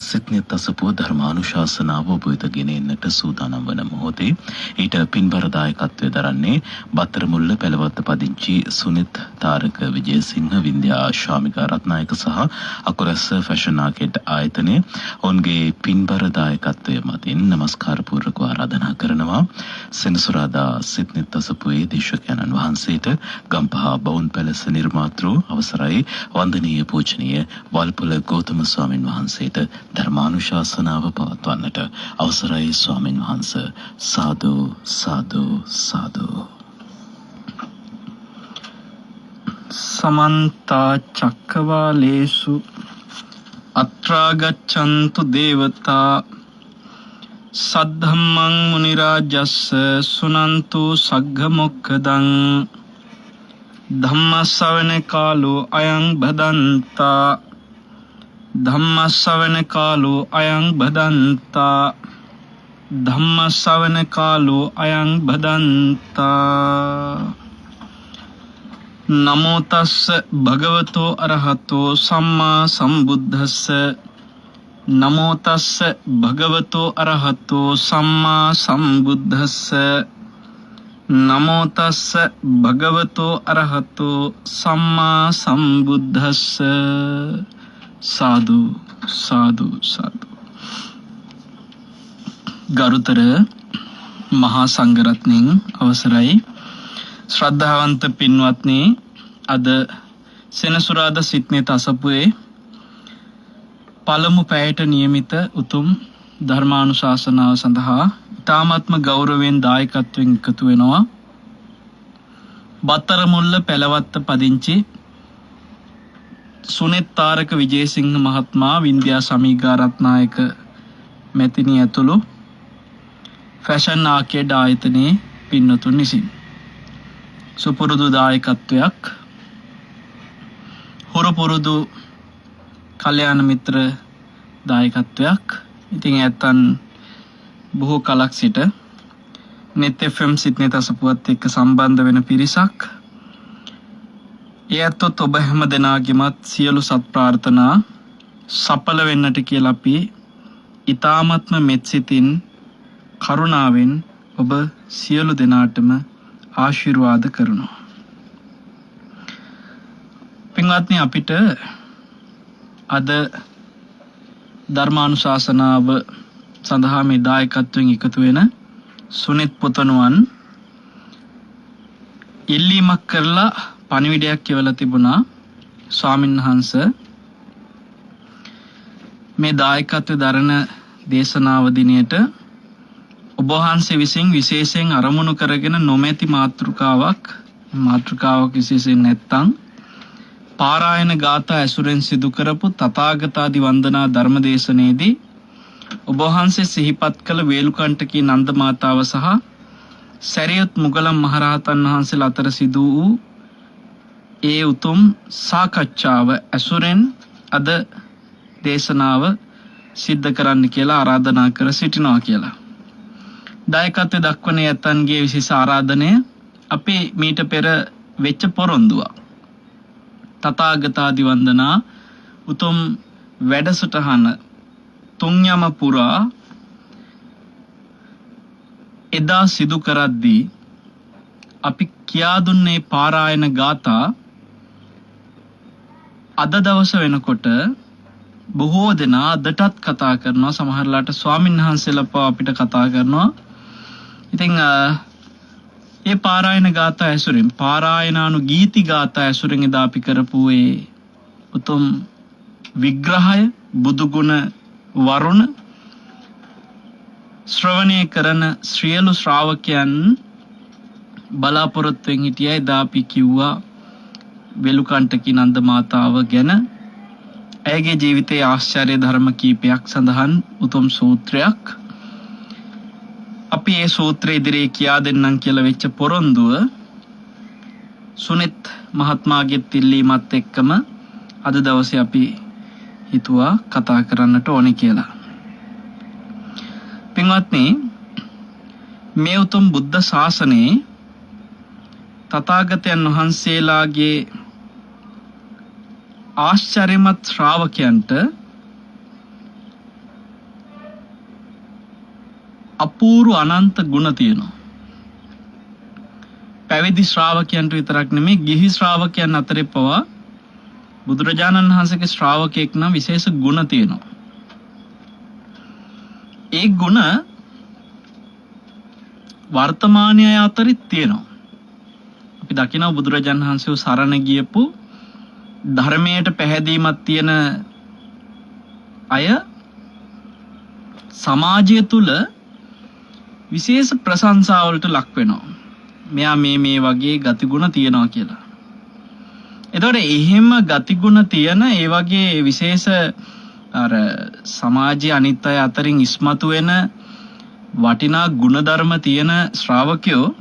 සිත්නෙත් අසපුව ධර්මානුශාසනාව ඔබ වෙත ගෙන එන්නට සූදානම් වන මොහොතේ ඊට පින්බර දායකත්වයේ දරන්නේ බත්තරමුල්ල පෙළවත්ත පදිංචි සුනිත් තාරක විජේසිංහ වින්ද්‍යා ශාමිකා රත්නායක සහ අකුරැස්ස ෆැෂන් ආකේඩ් ආයතනයේ ඔවුන්ගේ පින්බර දායකත්වය මතින් නමස්කාර පූර්වක ආරාධනා කරනවා සෙනසුරාදා සිත්නෙත් අසපුවේ දේශකයන්න් වහන්සේට ගම්පහ බවුන් පැලස නිර්මාතෘ අවසරයි වන්දනීය පූජනීය වල්පොල ගෞතම ස්වාමින් වහන්සේට ධර්මානුශාසනාව පවත්වන්නට අවසරයි ස්වාමින් වහන්ස. සාදු සාදු සාදු. සමන්ත චක්කවාලේසු අත්‍රා ගච්ඡන්තු දේවතා සද්ධම්මං මුනි රාජස්ස සුනන්තු සග්ග මොක්ඛදං ධම්ම ශ්‍රවණ කාලෝ අයං බදන්තා ධම්ම ශ්‍රවණ කාලෝ අයං බදන්තා ධම්ම ශ්‍රවණ කාලෝ අයං බදන්තා. නමෝ තස්ස භගවතෝ අරහතෝ සම්මා සම්බුද්දස්ස නමෝ තස්ස භගවතෝ අරහතෝ සම්මා සම්බුද්දස්ස නමෝ තස්ස භගවතෝ අරහතෝ සම්මා සම්බුද්දස්ස. සාදු සාදු සාදු. ගරුතර මහා සංඝරත්නයන් අවසරයි ශ්‍රද්ධාවන්ත පින්වත්නි, අද සෙනසුරාදා සිත්නෙත් අසපුවේ පළමු පැයට නියමිත උතුම් ධර්මානුශාසනාව සඳහා ඉතාමත්ම ගෞරවයෙන් දායකත්වයෙන් එකතු වෙනවා බත්තරමුල්ල පෙළවත්ත පදිංචි සුනිත් තාරක විජේසිංහ මහත්මයා, වින්ද්‍යා ශාමිකා රත්නායක මැතිණිය ඇතුළු ෆැෂන් ආකේඩ් ආයතනයේ පින්වතුන් විසින් සුපුරුදු දායකත්වයක්, හුරු පුරුදු කල්‍යාණ මිත්‍ර දායකත්වයක්. ඉතින් ඇත්තන් බොහෝ කලක් සිට net fm සිත්නෙත් අසපුවත් එක්ක සම්බන්ධ වෙන පිරිසක්. ඒ ඇත්තොත් ඔබ හැම දෙනාගේමත් සියලු සත් ප්‍රාර්ථනා සඵල වෙන්නට කියලා අපි ඊ타මත්ම මෙත්සිතින් කරුණාවෙන් ඔබ සියලු දෙනාටම ආශිර්වාද කරනවා. පින්වත්නි, අපිට අද ධර්මානුශාසනාව සඳහා මේ දායකත්වයෙන් එකතු වෙන සුනිත් පුතණුවන් ඉල්ලීමක් කරලා පණිවිඩයක් කියවලා තිබුණා. ස්වාමීන් වහන්සේ, මේ දායකත්වයේ දරන දේශනාව දිනයට ඔබ වහන්සේ විසින් විශේෂයෙන් අරමුණු කරගෙන නොමැති මාතෘකාවක් විශේෂයෙන් නැත්තම් පාරායන ගාථා ඇසුරෙන් සිදු කරපු තථාගතාදි වන්දනා ධර්මදේශනයේදී ඔබ වහන්සේ සිහිපත් කළ වේලුකණ්ඨකී නන්ද මාතාව සහ සරියුත් මුගලන් මහරහතන් වහන්සේලා අතර සිදු වූ ඒ උතුම් සාකච්ඡාව ඇසුරෙන් අද දේශනාව සිද්ධ කරන්න කියලා ආරාධනා කර සිටිනවා කියලා. දායකත්වයේ දක්වන යතන්ගේ විශේෂ ආරාධනය අපේ මීට පෙර වෙච්ච පොරොන්දුවක්. තථාගතාදි වන්දනා උතුම් වැඩසටහන තුන්යම පුරා එදා සිදු කරද්දී අපි කියා දුන්නේ පාරායන ගාථා අද දවස වෙනකොට බොහෝ දෙනා අදටත් කතා කරනවා. සමහරලාට ස්වාමීන් වහන්සේලා අපිට කතා කරනවා. ඉතින් ඒ පාරායන ගාථා ඇසුරෙන්, පාරායනානු ගීති ගාථා ඇසුරෙන් එදා අපි කරපු ඒ උතුම් විග්‍රහය, බුදු ගුණ වරුණ ශ්‍රවණය කරන සියලු ශ්‍රාවකයන් බලාපොරොත්තුෙන් හිටියා. එදා අපි කිව්වා වේලුකණ්ඨකී නන්ද මාතාව ගැන. ඇයගේ ජීවිතයේ ආශ්චර්ය ධර්ම කීපයක් සඳහන් උතුම් සූත්‍රයක්. අපි ඒ සූත්‍රය ඉදිරියේ කියා දෙන්නම් කියලා වෙච්ච පොරොන්දුව සුනිත් මහත්මයාගේ ඉල්ලීමත් එක්කම අද දවසේ අපි හිතුවා කතා කරන්නට ඕනේ කියලා. පින්වත්නි, මේ උතුම් බුද්ධ ශාසනයේ තථාගතයන් වහන්සේලාගේ ආශ්චර්යමත් ශ්‍රාවකයන්ට අපූර්ව අනන්ත ගුණ තියෙනවා. පැවිදි ශ්‍රාවකයන්ට විතරක් නෙමෙයි ගිහි ශ්‍රාවකයන් අතරේ පවා බුදුරජාණන් වහන්සේගේ ශ්‍රාවකෙක් නම් විශේෂ ගුණ තියෙනවා. ඒ ගුණ වර්තමානයේ අතරේ තියෙනවා. අපි දකිනවා බුදුරජාණන් වහන්සේව සරණ ගියපු ධර්මයට පැහැදීමක් තියෙන අය සමාජය තුල විශේෂ ප්‍රශංසාවලට ලක් වෙනවා. මෙයා මේ වගේ ගතිගුණ තියනවා කියලා. එතකොට එහෙම ගතිගුණ තියෙන ඒ වගේ විශේෂ අර සමාජයේ අනිත් අය අතරින් ඉස්මතු වෙන වටිනා ගුණධර්ම තියෙන ශ්‍රාවකයෝ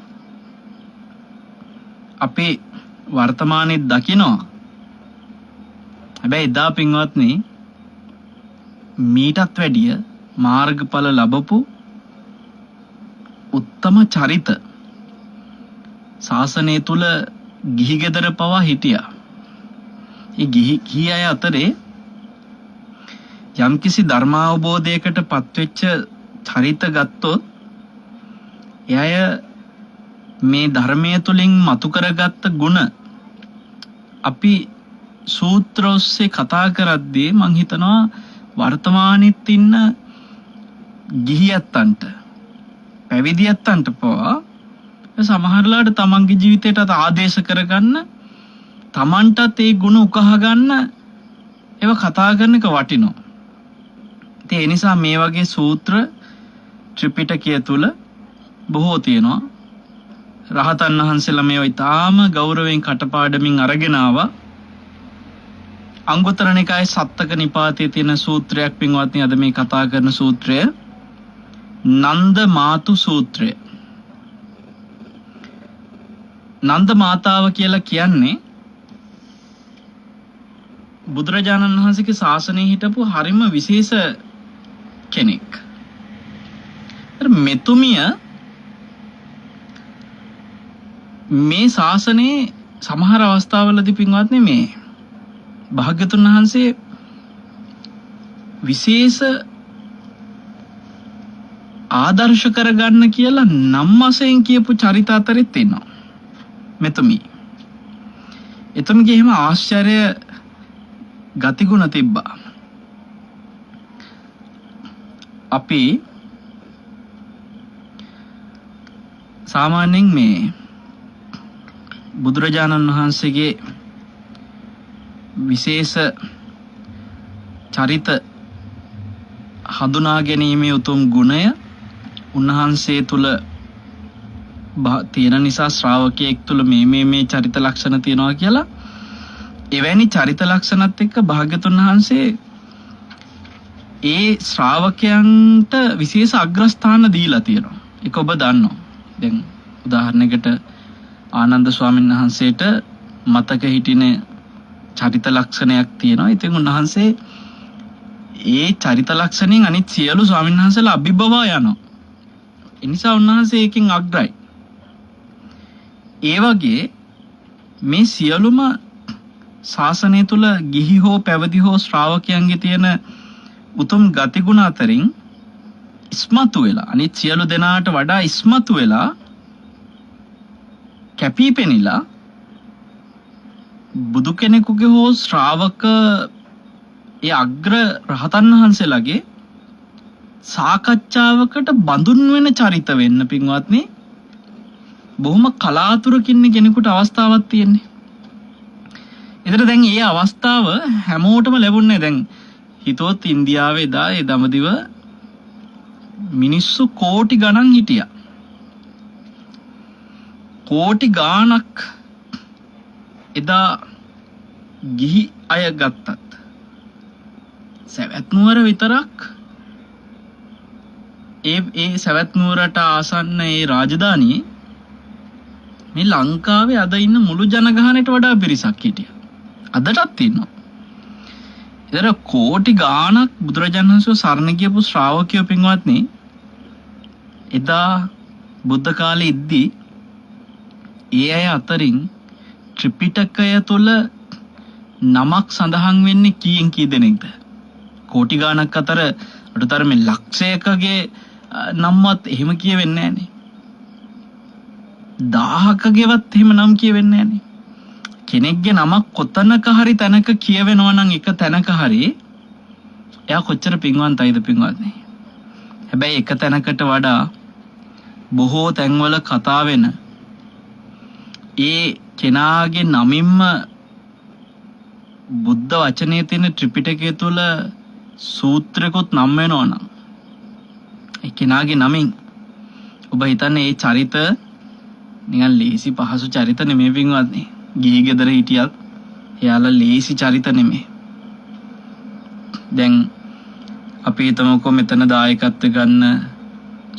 අපේ වර්තමානයේ දකිනවා. හැබැයි එදා පින්වත්නි මීටත් වැඩිය මාර්ගඵල ලැබපු උත්තම චරිත ශාසනය තුල ගිහි ගෙදර පවා හිටියා. ඒ ගිහි අය අතරේ යම්කිසි ධර්මාවබෝධයකට පත්වෙච්ච චරිත ගත්තොත් එය මේ ධර්මයේ තුලින් මතු කරගත්ත ගුණ අපි සූත්‍ර ඔස්සේ කතා කරද්දී මං හිතනවා වර්තමානෙත් ඉන්න ගිහියත්තන්ට පැවිදියත්තන්ට පවා සමහරලාට තමන්ගේ ජීවිතයට ආදේශ කරගන්න තමන්ටත් ඒ ගුණ උකහා ගන්න ඒව කතා කරන එක වටිනවා. ඒ නිසා මේ වගේ සූත්‍ර ත්‍රිපිටකය තුල බොහෝ තියෙනවා. රහතන් වහන්සේලා මේවා ඊටාම ගෞරවයෙන් කටපාඩමින් අරගෙන ආවා. අංගුත්තර නිකායේ සත්තක නිපාතයේ තියෙන සූත්‍රයක් පින්වත්නි අද මේ කතා කරන සූත්‍රය නන්ද මාතු සූත්‍රය. නන්ද මාතාව කියලා කියන්නේ බුදුරජාණන් වහන්සේගේ ශාසනයේ හිටපු හරිම විශේෂ කෙනෙක්. මෙතුමිය මේ ශාසනයේ සමහර අවස්ථාවලදී පින්වත්නි මේ භාග්‍යතුන් වහන්සේ විශේෂ ආදර්ශ කරගන්න කියලා නම් වශයෙන් කියපු චරිත අතරෙත් ඉන්නවා මෙතුමිය. එතුමියගේ එහෙම ආශ්චර්ය ගතිගුණ තිබ්බා. අපි සාමාන්‍යයෙන් මේ බුදුරජාණන් වහන්සේගේ විශේෂ චරිත හඳුනා ගැනීමේ උතුම් ගුණය උන්වහන්සේ තුල තියෙන නිසා ශ්‍රාවකයෙක් තුල මේ චරිත ලක්ෂණ තියෙනවා කියලා එවැනි චරිත ලක්ෂණත් එක්ක භාග්‍යතුන් වහන්සේ ඒ ශ්‍රාවකයන්ට විශේෂ අග්‍රස්ථාන දීලා තියෙනවා. ඒක ඔබ දන්නවා. දැන් උදාහරණයකට ආනන්ද ස්වාමීන් වහන්සේට මතක හිටින චරිත ලක්ෂණයක් තියෙනවා. ඉතින් උන්වහන්සේ ඒ චරිත ලක්ෂණෙන් අනිත් සියලු ස්වාමීන් වහන්සේලා අභිභවා යනවා. ඒ නිසා උන්වහන්සේ එකකින් අග්‍රයි. ඒ වගේ මේ සියලුම ශාසනය තුල ගිහි හෝ පැවිදි හෝ ශ්‍රාවකයන්ගේ තියෙන උතුම් ගතිගුණ අතරින් ඉස්මතු වෙලා අනිත් සියලු දෙනාට වඩා ඉස්මතු වෙලා කැපී පෙනිලා බුදු කෙනෙකුගේ හෝ ශ්‍රාවක ඒ අග්‍ර රහතන් වහන්සේලාගේ සාකච්ඡාවකට බඳුන් වෙන චරිත වෙන්න පින්වත්නි බොහොම කලාතුරකින් කෙනෙකුට අවස්ථාවක් තියෙන්නේ. ඒතර දැන් මේ අවස්ථාව හැමෝටම ලැබුණේ දැන් හිතුවොත් ඉන්දියාවේ එදා ඒ දඹදිව මිනිස්සු කෝටි ගණන් හිටියා. කෝටි ගාණක් එදා ගිහි අය ගත්තත් සවැත් නුවර විතරක් ඒ සවැත් නුවරට ආසන්න ඒ රාජධානියේ මේ ලංකාවේ අද ඉන්න මුළු ජනගහනයට වඩා පිරිසක් හිටියා. අදටත් ඉන්නවා. ඒතර කෝටි ගාණක් බුදුරජාණන් වහන්සේ සරණ ගියපු ශ්‍රාවකයෝ පින්වත්නි එදා බුද්ධ කාලේ ඉද්දී ඒ අය අතරින් ත්‍රිපිටකය තුල නමක් සඳහන් වෙන්නේ කීයෙන් කී දෙනෙක්ද? කෝටි ගාණක් අතර අඩුතරමේ ලක්ෂයකගේ නම්වත් එහෙම කියවෙන්නේ නැහනේ. 1000කගේවත් එහෙම නම් කියවෙන්නේ නැහනේ. කෙනෙක්ගේ නමක් කොතනක හරි තැනක කියවෙනවා නම් එක තැනක හරි එයා කොච්චර පින්වන්තයිද පින්වත්නි. හැබැයි එක තැනකට වඩා බොහෝ තැන්වල කතා වෙන ඒ කෙනාගේ නමින්ම බුද්ධ වචනේ තියෙන ත්‍රිපිටකය තුල සූත්‍රකුත් නම් වෙනවා නම් ඒ කෙනාගේ නමින් ඔබ හිතන්නේ ඒ චරිත නිකන් ලේසි පහසු චරිත නෙමෙයි පින්වත්නි. ගිහි ගෙදර හිටියත් එයාලා ලේසි චරිත නෙමෙයි. දැන් අපි හිතමුකෝ මෙතන දායකත්ව ගන්න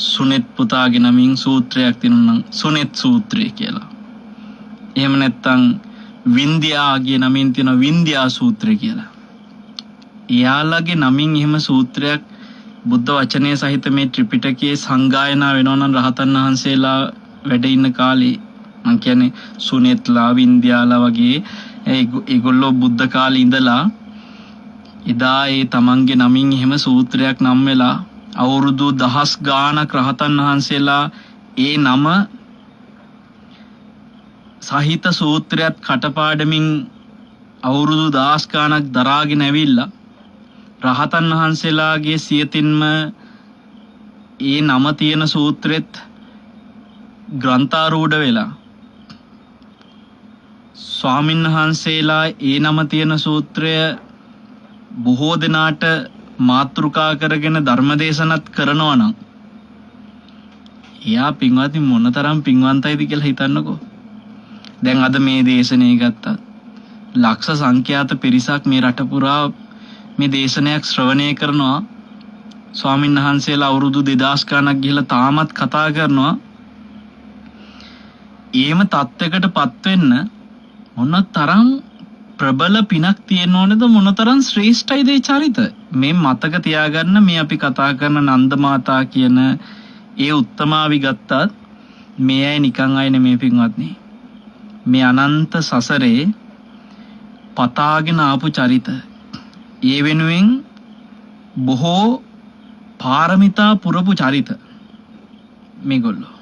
සුනෙත් පුතාගේ නමින් සූත්‍රයක් තියෙනවා නම් සුනෙත් සූත්‍රය කියලා. එහෙම නැත්නම් වින්ද්‍යාගේ නමින් තියෙන වින්ද්‍යා සූත්‍රය කියලා. එයාලගේ නමින් එහෙම සූත්‍රයක් බුද්ධ වචනය සහිත මේ ත්‍රිපිටකයේ සංගායනා වෙනවා නම් රහතන් වහන්සේලා වැඩ ඉන්න කාලේ මං කියන්නේ සුනෙත්ලා වින්ද්‍යාලා වගේ ඒගොල්ලෝ බුද්ධ කාලේ ඉඳලා එදා ඒ තමන්ගේ නමින් එහෙම සූත්‍රයක් නම් වෙලා අවුරුදු 10 ගාණක් රහතන් වහන්සේලා ඒ නම සහිත සූත්‍රයක් කටපාඩමින් අවුරුදු 10 ගාණක් දරාගෙන ඇවිල්ලා රහතන් වහන්සේලාගේ සියතින්ම ඒ නම තියෙන සූත්‍රෙත් ග්‍රන්ථාරූඪ වෙලා ස්වාමීන් වහන්සේලා ඒ නම තියෙන සූත්‍රය බොහෝ දෙනාට මාතෘකා කරගෙන ධර්මදේශනත් කරනවා නම් එයා පින්වත්නි මොනතරම් පින්වන්තයිද කියලා හිතන්නකෝ. දැන් අද මේ දේශනේ ගත්තා ලක්ෂ සංඛ්‍යාත පිරිසක් මේ රට පුරා මේ දේශනයක් ශ්‍රවණය කරනවා. ස්වාමීන් වහන්සේලා අවුරුදු 2000 ගණක් ගිහලා තාමත් කතා කරනවා. ඊම තත්යකටපත් වෙන්න මොනතරම් ප්‍රබල පිනක් තියෙන්න ඕනේද, මොනතරම් ශ්‍රේෂ්ඨයිද ඒ චරිත. මේ මතක තියාගන්න මේ අපි කතා කරන නන්ද මාතා කියන ඒ උත්තමාවි ගත්තත් මේ අය නිකන් අය නෙමෙයි පින්වත්නි. මේ අනන්ත සසරේ පතාගෙන ආපු චරිත. ඒ වෙනුවෙන් බොහෝ පාරමිතා පුරපු චරිත මේගොල්ලෝ.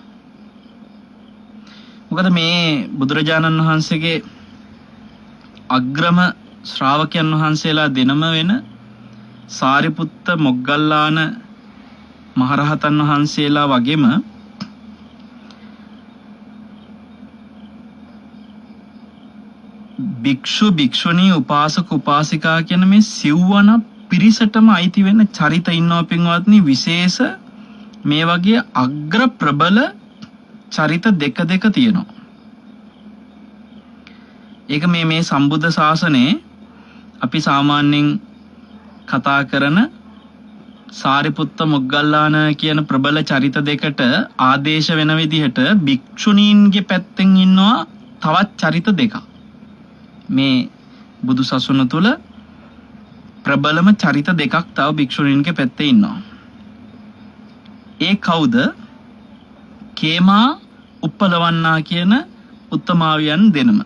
මොකද මේ බුදුරජාණන් වහන්සේගේ අග්‍රම ශ්‍රාවකයන් වහන්සේලා දෙනම වෙන සාරිපුත්ත මොග්ගල්ලාන මහරහතන් වහන්සේලා වගේම භික්ෂු භික්ෂුණී උපාසක උපාසිකා කියන මේ සිව්වන පිරිසටම අයිති වෙන චරිත ඉන්නවා පින්වත්නි. විශේෂ මේ වගේ අග්‍ර ප්‍රබල චරිත දෙක තියෙනවා. ඒක මේ සම්බුද්ධ ශාසනයේ අපි සාමාන්‍යයෙන් කතා කරන සාරිපුත්ත මොග්ගල්ලාන කියන ප්‍රබල චරිත දෙකට ආදේශ වෙන විදිහට භික්ෂුණීන්ගේ පැත්තෙන් ඉන්නවා තවත් චරිත දෙකක්. මේ බුදු සසුන තුල ප්‍රබලම චරිත දෙකක් තව භික්ෂුණීන්ගේ පැත්තේ ඉන්නවා. ඒ කවුද? කේමා උප්පලවන්නා කියන උත්තමාවියන් දෙනම.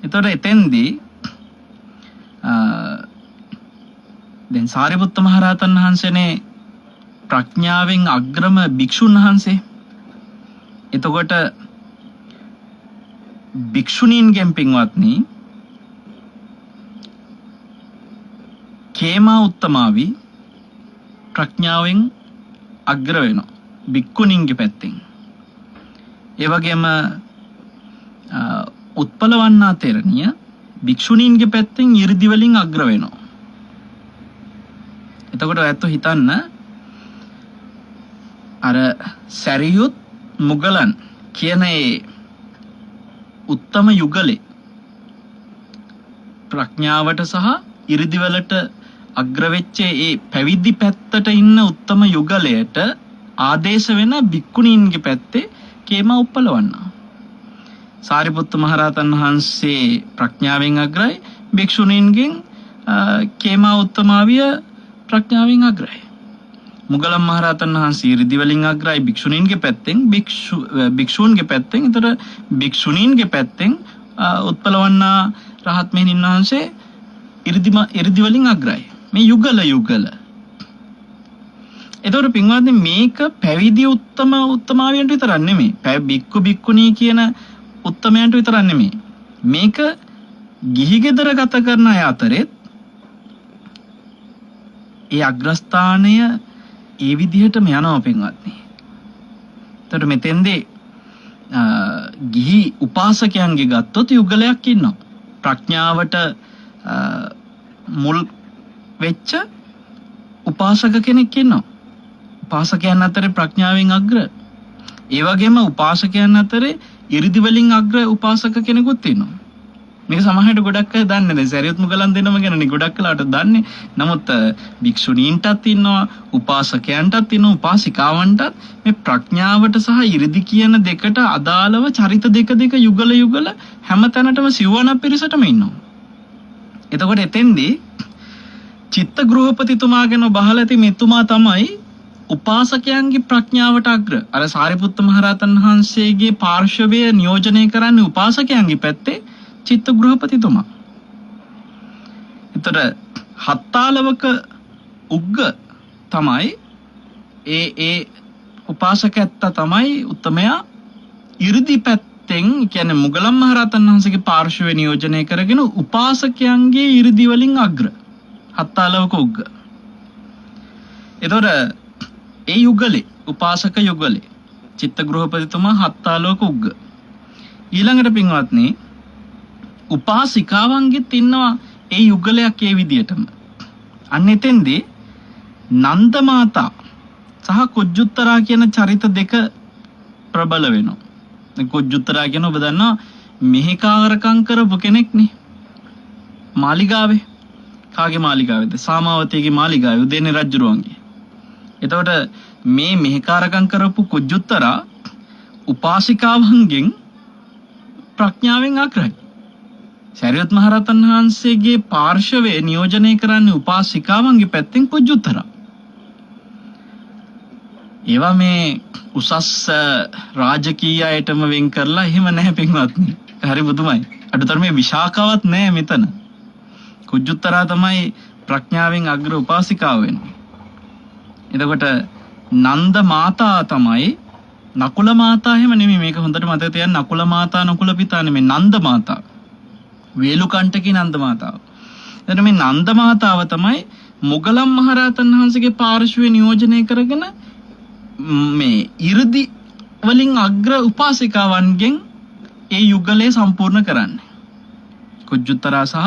එතකොට එතෙන්දී දැන් සාරිපුත්ත මහරහතන් වහන්සේනේ ප්‍රඥාවෙන් අග්‍රම භික්ෂුන් වහන්සේ. එතකොට භික්ෂුණීන්ගෙන් පින්වත්නි කේමා උත්තමාවි ප්‍රඥාවෙන් අග්‍ර වෙනවා භික්ඛුණීන්ගේ පැත්තෙන්. ඒ වගේම උත්පලවන්නා තෙරණිය භික්ෂුණීන්ගේ පැත්තෙන් 이르දි වලින් අග්‍ර වෙනවා. එතකොට ඔයත් හිතන්න අර සරියුත් මුගලන් කියන ඒ උත්තම යුගලේ ප්‍රඥාවට සහ 이르දි වලට අග්‍ර වෙච්ච ඒ පැවිදි පැත්තට ඉන්න උත්තම යුගලයට ආදේශ වෙන භික්ඛුණීන්ගේ පැත්තේ කේමා උප්පලවන්නා. සාරිපුත්ත මහරහතන් වහන්සේ ප්‍රඥාවෙන් අග්‍රයි, භික්ෂුණීන්ගෙන් කේමා උත්තමාවිය ප්‍රඥාවෙන් අග්‍රයි. මුගලන් මහරහතන් වහන්සේ 이르දි වලින් අග්‍රයි භික්ෂුණීන්ගේ පැත්තෙන්, භික්ෂූන්ගේ පැත්තෙන්. ඒතර භික්ෂුණීන්ගේ පැත්තෙන් උත්පලවන්නා රහත් මෙහෙණින් වහන්සේ 이르දි වලින් අග්‍රයි. මේ යුගල එතකොට පින්වත්නි මේක පැවිදි උත්තමාවියන්ට විතරක් නෙමෙයි. බික්කු බික්කුණී කියන උත්තමයන්ට විතරක් නෙමෙයි. මේක ගිහි ගෙදර ගත කරන අය අතරෙත් ඒ අග්‍රස්ථානය ඒ විදිහටම යනවා පින්වත්නි. එතකොට මෙතෙන්දී ගිහි උපාසකයන්ගේ ගත්තොත් යුගලයක් ඉන්නවා. ප්‍රඥාවට මුල් වෙච්ච උපාසක කෙනෙක් ඉන්නවා. උපාසකයන් අතරේ ප්‍රඥාවෙන් අග්‍ර. ඒ වගේම උපාසකයන් අතරේ 이르දි වලින් අග්‍ර උපාසක කෙනෙකුත් ඉන්නවා. මේක සමහරට ගොඩක් අය දන්නේ නැහැ. සරියුත් මුගලන් දෙනම ගැනනේ ගොඩක් කලාට දන්නේ. නමුත් භික්ෂුණීන්ටත් ඉන්නවා, උපාසකයන්ටත් ඉන්නවා, උපාසිකාවන්ටත් මේ ප්‍රඥාවට සහ 이르දි කියන දෙකට අදාළව චරිත දෙක යුගල හැම තැනටම සිව්වන පිරිසටම ඉන්නවා. එතකොට එතෙන්දී චිත්ත ගෘහපතිතුමා ගැන බහලා ඇති මෙතුමා තමයි උපාසකයන්ගේ ප්‍රඥාවට අග්‍ර. අර සාරිපුත්ත මහරහතන් වහන්සේගේ පාර්ශවය නියෝජනය කරන්නේ උපාසකයන්ගේ පැත්තේ චිත්ත ගෘහපතිතුමා. එතකොට හත්තාලවක උග්ග තමයි ඒ උපාසකයත්ත තමයි උත්තමයා 이르දි පැත්තෙන් කියන්නේ මුගලන් මහරහතන් වහන්සේගේ පාර්ශවය නියෝජනය කරගෙන උපාසකයන්ගේ 이르දි වලින් අග්‍ර. හත්තාලවක උග්ග. එතකොට ඒ යුගලේ උපාසක යුගලේ චිත්ත ගෘහපතිතුමා හත්තාලවක උග්ග. ඊළඟට පින්වත්නි උපාසිකාවන්ගෙත් ඉන්නවා ඒ යුගලයක් ඒ විදියටම. අන්න එතෙන්දී නන්ද මාතා සහ කුජුත්තරා කියන චරිත දෙක ප්‍රබල වෙනවා. දැන් කුජුත්තරා කියන ඔබ දන්නවා මෙහෙකාරකම් කරපු කෙනෙක් නේ. මාලිගාවේ කාගේ මාලිගාවේද? සාමාවතීගේ මාලිගාවේ උදේනේ රජුරුවන්ගේ. එතකොට මේ මෙහෙකාරකම් කරපු කුජුත්තරා උපාසිකාවන්ගෙන් ප්‍රඥාවෙන් අග්‍රයි. සරියුත් මහරහතන් වහන්සේගේ පාර්ශවයේ නියෝජනය කරන්නේ උපාසිකාවන්ගේ පැත්තෙන් කුජුත්තරා. ඒවා මේ උසස් රාජකීය අයටම වෙන් කරලා එහෙම නැහැ පින්වත්නි. හරි බුදුමයි. අඩුතරමේ විශාකාවක් නැහැ මෙතන. කුජුත්තරා තමයි ප්‍රඥාවෙන් අග්‍ර උපාසිකාව වෙන්නේ. එතකොට නන්ද මාතා තමයි නකුල මාතා එහෙම නෙමෙයි. මේක හොඳට මතක තියාගන්න. නකුල මාතා නකුල පිතා නෙමෙයි. නන්ද මාතා. වේලුකණ්ඨකී නන්ද මාතාව. එතන මේ නන්ද මාතාව තමයි මුගලන් මහරහතන් වහන්සේගේ පාර්ශවයේ නියෝජනය කරගෙන මේ 이르දි වලින් අග්‍ර උපාසිකාවන්ගෙන් ඒ යුගලය සම්පූර්ණ කරන්නේ. කුජුත්තරා සහ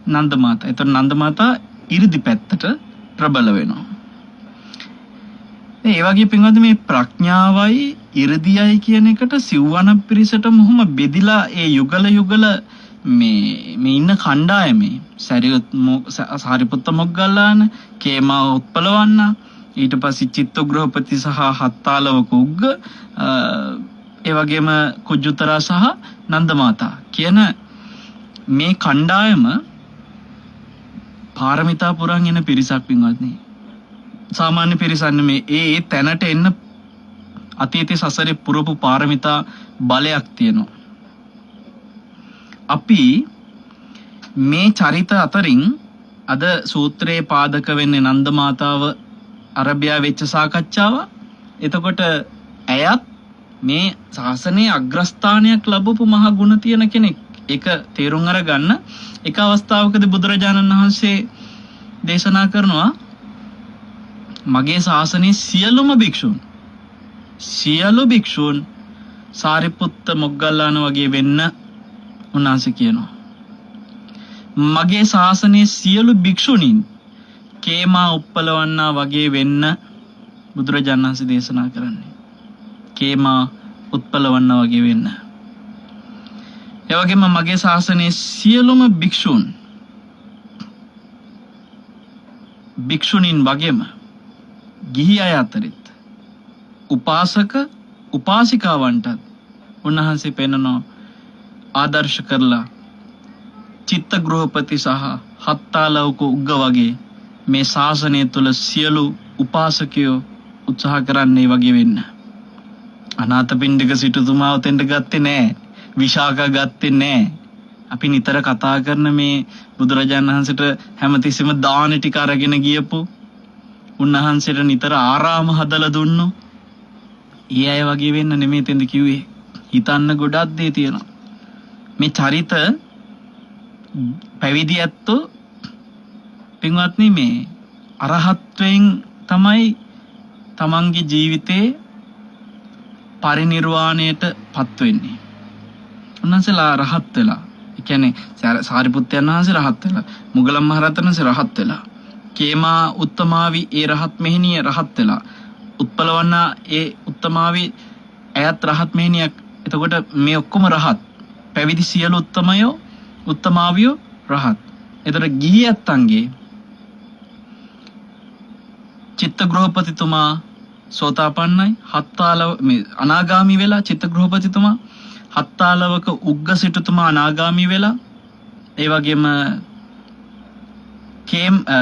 නන්ද මාතා. එතන නන්ද මාතා 이르දි පැත්තට ප්‍රබල වෙනවා. ඒ වගේ පින්වත්නි මේ ප්‍රඥාවයි 이르දියයි කියන එකට සිව්වන පිරිසට මොහොම බෙදිලා ඒ යුගල මේ ඉන්න කණ්ඩායමේ සාරිපුත්ත මොග්ගල්ලාන, කේමා උත්පලවන්න, ඊට පස්සේ චිත්ත ගෘහපති සහ හත්තාලවක උග්ග, ඒ වගේම කුජුතරා සහ නන්ද මාතා කියන මේ කණ්ඩායම පාරමිතා පුරන් එන පිරිසක් පින්වත්නි. සාමාන්‍ය පිරිසක් නෙමේ. ඒ තැනට එන්න අතීතයේ සසරේ පුරපු පාරමිතා බලයක් තියෙනවා. අපි මේ චරිත අතරින් අද සූත්‍රයේ පාදක වෙන්නේ නන්ද මාතාව අරබියා වෙච්ච සාකච්ඡාව. එතකොට ඇයත් මේ ශාසනයේ අග්‍රස්ථානයක් ලැබපු මහ ගුණ තියෙන කෙනෙක්. ඒක තේරුම් අරගන්න. එක අවස්ථාවකදී බුදුරජාණන් වහන්සේ දේශනා කරනවා මගේ ශාසනයේ සියලු භික්ෂූන් සාරිපුත්ත මොග්ගල්ලාන වගේ වෙන්න උන්වහන්සේ කියනවා. මගේ ශාසනයේ සියලු භික්ෂුණීන් කේමා උප්පලවන්නා වගේ වෙන්න බුදුරජාණන් වහන්සේ දේශනා කරන්නේ. කේමා උත්පලවන්නා වගේ වෙන්න. ඒ වගේම මගේ ශාසනයේ සියලුම භික්ෂුණීන් වගේම ගිහි අය අතරිත් උපාසක උපාසිකාවන්ට උන්වහන්සේ පෙන්වනවා ආදර්ශ කරලා චිත්ත ගෘහපති සහ හත්තාලවක උග්ග වගේ මේ ශාසනය තුළ සියලු උපාසකයෝ උත්සාහ කරන්නේ වගේ වෙන්න. අනාථපිණ්ඩික සිටුතුමා උතෙන්ට ගත්තේ නැහැ. විශාකා ගත්තේ නැහැ. අපි නිතර කතා කරන මේ බුදුරජාණන් වහන්සේට හැමතිස්සෙම දාන ටික අරගෙන ගියපු උන්වහන්සේට නිතර ආරාම හදලා දුන්නු. ඒ අය වගේ වෙන්න නෙමෙයි තෙන්ද කිව්වේ. හිතන්න ගොඩක් දේ තියෙනවා. මේ චරිත පැවිදි ඇත්තෝ පින්වත්නි මේ අරහත්වයෙන් තමයි තමන්ගේ ජීවිතේ පරිනිර්වාණයට පත් වෙන්නේ. උන්වහන්සේලා රහත් වෙලා. ඒ කියන්නේ සාරිපුත්තයන් වහන්සේ රහත් වෙලා. මුගලන් මහ රහතන් වහන්සේ රහත් වෙලා. කේමා උත්තමාවි ඒ රහත් මෙහෙණිය රහත් වෙලා. උත්පලවන්නා ඒ උත්තමාවි අයත් රහත් මෙහෙණියක්. එතකොට මේ ඔක්කොම රහත්. පැවිදි සියලු උත්තමයෝ උත්තමාවියෝ රහත්. එතකොට ගිහියත්න්ගේ චිත්තග්‍රහපතිතුමා සෝතාපන්නයි. හත්තාලව මේ අනාගාමි වෙලා චිත්තග්‍රහපතිතුමා හත්තාලවක උග්ග සිටුතුමා අනාගාමි වෙලා. ඒ වගේම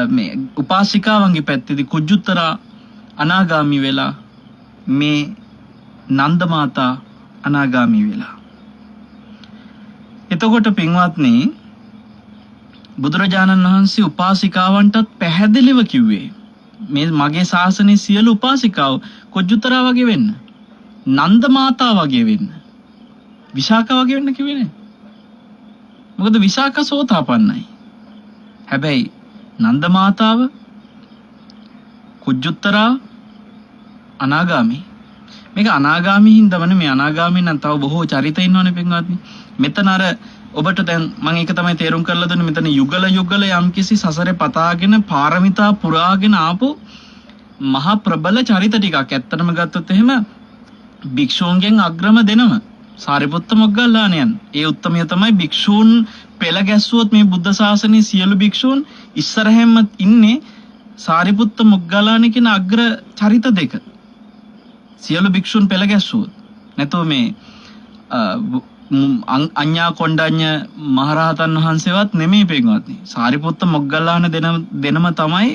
මේ උපාසිකාවන්ගේ පැත්තේදී කුජුත්තරා අනාගාමි වෙලා. මේ නන්ද මාතා අනාගාමි වෙලා. එතකොට පින්වත්නි බුදුරජාණන් වහන්සේ උපාසිකාවන්ටත් පැහැදිලිව කිව්වේ මේ මගේ ශාසනයේ සියලු උපාසිකාව කුජුත්තරා වගේ වෙන්න. නන්ද මාතා වගේ වෙන්න. විශාඛා වගේ වෙන්න කිව්වේ නේ. මොකද විශාඛා සෝතාපන්නයි. හැබැයි නන්ද මාතාව කුජුත්තරා අනාගාමි. මේක අනාගාමි හින්දාමනේ මේ අනාගාමි නම් තව බොහෝ චරිත ඉන්නවනේ පින්වත්නි. මෙතන අර ඔබට දැන් මම ඒක තමයි තේරුම් කරලා දුන්නේ. මෙතන යුගල යම්කිසි සසරේ පතාගෙන පාරමිතා පුරාගෙන ආපු මහා ප්‍රබල චරිත ටිකක්. ඇත්තටම ගත්තොත් එහෙම භික්ෂූන්ගෙන් අග්‍රම දෙනම සාරිපුත්ත මොග්ගල්ලාණන්. ඒ උත්තමය තමයි භික්ෂූන් පෙළ ගැස්සුවොත් මේ බුද්ධ ශාසනයේ සියලු භික්ෂූන් ඉස්සරහෙන්ම ඉන්නේ සාරිපුත්ත මොග්ගල්ලාණ කියන අග්‍ර චරිත දෙක. සියලු භික්ෂූන් පෙළ ගැස්සුවොත් නැතෝ මේ අඤ්ඤා කොණ්ඩඤ්ඤ මහරහතන් වහන්සේවත් නෙමෙයි පින්වත්නි. සාරිපුත්ත මොග්ගල්ලාණ දෙනම තමයි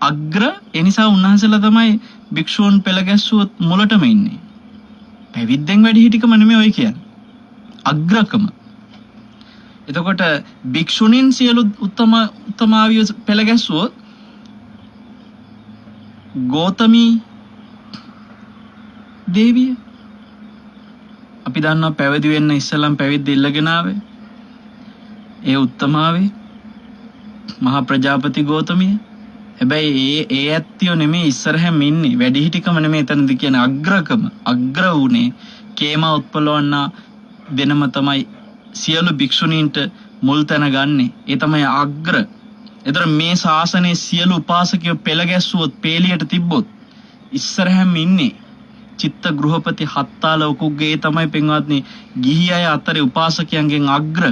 අග්‍ර. ඒ නිසා උන්වහන්සේලා තමයි භික්ෂූන් පෙළ ගැස්සුවොත් මුලටම ඉන්නේ. පැවිද්දෙන් වැඩි හිටිකම නෙමෙයි ඔය කියන්නේ. අග්‍රකම. එතකොට භික්ෂුණීන් සියලු උත්තමාවිය පෙළ ගැස්සුවොත් ගෞතමී දේවිය අපි දන්නවා පැවිදි වෙන්න ඉස්සෙල්ලම පැවිද්ද ඉල්ලගෙන ආවේ. ඒ උත්තමාවේ මහා ප්‍රජාපති ගෞතමිය. හැබැයි ඒ ඇත්තියෝ නෙමෙයි ඉස්සරහැම ඉන්නේ. වැඩිහිටිකම නෙමෙයි එතනද කියන්නේ අග්‍රකම. අග්‍ර වුණේ කේමා උත්පලවන්නා දෙනම තමයි සියලු භික්ෂුණීන්ට මුල් තැන ගන්නෙ. ඒ තමයි අග්‍ර. ඒතර මේ ශාසනයේ සියලු උපාසකයෝ පෙළ ගැස්සුවොත් පේලියට තිබ්බොත් ඉස්සරහැම ඉන්නේ චිත්ත ගෘහපති හත්තාලවකුගේ තමයි පින්වත්නි ගිහි අය අතරේ උපාසකයන්ගෙන් අග්‍ර.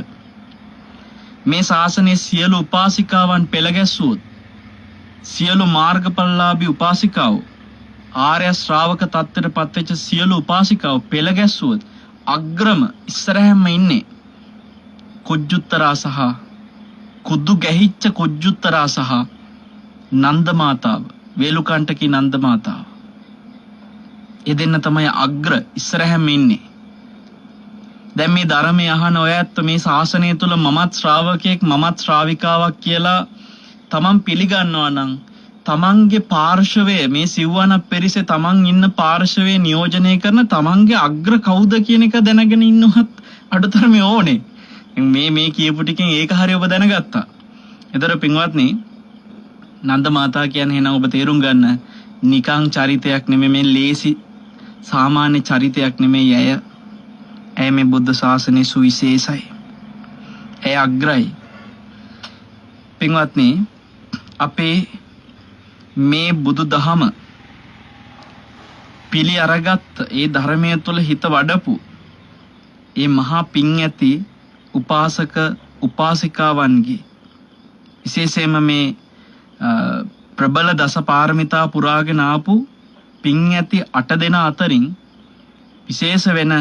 මේ ශාසනයේ සියලු උපාසිකාවන් පෙළ ගැස්සුවොත් සියලු මාර්ගඵලලාභී උපාසිකාවෝ ආර්ය ශ්‍රාවක තත්ත්වයට පත්වෙච්ච සියලු උපාසිකාවෝ පෙළ ගැස්සුවොත් අග්‍රම ඉස්සරහැම ඉන්නේ කුජුත්තරා සහ කුදු ගැහිච්ච කුජුත්තරා සහ නන්ද මාතාව. වේලුකණ්ඨකී නන්ද මාතාව. ඒ දෙන්න තමයි අග්‍ර ඉස්සරහැම ඉන්නේ. දැන් මේ ධර්මයේ අහන ඔය ඇත්ත මේ ශාසනය තුල මමත් ශ්‍රාවකයෙක් මමත් ශ්‍රාවිකාවක් කියලා තමන් පිළිගන්නවා නම් තමන්ගේ පාර්ශවයේ මේ සිව්වන පෙරිසේ තමන් ඉන්න පාර්ශවයේ නියෝජනය කරන තමන්ගේ අග්‍ර කවුද කියන එක දැනගෙන ඉන්නවත් අඩුතරමේ ඕනේ. මේ කියපු ටිකෙන් ඒක හරිය ඔබ දැනගත්තා. ඒතර පින්වත්නි නන්ද මාතා කියන්නේ එහෙනම් ඔබ තේරුම් ගන්න නිකං චරිතයක් නෙමෙයි මේ ලේසි සාමාන්‍ය චරිතයක් නෙමෙයි ඇය. ඇය මේ බුද්ධ ශාසනයේ සුවිශේෂයි. ඇය අග්‍රයි. පින්වත්නි අපේ මේ බුදු දහම පිළි අරගත් ඒ ධර්මයේ තුල හිත වඩපු ඒ මහා පිං ඇති උපාසක උපාසිකාවන්ගේ විශේෂයෙන්ම මේ ප්‍රබල දස පාරමිතා පුරාගෙන ආපු පිං ඇති 8 දෙනා අතරින් විශේෂ වෙන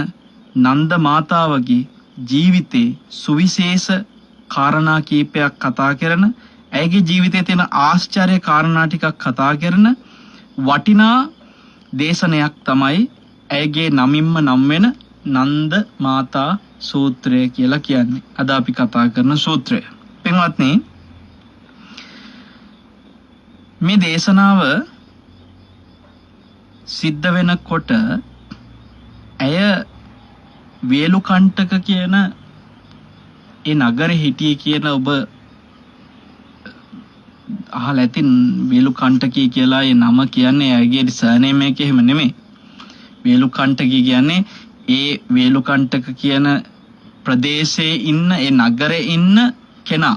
නන්ද මාතාවගේ ජීවිතේ සුවිශේෂ කාරණා කීපයක් කතා කරන ඇයගේ ජීවිතයේ තියෙන ආශ්චර්ය කාරණා ටිකක් කතා කරන වටිනා දේශනයක් තමයි ඇයගේ නමින්ම නම් වෙන නන්ද මාතා සූත්‍රය කියලා කියන්නේ. අද අපි කතා කරන සූත්‍රය. පින්වත්නි මේ දේශනාව සිද්ධ වෙනකොට ඇය වේලුකණ්ඨක කියන ඒ නගරේ හිටියේ කියලා ඔබ අහලා ඇති. වේලුකණ්ඨකී කියලා ඒ නම කියන්නේ ඇයගේ සර්නේම් එක එහෙම නෙමෙයි. වේලුකණ්ඨකී කියන්නේ ඒ වේලුකණ්ඨක කියන ප්‍රදේශයේ ඉන්න ඒ නගරේ ඉන්න කෙනා.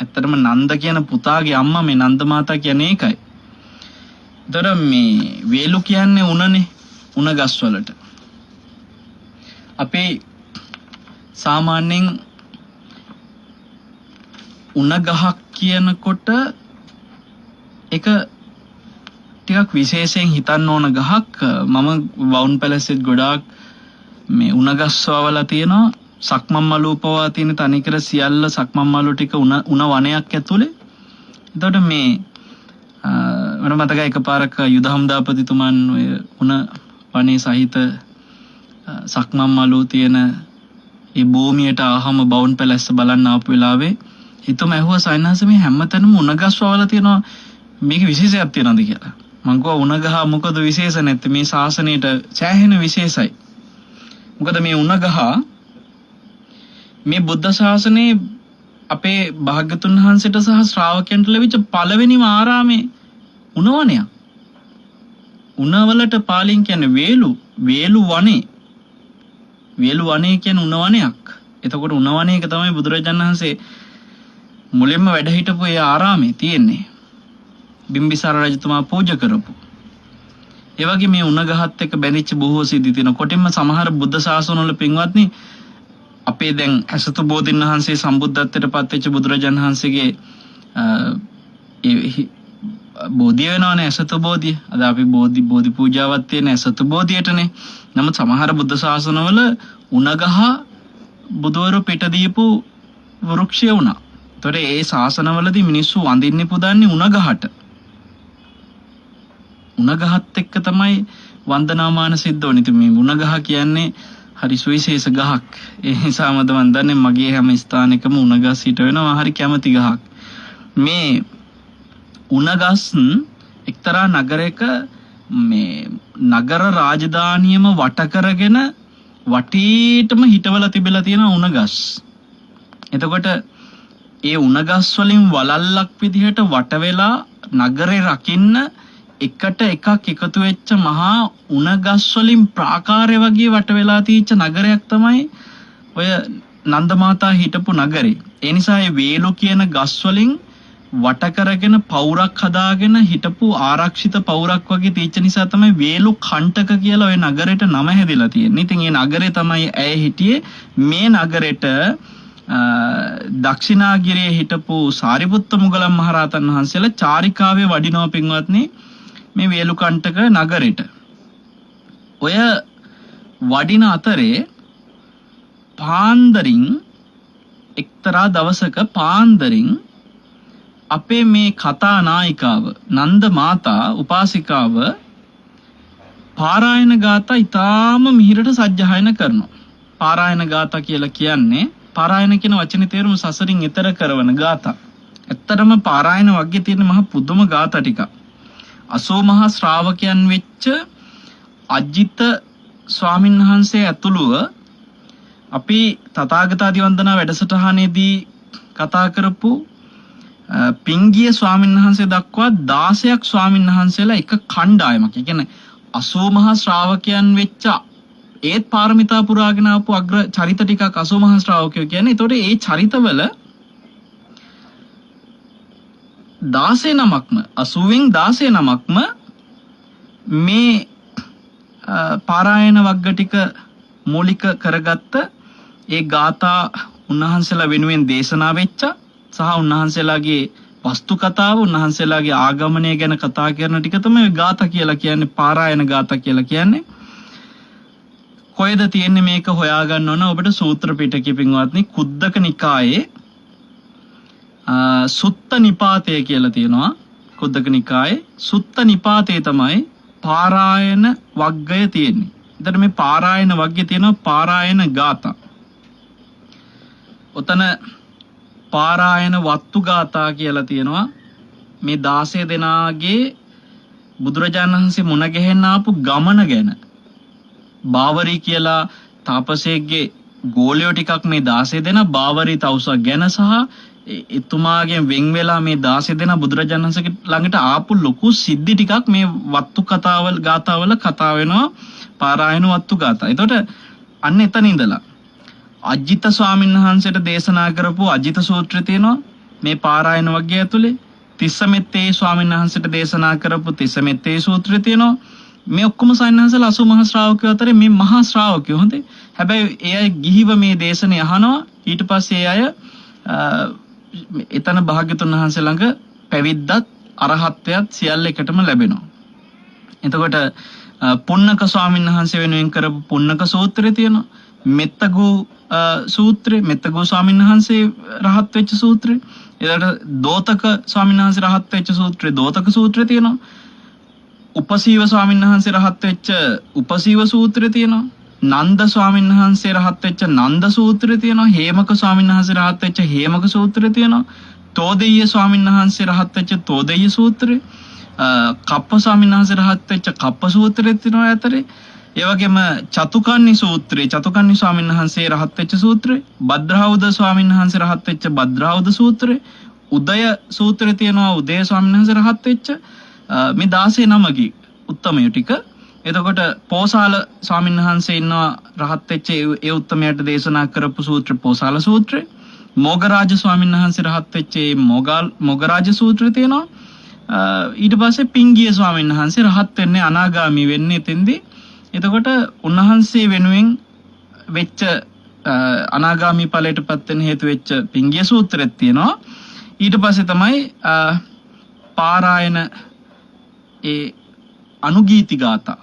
ඇත්තටම නන්ද කියන පුතාගේ අම්මා මේ නන්ද මාතා කියන්නේ ඒකයි. ඒතර මේ වේලු කියන්නේ උණනේ. උණ ගස් වලට. අපේ සාමාන්‍යයෙන් උණ ගහක් කියනකොට ඒක ටිකක් විශේෂයෙන් හිතන්න ඕන ගහක්. මම වවුන් පැලසෙත් ගොඩාක් මේ උණ ගස් වවලා තියෙනවා. සක්මන් මලු පවා තියෙන තනිකර සියල්ල සක්මන් මලු ටික උණ වනයක් ඇතුලේ. එතකොට මේ මම මතකයි එකපාරක යුද හම්දාපතිතුමන් ඔය උණ වනේ සහිත සක්මන් මලු තියෙන ඒ භූමියට ආවම බවුන් පැලස්ස බලන්න ආපු වෙලාවේ හිතම ඇහුවා සයන්හස මේ හැමතැනම උණ ගස් වවලා තියෙනවා. මේක විශේෂයක් තියනවද කියලා. මං කිව්වා උණ ගහ මොකද විශේෂ නැත්තේ මේ ශාසනයට සෑහෙන විශේෂයි. මොකද මේ උණ ගහ මේ බුද්ධ ශාසනයේ අපේ භාග්‍යතුන් වහන්සේට සහ ශ්‍රාවකයන්ට ලැබිච්ච පළවෙනිම ආරාමේ උණවණයක්. උණවලට පාලියෙන් කියන්නේ වේලු වනේ. වේලු වනේ කියන්නේ උණවණයක්. එතකොට උණවණේක තමයි බුදුරජාණන් වහන්සේ මුලින්ම වැඩ හිටපු ඒ ආරාමේ තියෙන්නේ. බිම්බිසාර රජතුමා පූජා කරපු. ඒ වගේ මේ උණ ගහත් එක්ක බැඳිච්ච බොහෝ සිද්ධි තියෙනවා. කොටින්ම සමහර බුද්ධ ශාසනවල පින්වත්නි අපේ දැන් අසතු බෝධින් වහන්සේ සම්බුද්ධත්වයට පත් වෙච්ච බුදුරජාණන් වහන්සේගේ බෝධිය වෙනවනේ අසතු බෝධිය. අද අපි බෝධි පූජාවක් තියෙන අසතු බෝධියටනේ. නමුත් සමහර බුද්ධ ශාසනවල උණ ගහ බුදවරු පිට දීපු වෘක්ෂය වුණා. ඒතොර ඒ ශාසනවලදී මිනිස්සු වඳින්නේ පුදන්නේ උණ ගහට. උණ ගහත් එක්ක තමයි වන්දනාමාන සිද්ධ වෙන්නේ. ඉතින් මේ උණ ගහ කියන්නේ හරි සුවිශේෂ ගහක්. ඒ නිසාම මම දන්නේ මගේ හැම ස්ථානයකම උණ ගස් හිට වෙනවා. හරි කැමති ගහක්. මේ උණ ගස් එක්තරා නගරයක මේ නගර රාජධානියම වට කරගෙන වටේටම හිටවලා තිබිලා තියෙන උණ ගස්. එතකොට ඒ උණ ගස් වලින් වලල්ලක් විදිහට වට වෙලා නගරේ රකින්න එකට එකක් එකතු වෙච්ච මහා උණ ගස් වලින් ප්‍රාකාරය වගේ වට වෙලා තියෙච්ච නගරයක් තමයි ඔය නන්දමාතා හිටපු නගරේ. ඒ නිසා මේ වේලු කියන ගස් වලින් වට කරගෙන පවුරක් හදාගෙන හිටපු ආරක්ෂිත පවුරක් වගේ තියෙච්ච නිසා තමයි වේලු කණ්ඨක කියලා ඔය නගරෙට නම හැදිලා තියෙන්නේ. ඉතින් මේ නගරේ තමයි ඇය හිටියේ. මේ නගරෙට දක්ෂිනාගිරියේ හිටපු සාරිපුත්ත මුගලන් මහරහතන් වහන්සේලා චාරිකාවේ වඩිනවා පින්වත්නි මේ වේලුකණ්ඨක නගරෙට. ඔය වඩින අතරේ පාන්දරින් එක්තරා දවසක පාන්දරින් අපේ මේ කතා නායිකාව නන්ද මාතා උපාසිකාව පාරායන ගාථා ඊටාම මිහිරට සජ්ජායන කරනවා. පාරායන ගාථා කියලා කියන්නේ පාරායන කියන වචනේ තේරුම සසරින් ඈතර කරන ගාථා. ඇත්තටම පාරායන වර්ගයේ තියෙන මහ පුදුම ගාථා ටික. අසෝ මහා ශ්‍රාවකයන් වෙච්ච අජිත ස්වාමීන් වහන්සේ ඇතුළුව අපි තථාගතාදි වන්දනා වැඩසටහනේදී කතා කරපු පිංගිය ස්වාමීන් වහන්සේ දක්වා 16ක් ස්වාමීන් වහන්සේලා එක කණ්ඩායමක්. ඒ කියන්නේ අසෝ මහා ශ්‍රාවකයන් වෙච්ච ඒත් පාරමිතා පුරාගෙන ආපු අග්‍ර චරිත ටිකක් අසෝ මහා ශ්‍රාවකයෝ කියන්නේ. ඒතකොට ඒ චරිතවල 16 නමක්ම 80න් 16 නමක්ම මේ පාරායන වග්ග ටික මූලික කරගත්ත ඒ ගාථා උන්වහන්සේලා වෙනුවෙන් දේශනා වෙච්ච සහ උන්වහන්සේලාගේ වස්තු කතාව උන්වහන්සේලාගේ ආගමනය ගැන කතා කරන ටික තමයි ගාථා කියලා කියන්නේ. පාරායන ගාථා කියලා කියන්නේ. කොහෙද තියෙන්නේ මේක හොයාගන්න ඕන ඔබට සූත්‍ර පිටකේ පින්වත්නි කුද්දක නිකායේ සුත්ත නිපාතය කියලා තියෙනවා. කුද්දක නිකායේ සුත්ත නිපාතේ තමයි පාරායන වග්ගය තියෙන්නේ. එතන මේ පාරායන වග්ගයේ තියෙනවා පාරායන ගාථා. ඔතන පාරායන වත්තු ගාථා කියලා තියෙනවා. මේ 16 දෙනාගේ බුදුරජාණන් වහන්සේ මුණ ගැහෙන්න ආපු ගමන ගැන බාවරි කියලා තාපසයෙක්ගේ ගෝලියෝ ටිකක් මේ 16 දෙනා බාවරි තවුසක් ගැන සහ එතුමාගෙන් වෙන් වෙලා මේ 16 දෙනා බුදුරජාණන් වහන්සේ ළඟට ආපු ලොකු සිද්ධි ටිකක් මේ වත්තු කතාවල් ගාතාවල කතා වෙනවා පාරායන වත්තු ගාථා. එතකොට අන්න එතන ඉඳලා අජිත ස්වාමීන් වහන්සේට දේශනා කරපු අජිත සූත්‍රය තියෙනවා මේ පාරායන වර්ගය ඇතුලේ. තිස්සමෙත්තේ ස්වාමීන් වහන්සේට දේශනා කරපු තිස්සමෙත්තේ සූත්‍රය තියෙනවා. මේ ඔක්කොම සයන්හන්සලා 80 මහා ශ්‍රාවකයෝ අතරේ මේ මහා ශ්‍රාවකයෝ හොඳේ. හැබැයි ඒ අය ගිහිව මේ දේශනේ අහනවා. ඊට පස්සේ ඒ අය එතන භාග්‍යතුන් වහන්සේ ළඟ පැවිද්දත් අරහත්ත්වයත් සියල්ල එකටම ලැබෙනවා. එතකොට පුන්නක ස්වාමීන් වහන්සේ වෙනුවෙන් කරපු පුන්නක සූත්‍රය තියෙනවා. මෙත්තගු සූත්‍රය මෙත්තගු ස්වාමීන් වහන්සේ රහත් වෙච්ච සූත්‍රය. ඊළඟට දෝතක ස්වාමීන් වහන්සේ රහත් වෙච්ච සූත්‍රය දෝතක සූත්‍රය තියෙනවා. උපසීව ස්වාමීන් වහන්සේ රහත් වෙච්ච උපසීව සූත්‍රය තියෙනවා. නන්ද ස්වාමීන් වහන්සේ රහත් වෙච්ච නන්ද සූත්‍රය තියෙනවා. හේමක ස්වාමීන් වහන්සේ රහත් වෙච්ච හේමක සූත්‍රය තියෙනවා. තෝදෙය්‍ය ස්වාමීන් වහන්සේ රහත් වෙච්ච තෝදෙය්‍ය සූත්‍රය. කප්ප ස්වාමීන් වහන්සේ රහත් වෙච්ච කප්ප සූත්‍රය තියෙනවා ඇතරේ. ඒ වගේම චතුකන්නි සූත්‍රය චතුකන්නි ස්වාමීන් වහන්සේ රහත් වෙච්ච සූත්‍රය. භද්‍රාවුද ස්වාමීන් වහන්සේ රහත් වෙච්ච භද්‍රාවුද සූත්‍රය. උදය සූත්‍රය තියෙනවා. උදය ස්වාමීන් වහන්සේ රහත් වෙච්ච මේ 16 නමකී උත්තමයෝ ටික. එතකොට පෝසාල ස්වාමීන් වහන්සේ ඉන්නවා රහත් වෙච්ච ඒ උත්තමයට දේශනා කරපු සූත්‍ර පෝසාල සූත්‍රය. මොගරාජ ස්වාමීන් වහන්සේ රහත් වෙච්ච මොගරාජ සූත්‍රය තියෙනවා. ඊට පස්සේ පිංගිය ස්වාමීන් වහන්සේ රහත් වෙන්නේ අනාගාමී වෙන්නේ එතෙන්දී. එතකොට උන්වහන්සේ වෙනුවෙන් වෙච්ච අනාගාමී ඵලයටපත් වෙන හේතු වෙච්ච පිංගිය සූත්‍රයක් තියෙනවා. ඊට පස්සේ තමයි පාරායන ඒ අනුගීති ගාථා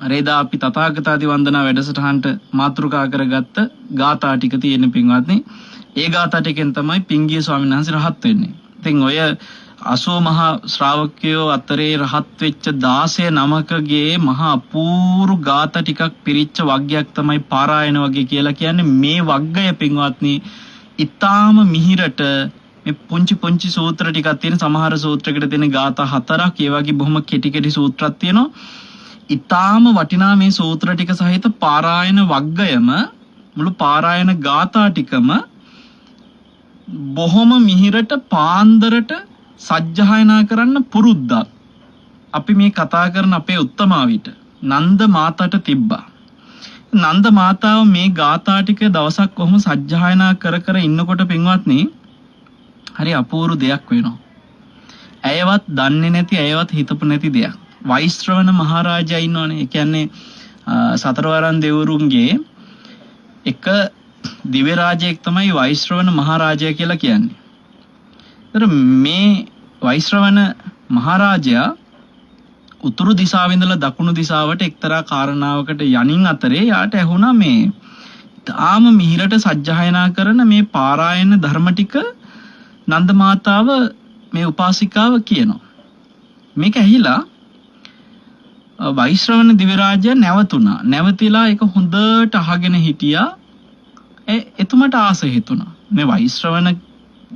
රේදා අපි තථාගතාදි වන්දනා වැඩසටහනට මාතෘකා කරගත්ත ගාථා ටික තියෙන පින්වත්නි. ඒ ගාථා ටිකෙන් තමයි පිංගිය ස්වාමීන් වහන්සේ රහත් වෙන්නේ. ඉතින් ඔය 80 මහා ශ්‍රාවකයෝ අතරේ රහත් වෙච්ච 16 නමකගේ මහා අපූර්ව ගාථා ටිකක් පිරිච්ච වග්ගයක් තමයි පාරායන වග්ගය කියලා කියන්නේ. මේ වග්ගය පින්වත්නි ඊටාම මිහිරට මේ පුංචි සූත්‍ර ටිකක් තියෙන සමහර සූත්‍රයකට තියෙන ගාථා 4ක් ඒ වගේ බොහොම කෙටි සූත්‍රයක් තියෙනවා. ඊටාම වටිනා මේ සූත්‍ර ටික සහිත පාරායන වග්ගයම මුළු පාරායන ගාථා ටිකම බොහොම මිහිරට පාන්දරට සජ්ජායනා කරන්න පුරුද්දක් අපි මේ කතා කරන අපේ උත්තමාවිට නන්ද මාතාට තිබ්බා. නන්ද මාතාව මේ ගාථා ටික දවසක් කොහොම සජ්ජායනා කර ඉන්නකොට පින්වත්නි හරි අපූර්ව දෙයක් වෙනවා. ඇයවත් දන්නේ නැති ඇයවත් හිතපු නැති දෙයක්. වෛශ්‍රවණ මහරජා ඉන්නවනේ. ඒ කියන්නේ සතරවරන් දෙවරුන්ගේ එක දිව්‍ය රාජයෙක් තමයි වෛශ්‍රවණ මහරජා කියලා කියන්නේ. ඒතර මේ වෛශ්‍රවණ මහරජා උතුරු දිශාවෙන් ඉඳලා දකුණු දිශාවට එක්තරා කාරණාවකට යනින් අතරේ යාට ඇහුණා මේ තාම මිහිරට සජ්ජායනා කරන මේ පාරායන ධර්ම ටික නන්ද මාතාව මේ උපාසිකාව කියනවා. මේක ඇහිලා වෛශ්‍රවණ දිව්‍ය රාජයා නැවතුණා. නැවතිලා ඒක හොඳට අහගෙන හිටියා. එතුමට ආස හිතුණා. මේ වෛශ්‍රවණ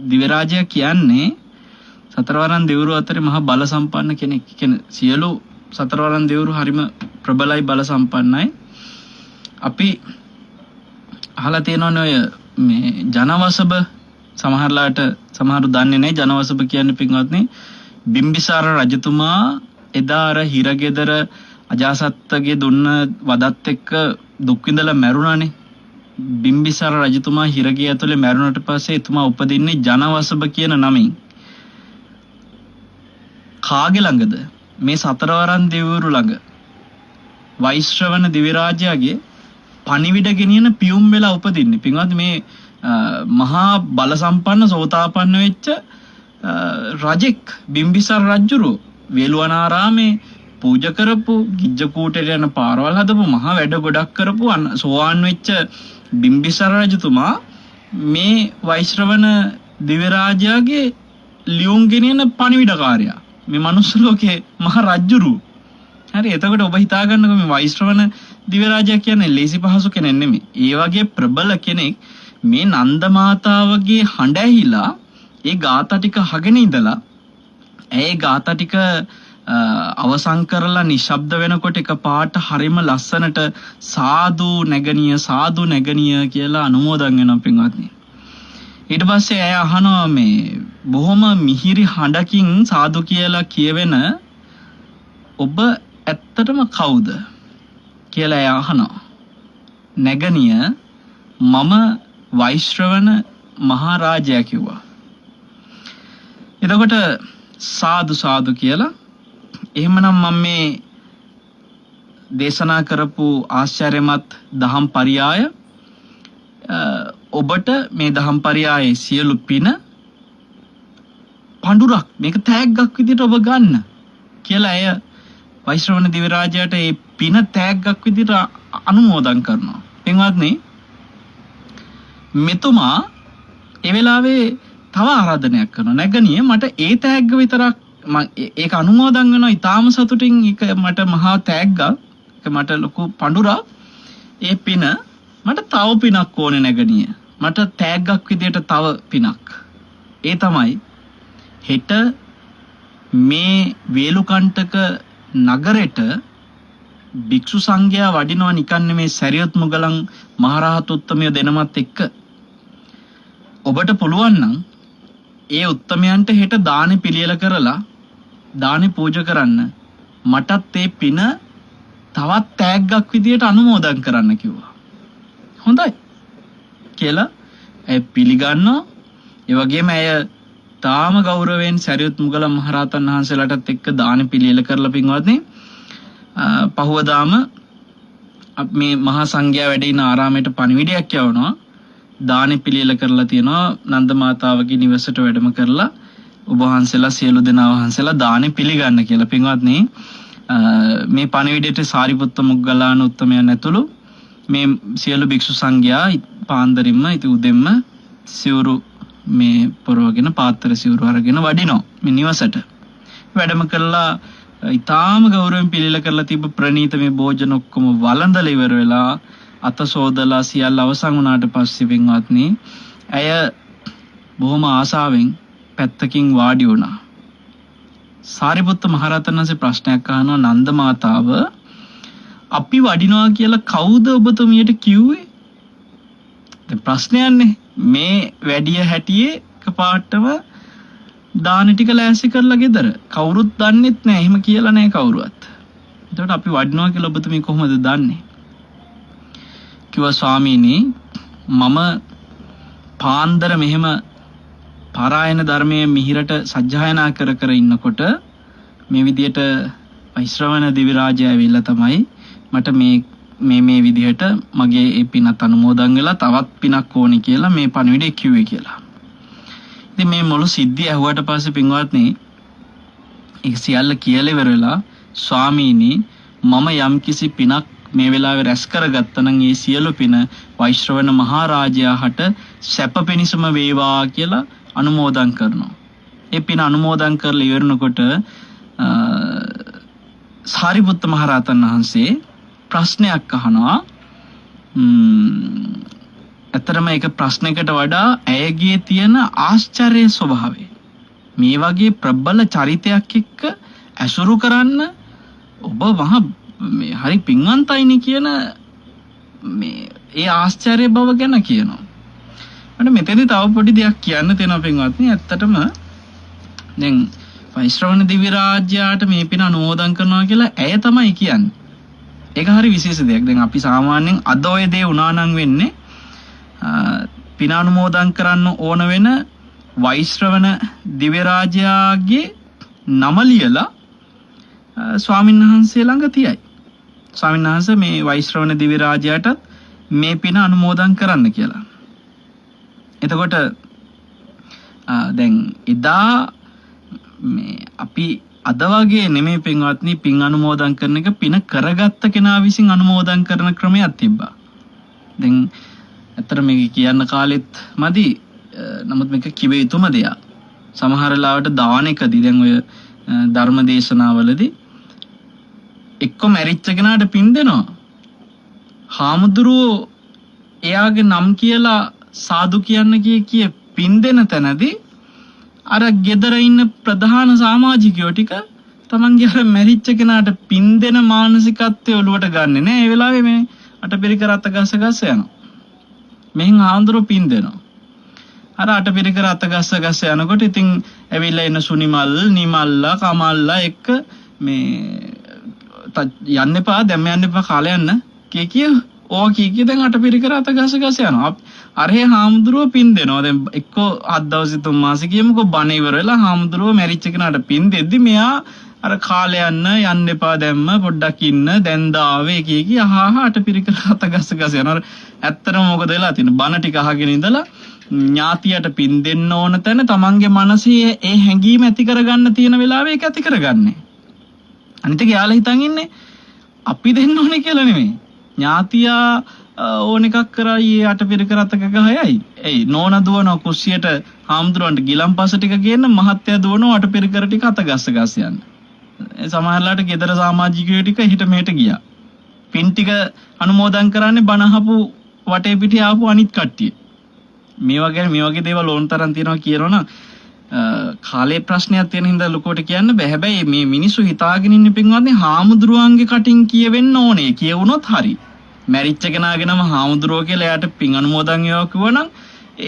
දිව්‍ය රාජයා කියන්නේ සතරවරන් දෙවිවරු අතරේ මහා බල සම්පන්න කෙනෙක්. කියන්නේ සියලු සතරවරන් දෙවිවරු හරිම ප්‍රබලයි බල සම්පන්නයි. අපි අහලා තියෙනවනේ ඔය මේ ජනවසබ සමහරලාට සමහරු දන්නේ නැහැ ජනවසබ කියන්නේ පින්වත්නි බිම්බිසාර රජතුමා එදා අර හිරගෙදර අජාසත්තගේ දුන්න වදත් එක්ක දුක් විඳලා මැරුණානේ. බිම්බිසාර රජතුමා හිරගේ ඇතුලේ මැරුණට පස්සේ එතුමා උපදින්නේ ජනවසබ කියන නමින්. කාගේ ළඟද? මේ සතරවරන් දෙවිවරු ළඟ. වෛශ්‍රවණ දිව්‍ය රාජයාගේ පණිවිඩ ගෙනියන පියුම් වෙලා උපදින්නේ. පින්වත් මේ මහා බල සම්පන්න සෝතාපන්න වෙච්ච රජෙක් බිම්බිසාර රජුරු වේළුවනාරාමේ පූජා කරපු ගිජ්ජකූටේට යන පාරවල් හදපු මහා වැඩ ගොඩක් කරපු සෝවාන් වෙච්ච බිම්බිසාර රජතුමා මේ වෛශ්‍රවණ දිව්‍ය රාජයාගේ ලියුම් ගෙනියන පණිවිඩකාරයා. මේ මනුස්ස ලෝකේ මහා රජුරු. හරි එතකොට ඔබ හිතා ගන්නකො මේ වෛශ්‍රවණ දිව්‍ය රාජයා කියන්නේ ලේසි පහසු කෙනෙක් නෙමෙයි. ඒ වගේ ප්‍රබල කෙනෙක් මේ නන්ද මාතාවගේ හඬ ඇහිලා ඒ ගාථා ටික අහගෙන ඉඳලා ඒ ගාථා ටික අවසන් කරලා නිශ්ශබ්ද වෙනකොට එකපාරට හරිම ලස්සනට සාදු නැගණිය කියලා අනුමෝදන් වෙනවා පින්වත්නි. ඊට පස්සේ ඇය අහනවා මේ බොහොම මිහිරි හඬකින් සාදු කියලා කියවෙන ඔබ ඇත්තටම කවුද කියලා ඇය අහනවා. නැගණිය මම වෛශ්‍රවණ මහරජයා කිව්වා. එතකොට සාදු කියලා එහෙමනම් මම මේ දේශනා කරපු ආශ්චර්යමත් දහම් පරියාය ඔබට මේ දහම් පරියායේ සියලු පින පඳුරක් මේක තෑග්ගක් විදිහට ඔබ ගන්න කියලා ඇය වෛශ්‍රවණ දිව්‍ය රාජයාට මේ පින තෑග්ගක් විදිහට අනුමෝදන් කරනවා. පින්වත්නි මෙතුමා ඒ වෙලාවේ තව ආරාධනයක් කරනවා. නැගණිය මට ඒ තෑග්ග විතරක් ඒක අනුමෝදන් වෙනවා. ඊටාම සතුටින් ඒක මට මහා තෑග්ගක්. ඒක මට ලොකු පඳුරක්. ඒ පින මට තව පිනක් ඕනේ නැගණිය. මට තෑග්ගක් විදියට තව පිනක්. ඒ තමයි හෙට මේ වේලුකණ්ඨක නගරෙට භික්ෂු සංඝයා වඩිනවා නිකන් නෙමේ සරියුත් මුගලන් මහරහත් උත්තමය දෙනමත් එක්ක. ඔබට පුළුවන් නම් ඒ උත්තමයන්ට හෙට දානි පිළියෙල කරලා දානි පූජා කරන්න මටත් ඒ පින තවත් තෑග්ගක් විදියට අනුමෝදන් කරන්න කිව්වා. හොඳයි කියලා ඇය පිළිගන්නවා. ඒ වගේම ඇය තාම ගෞරවයෙන් සරියුත් මුගලන් මහරහතන් වහන්සේලාටත් එක්ක දානි පිළියෙල කරලා පින්වත්නි පහවදාම මේ මහා සංඝයා වැඩ ඉන ආරාමයට පණිවිඩයක් යවනවා. දානි පිළියෙල කරලා තියෙනවා නන්ද මාතාවගේ නිවසට වැඩම කරලා ඔබ වහන්සේලා සියලු දෙනා වහන්සේලා දානි පිළිගන්න කියලා. පින්වත්නි මේ පණිවිඩයට සාරිපුත්ත මොග්ගල්ලාන උත්තමයන් ඇතුළු මේ සියලු භික්ෂු සංඝයා පාන්දරින්ම ඉති උදෙන්ම සිවුරු මේ පොරවගෙන පාත්‍ර සිවුරු අරගෙන වඩිනවා මේ නිවසට. වැඩම කළා ඊටාම ගෞරවයෙන් පිළිල කරලා තිබ්බ ප්‍රණීත මේ භෝජන ඔක්කොම වළඳලා ඉවර වෙලා අත සෝදලා සියල්ල අවසන් වුණාට පස්සේ පින්වත්නි ඇය බොහොම ආසාවෙන් පැත්තකින් වාඩි වුණා. සාරිපුත්ත මහරහතන් වහන්සේ ප්‍රශ්නයක් අහනවා නන්ද මාතාව අපි වඩිනවා කියලා කවුද ඔබතුමියට කිව්වේ? දැන් ප්‍රශ්නයන්නේ මේ වැඩිය හැටියේ එකපාරටම දාන ටික ලෑස්ති කරලා ගෙදර කවුරුත් දන්නෙත් නෑ එහෙම කියලා නෑ කවුරුවත්. එතකොට අපි වඩිනවා කියලා ඔබතුමිය කොහොමද දන්නේ? කිව්වා ස්වාමීනි මම පාන්දර මෙහෙම පාරායන ධර්මයේ මිහිරට සජ්ජායනා කර ඉන්නකොට මේ විදියට වෛශ්‍රවණ දිව්‍ය රාජය ඇවිල්ලා තමයි මට මේ විදිහට මගේ ඒ පිනත් අනුමෝදන් වෙලා තවත් පිනක් ඕනි කියලා මේ පණිවිඩය කිව්වේ කියලා. ඉතින් මේ මුළු සිද්ධිය ඇහුවට පස්සේ පින්වත්නි ඒක සියල්ල කියලා ඉවර වෙලා ස්වාමීනි මම යම්කිසි පිනක් මේ වෙලාවේ රැස් කරගත්තා නම් ඒ සියලු පින වෛශ්‍රවණ මහරජයාට සැප පිණිසම වේවා කියලා අනුමෝදන් කරනවා. ඒ පින අනුමෝදන් කරලා ඉවරනකොට සාරිපුත්ත මහරහතන් වහන්සේ ප්‍රශ්නයක් අහනවා. ඇතරම ඒක ප්‍රශ්නයකට වඩා ඇයගේ තියෙන ආශ්චර්ය ස්වභාවය මේ වගේ ප්‍රබල චරිතයක් එක්ක ඇසුරු කරන්න ඔබ මහා මේ හරි පින්වන්තයිනේ කියන මේ ඒ ආශ්චර්ය බව ගැන කියනවා. මට මෙතනදී තව පොඩි දෙයක් කියන්න තියෙනවා පින්වත්නි. ඇත්තටම දැන් වෛශ්‍රවණ දිව්‍ය රාජ්‍යයට මේ පින අනුමෝදන් කරනවා කියලා ඇය තමයි කියන්නේ. ඒක හරි විශේෂ දෙයක්. දැන් අපි සාමාන්‍යයෙන් අද ඔය දේ උනා නම් වෙන්නේ පින අනුමෝදන් කරන්න ඕන වෙන වෛශ්‍රවණ දිව්‍ය රාජයාගේ නම ලියලා ස්වාමීන් වහන්සේ ළඟ තියයි. ස්වාමීන් වහන්සේ මේ වෛශ්‍රවණ දිව්‍ය රාජයාට මේ පින අනුමෝදන් කරන්න කියලා. එතකොට දැන් එදා මේ අපි අද වගේ නෙමෙයි පින්වත්නි පින් අනුමෝදන් කරන එක පින කරගත්ත කෙනා විසින් අනුමෝදන් කරන ක්‍රමයක් තිබ්බා. දැන් ඇත්තට මේක කියන්න කාලෙත් මදි. නමුත් මේක කිව යුතුම දෙයක්. සමහර ලාවට දානෙකදී දැන් ඔය ධර්ම දේශනාවලදී එක්ක මැරිච්ච කෙනාට පින් දෙනවා. හාමුදුරුවෝ එයාගේ නම් කියලා සාදු කියන්න කිය පින් දෙන තැනදී අර ගෙදර ඉන්න ප්‍රධාන සමාජිකයෝ ටික තමන්ගේ අර මැරිච්ච කෙනාට පින් දෙන මානසිකත්වය ඔලුවට ගන්නෙ නෑ. ඒ වෙලාවේ මේ අටපිරිකර අත ගස ගස යනවා. මෙහෙන් ආන්දරෝ පින් දෙනවා. අර අටපිරිකර අත ගස ගස යනකොට ඉතින් ඇවිල්ලා එන සුනිමල් නිමල්ලා කමල්ලා එක්ක මේ යන්න එපා දැම්ම යන්න එපා කාලේ යන්න කිය ඕවා කී දැන් අටපිරිකර අත ගස ගස යනවා. අරහේ හාමුදුරුවෝ පින් දෙනවා. දැන් එක්කෝ 7 දවස් 3 මාසෙ කියමුකෝ බණ ඉවර වෙලා හාමුදුරුවෝ මැරිච්ච කෙනාට පින් දෙද්දි මෙයා අර කාලේ යන්න එපා දැම්ම පොඩ්ඩක් ඉන්න දැන් දාවේ කී අහහ අටපිරිකර අත ගස ගස යනවා. ඇත්තටම මොකද වෙලා තියෙන්නේ? බණ ටික අහගෙන ඉඳලා ඥාතියට පින් දෙන්න ඕන තැන තමන්ගේ මනසේ ඒ හැඟීම ඇති කරගන්න තියෙන වෙලාවෙ ඒක ඇති කරගන්නේ. අනිත් එක යාලා හිතන් ඉන්නේ අපි දෙන්න ඕනේ කියලා නෙමෙයි. ඥාතියා ඕන එකක් කරා ඊ අටපිරිකර අතක ගහයයි. එයි නෝන දුවන කුස්සියට හාමුදුරන්ට ගිලම්පස ටික ගේන්න මහත්තයා දුවන අටපිරිකර ටික අත ගස්ස ගස්ස යන්න. ඒ සමහරලාට ගෙදර සමාජිකයෝ ටික හිට මෙහෙට ගියා. පින් ටික අනුමෝදන් කරන්නේ බණ අහපු වටේ පිටේ ආපු අනිත් කට්ටිය. මේ වගේ දේවල් ඕන තරම් තියෙනවා කියනවනම් කාලේ ප්‍රශ්නයක් තියෙන හින්දා ලොකෝට කියන්න බෑ. හැබැයි මේ මිනිස්සු හිතාගෙන ඉන්න පින්වත්නි හාමුදුරුවන්ගේ කටින් කියවෙන්න ඕනේ. කියවුනොත් හරි. මැරිච්ච කෙනාගෙනම හාමුදුරුවෝ කියලා එයාට පින් අනුමෝදන් වේවා කිව්වනම්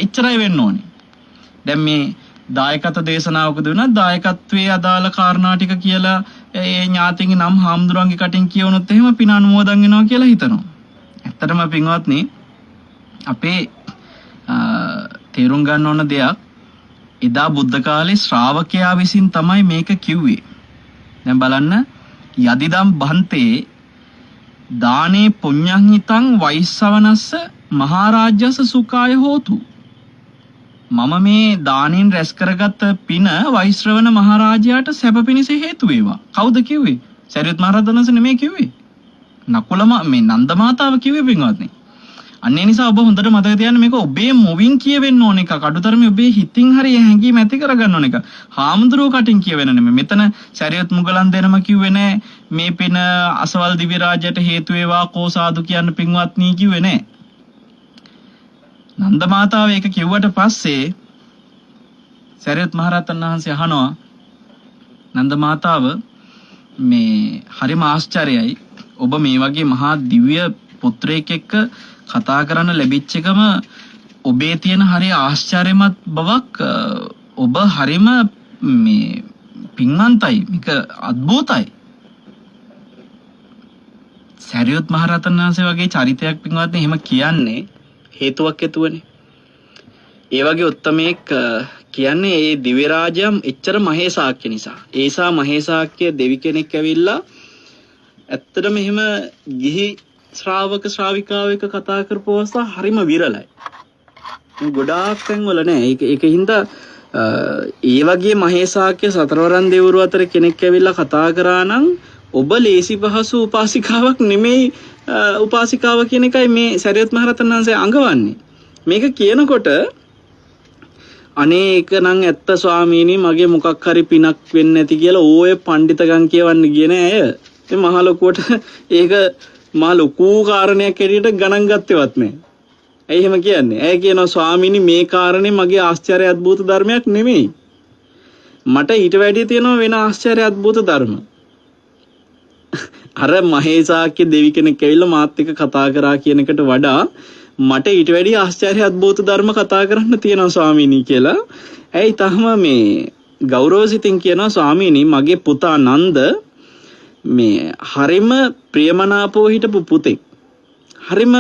එච්චරයි වෙන්න ඕනේ. දැන් මේ දායකත්ව දේශනාවක දුන්නා දායකත්වයේ අදාළ කාරණා ටික කියලා ඒ ඥාතින්ගේ නම් හාමුදුරුවන්ගේ කටින් කියවුනොත් එහෙම පින් අනුමෝදන් වෙනවා කියලා හිතනවා. ඇත්තටම පින්වත්නි අපේ තේරුම් ගන්න ඕන දෙයක් එදා බුද්ධ කාලේ ශ්‍රාවකයා විසින් තමයි මේක කිව්වේ. දැන් බලන්න යදිදම් බන්තේ දානේ පුඤ්ඤං හිතං වෛස්සවනස්ස මහරජස්ස සුඛාය හෝතු. මම මේ දානෙන් රැස් කරගත් පින වෛශ්‍රවණ මහරජයාට සැප පිණිස හේතු වේවා. කවුද කිව්වේ? සරියුත් මහ රහතන් වහන්සේ නෙමෙයි කිව්වේ. නකුලම මේ නන්ද මාතාව කිව්වේ පින්වත්නි. අන්නේ නිසා ඔබ හොඳට මතක තියාගන්න මේක ඔබේ මොවින් කියවෙන්න ඕන එක. කඩුතරමේ ඔබේ හිතින් හරි හැඟීම ඇති කරගන්න ඕන එක. හාමුදුරුවෝ කටින් කියවෙන්න නෙමෙයි. මෙතන සරියුත් මුගලන් දෙනම කිව්වේ නෑ මේ පින අසවල් දිව්‍ය රාජ්‍යයට හේතු වේවා කෝ සාදු කියන්න පින්වත්නි කිව්වේ නෑ. නන්ද මාතාව ඒක කිව්වට පස්සේ සරියුත් මහ රහතන් වහන්සේ අහනවා නන්ද මාතාව මේ හරිම ආශ්චර්යයි. ඔබ මේ වගේ මහා දිව්‍ය පුත්‍රයෙක් එක්ක කතා කරන්න ලැබිච්ච එකම ඔබේ තියෙන හරිය ආශ්චර්යමත් බවක් ඔබ හරිම මේ පින්වන්තයි මේක අద్භූතයි. සරියුත් මහ රහතන් වහන්සේ වගේ චරිතයක් පින්වත්නි එහෙම කියන්නේ හේතුවක් ඇතුවනේ. ඒ වගේ උත්තමයෙක් කියන්නේ ඒ දිව්‍ය රාජ්‍යම් එච්චර මහේසාක්‍ය නිසා. ඒසා මහේසාක්‍ය දෙවි කෙනෙක් ඇවිල්ලා ඇත්තටම එහෙම ගිහි ශ්‍රාවක ශ්‍රාවිකාවක කතා කරපු අවස්ථා හරිම විරලයි. ගොඩාක් තැන්වල නෑ. ඒක හින්දා ඒ වගේ මහේසාක්‍ය සතරවරන් දෙවිවරු අතර කෙනෙක් ඇවිල්ලා කතා කරා නම් ඔබ ලේසි පහසු උපාසිකාවක් නෙමෙයි උපාසිකාව කියන එකයි මේ සරියුත් මහ රහතන් වහන්සේ අඟවන්නේ. මේක කියනකොට අනේ ඒක නම් ඇත්ත ස්වාමීනි මගේ මොකක් හරි පිනක් වෙන්නේ නැති කියලා ඕයේ පඬිතකම් කියවන්න ගියේ නෑ අය. ඉතින් මහ ලොකුවට ඒක මහ ලොකු කාරණයක් ඇටියට ගණන් ගත්තේවත් නෑ. ඇයි එහෙම කියන්නේ? ඇයි කියනවා ස්වාමීනි මේ කාරණේ මගේ ආශ්චර්ය අద్భుත ධර්මයක් නෙමෙයි. මට ඊට වැඩිය තියෙනවා වෙන ආශ්චර්ය අద్భుත ධර්ම. අර මහේසාක්‍ය දෙවි කෙනෙක් ඇවිල්ලා මාත් එක්ක කතා කරා කියන එකට වඩා මට ඊට වැඩිය ආශ්චර්ය අద్భుත ධර්ම කතා කරන්න තියෙනවා ස්වාමීනි කියලා. ඇයි තහම මේ ගෞරවසිතින් කියනවා ස්වාමීනි මගේ පුතා නන්ද මේ හරිම ප්‍රියමනාපව හිටපු පුතෙක්. හරිම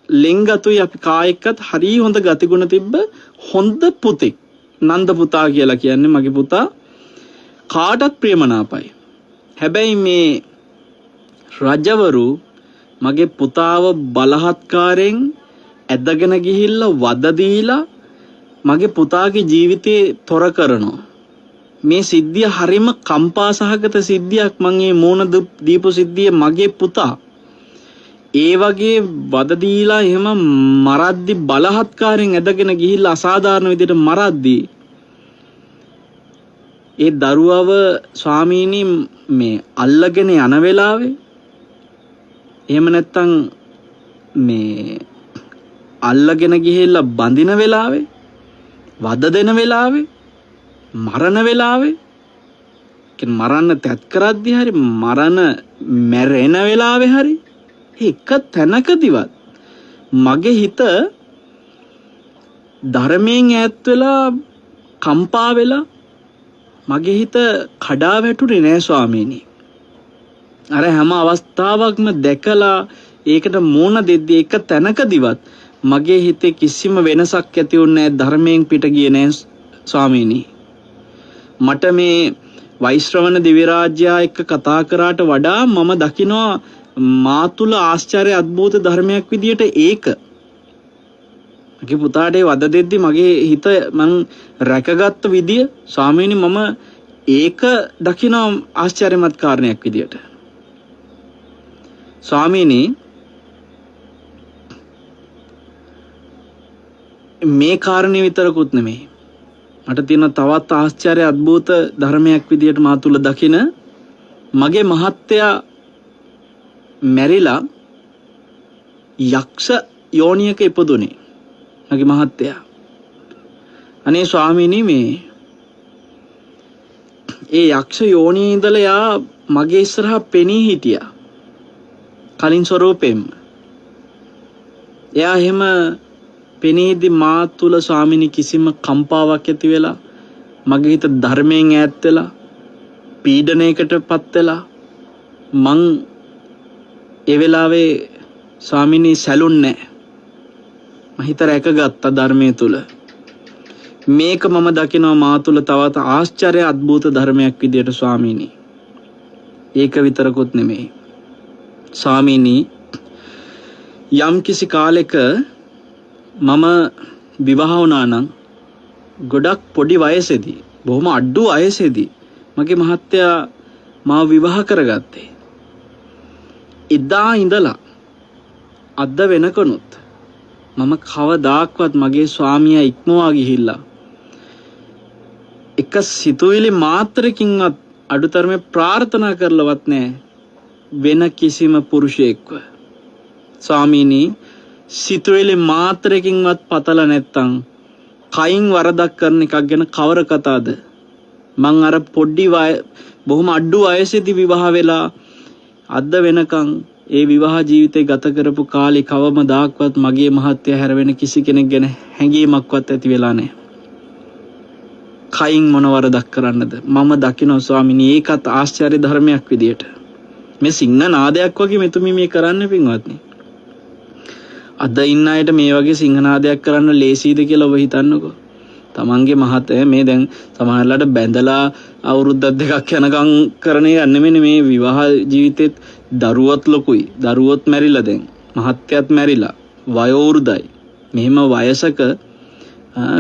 ලෙන්ගතුයි අපි කායෙක්වත් හරි හොඳ ගතිගුණ තිබ්බ හොඳ පුතෙක්. නන්ද පුතා කියලා කියන්නේ මගේ පුතා කාටත් ප්‍රියමනාපයි. හැබැයි මේ රජවරු මගේ පුතාව බලහත්කාරයෙන් ඇදගෙන ගිහිල්ලා වද දීලා මගේ පුතාගේ ජීවිතේ තොර කරනවා. මේ සිද්ධිය හරිම කම්පා සහගත සිද්ධියක්. මම මේ මෝන දීපු සිද්ධිය මගේ පුතා ඒ වගේ වද දීලා එහෙම මරද්දි බලහත්කාරයෙන් ඇදගෙන ගිහිල්ලා අසාධාරණ විදිහට මරද්දි ඒ දරුවව ස්වාමීනි මේ අල්ලගෙන යන වෙලාවේ එහෙම නැත්තම් මේ අල්ලගෙන ගිහිල්ලා බඳින වෙලාවේ වද දෙන වෙලාවේ මරණ වෙලාවේ මරන්න තැත් කරද්දී හරි මරණ මැරෙන වෙලාවේ හරි එක තැනකදීවත් මගේ හිත ධර්මයෙන් ඈත් වෙලා කම්පා වෙලා මගේ හිත කඩා වැටුනේ නෑ ස්වාමීනි. අර හැම අවස්ථාවකම දැකලා ඒකට මෝන දෙද්දී එක තැනකදීවත් මගේ හිතේ කිසිම වෙනසක් ඇති වුණේ නෑ, ධර්මයෙන් පිට ගියේ නෑ ස්වාමීනි. මට මේ වෛශ්‍රවණ දිව්‍ය රාජ්‍යය එක්ක කතා කරාට වඩා මම දකිනවා මා තුල ආශ්චර්ය අద్භූත ධර්මයක් විදියට ඒක. මගේ පුතාට වද දෙද්දි මගේ හිත මං රැකගත්ත විදිය ස්වාමීනි මම ඒක දකිනවා ආශ්චර්යමත් කාරණයක් විදියට. ස්වාමීනි මේ කාරණේ විතරකුත් නෙමෙයි, මට තියෙන තවත් ආශ්චර්ය අద్භූත ධර්මයක් විදියට මා තුල දකින මගේ මහත්තයා මැරිලා යක්ෂ යෝනියක ඉපදුනේ. මගේ මහත්තයා අනේ ස්වාමීනි මේ ඒ යක්ෂ යෝනියේ ඉඳලා යා මගේ ඉස්සරහා පෙනී හිටියා කලින් ස්වරූපෙම. එයා එහෙම පෙනීදි මා තුල ස්වාමීනි කිසිම කම්පාවක් ඇති වෙලා මගේ හිත ධර්මයෙන් ඈත් වෙලා පීඩනයකටපත් වෙලා මං ඒ වෙලාවේ ස්වාමීනි සැලුන්නේ නැහැ. මම හිත රැකගත්තා ධර්මයේ තුල. මේක මම දකිනවා මා තුල තවත් ආශ්චර්ය අద్භූත ධර්මයක් විදියට ස්වාමීනි. ඒක විතරකුත් නෙමෙයි ස්වාමීනි, යම් කිසි කාලෙක මම විවාහ වුණා නම් ගොඩක් පොඩි වයසේදී, බොහොම අඩු වයසේදී මගේ මහත්තයා මාව විවාහ කරගත්තේ. එදා ඉඳලා අද වෙනකනුත් මම කවදාක්වත් මගේ ස්වාමියා ඉක්මවා ගිහිල්ලා එක සිතුවිලි මාත්‍රකින්වත් අඩුතරමේ ප්‍රාර්ථනා කරලවත් නැහැ වෙන කිසිම පුරුෂයෙක්ව. ස්වාමීනි සිතුවිලි මාත්‍රකින්වත් පතලා නැත්තම් කයින් වරදක් කරන එකක් ගැන කවර කතාවද? මං අර පොඩි බොහොම අඩු වයසේදී විවාහ වෙලා අද වෙනකන් ඒ විවාහ ජීවිතේ ගත කරපු කාලේ කවමදාක්වත් මගේ මහත්තයා හැර වෙන කිසි කෙනෙක් ගැන හැඟීමක්වත් ඇති වෙලා නැහැ. කයින් මොන වරදක් කරන්නද? මම දකිනවා ස්වාමීනි ඒකත් ආශ්චර්ය ධර්මයක් විදියට. මේ සිංහ නාදයක් වගේ මෙතුමි මේ කරන්න පින්වත්නි. අද ඉන්න අයට මේ වගේ සිංහ නාදයක් කරන්න ලේසියිද කියලා ඔබ හිතන්නකෝ. තමන්ගේ මහත්තයා මේ දැන් සමහරලාට බැඳලා අවුරුද්දක් දෙකක් යනකම් කරන එක නෙමෙයි මේ විවාහ ජීවිතෙත් දරුවොත් ලොකුයි. දරුවොත් මැරිලා දැන් මහත්තයාත් මැරිලා වයෝවෘදයි. මෙහෙම වයසක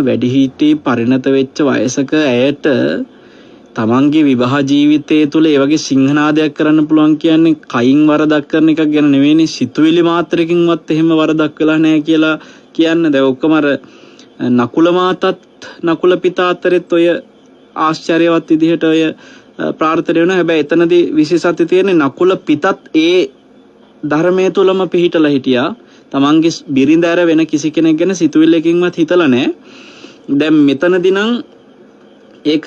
වැඩිහිටි පරිණත වෙච්ච වයසක ඇයට තමන්ගේ විවාහ ජීවිතය තුළ ඒ වගේ සිංහනාදයක් කරන්න පුළුවන් කියන්නේ කයින් වරදක් කරන එකක් ගැන නෙවෙයිනේ, සිතුවිලි මාත්‍රකින්වත් එහෙම වරදක් වෙලා නැහැ කියලා කියන්න. දැන් ඔක්කොම අර නකුල මාතත් නකුල පිතා අතරෙත් ඔය ආශ්චර්යවත් විදිහට ඔය ප්‍රාර්ථනා වෙනවා. හැබැයි එතනදී විශේෂත්වය තියෙන්නේ නකුල පිතත් ඒ ධර්මයේ තුලම පිහිටලා හිටියා. තමන්ගේ බිරිඳ ඇර වෙන කිසි කෙනෙක් ගැන සිතුවිල්ලකින්වත් හිතලා නැහැ. දැන් මෙතනදී නම් ඒක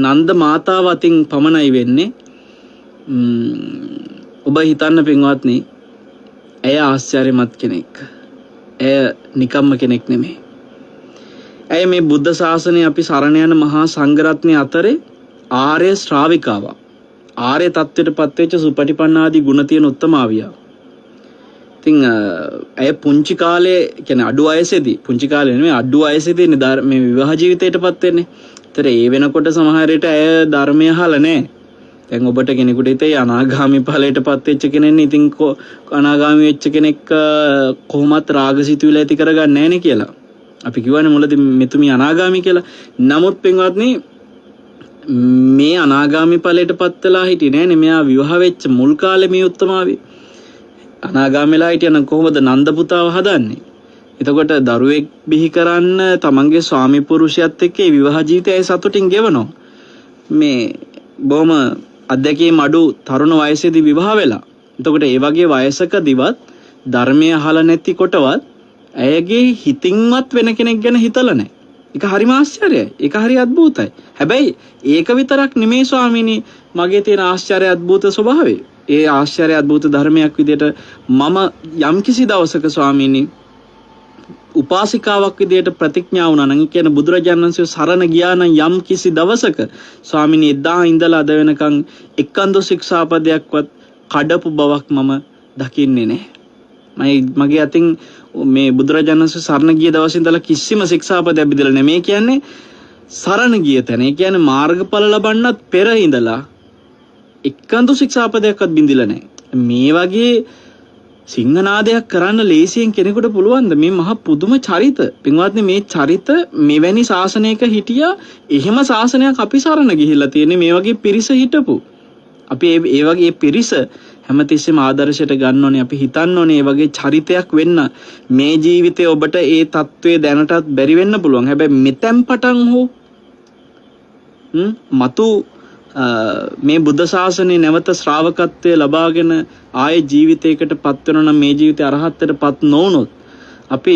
නන්ද මාතාව අතින් පමණයි වෙන්නේ. ඔබ හිතන්න පින්වත්නි, ඇය ආශ්චර්යමත් කෙනෙක්. ඇය නිකම්ම කෙනෙක් නෙමෙයි. ඇය මේ බුද්ධ ශාසනය අපි සරණ යන මහා සංඝරත්නය අතරේ ආර්ය ශ්‍රාවිකාවක්. ආර්ය තත්ත්වයටපත් වෙච්ච සුපටිපන්නාදී ගුණ තියෙන උත්තමාවියා. ඉතින් ඇය පුංචි කාලේ කියන්නේ අඩු වයසේදී, පුංචි කාලේ නෙමෙයි අඩු වයසේදී මේ විවාහ ජීවිතයටපත් වෙන්නේ. ඒතර ඒ වෙනකොට සමහර විට ඇය ධර්මය අහලා නැහැ. දැන් ඔබට කෙනෙකුට හිතේ අනාගාමී ඵලයටපත් වෙච්ච කෙනෙක් ඉතින් අනාගාමී වෙච්ච කෙනෙක් කොහොමත් රාගසිතුවිලි ඇති කරගන්නේ නැහැ නේ කියලා. අපි කියවනේ මුලදී මෙතුමි අනාගාමී කියලා. නමුත් පින්වත්නි මේ අනාගාමී ඵලයටපත් වෙලා හිටියේ නෑනේ. මෙයා විවාහ වෙච්ච මුල් කාලේ මේ උත්තමාවේ අනාගාමීලා හිටියනම් කොහොමද නන්ද පුතාව හදන්නේ? එතකොට දරුවෙක් බිහි කරන්න තමන්ගේ ස්වාමි පුරුෂයත් එක්ක ඒ විවාහ ජීවිතය සතුටින් ගෙවනවා. මේ බොහොම අධ්‍යක්ෂකේ මඩු තරුණ වයසේදී විවාහ වෙලා. එතකොට ඒ වගේ වයසකදීවත් ධර්මය අහලා නැති කොටවත් ඇයගේ හිතින්වත් වෙන කෙනෙක් ගැන හිතලා නැහැ. ඒක හරිම ආශ්චර්යයි. ඒක හරි අద్భుතයි. හැබැයි ඒක විතරක් නෙමෙයි ස්වාමීනි මගේ තියෙන ආශ්චර්ය අద్భుත ස්වභාවය. ඒ ආශ්චර්ය අద్భుත ධර්මයක් විදිහට මම යම්කිසි දවසක ස්වාමීනි උපාසිකාවක් විදිහට ප්‍රතිඥා වුණා නම් කියන බුදුරජාණන් වහන්සේ සරණ ගියා නම් යම් කිසි දවසක ස්වාමීනි එදා ඉඳලා අද වෙනකන් එක්කන්දු ශික්ෂාපදයක්වත් කඩපු බවක් මම දකින්නේ නැහැ. මගේ අතින් මේ බුදුරජාණන් වහන්සේ සරණ ගිය දවසේ ඉඳලා කිසිම ශික්ෂාපදයක් බෙදලා නැහැ. මේ කියන්නේ සරණ ගිය තැන. ඒ කියන්නේ මාර්ගඵල ලබන්නත් පෙර ඉඳලා එක්කන්දු ශික්ෂාපදයක්වත් බින්දිලා නැහැ. මේ වගේ සිංහනාදයක් කරන්න ලේසියෙන් කෙනෙකුට පුළුවන්ද? මේ මහ පුදුම චරිත. පින්වත්නි මේ චරිත මෙවැනි ශාසනයක හිටියා. එහෙම ශාසනයක් අපි සරණ ගිහිල්ලා තියෙන්නේ මේ වගේ පිරිස හිටපු. අපි ඒ වගේ පිරිස හැමතිස්සෙම ආදර්ශයට ගන්න ඕනේ. අපි හිතන්න ඕනේ මේ වගේ චරිතයක් වෙන්න. මේ ජීවිතේ ඔබට ඒ தત્ත්වය දැනටත් බැරි වෙන්න පුළුවන්. හැබැයි මෙතෙන් පටන් හෝ මතු මේ බුද්ධ ශාසනයේ නැවත ශ්‍රාවකත්වයේ ලබාගෙන ආයේ ජීවිතයකට පත් වෙනවා නම් මේ ජීවිතේ අරහත්ත්වයට පත් නොවුනොත් අපි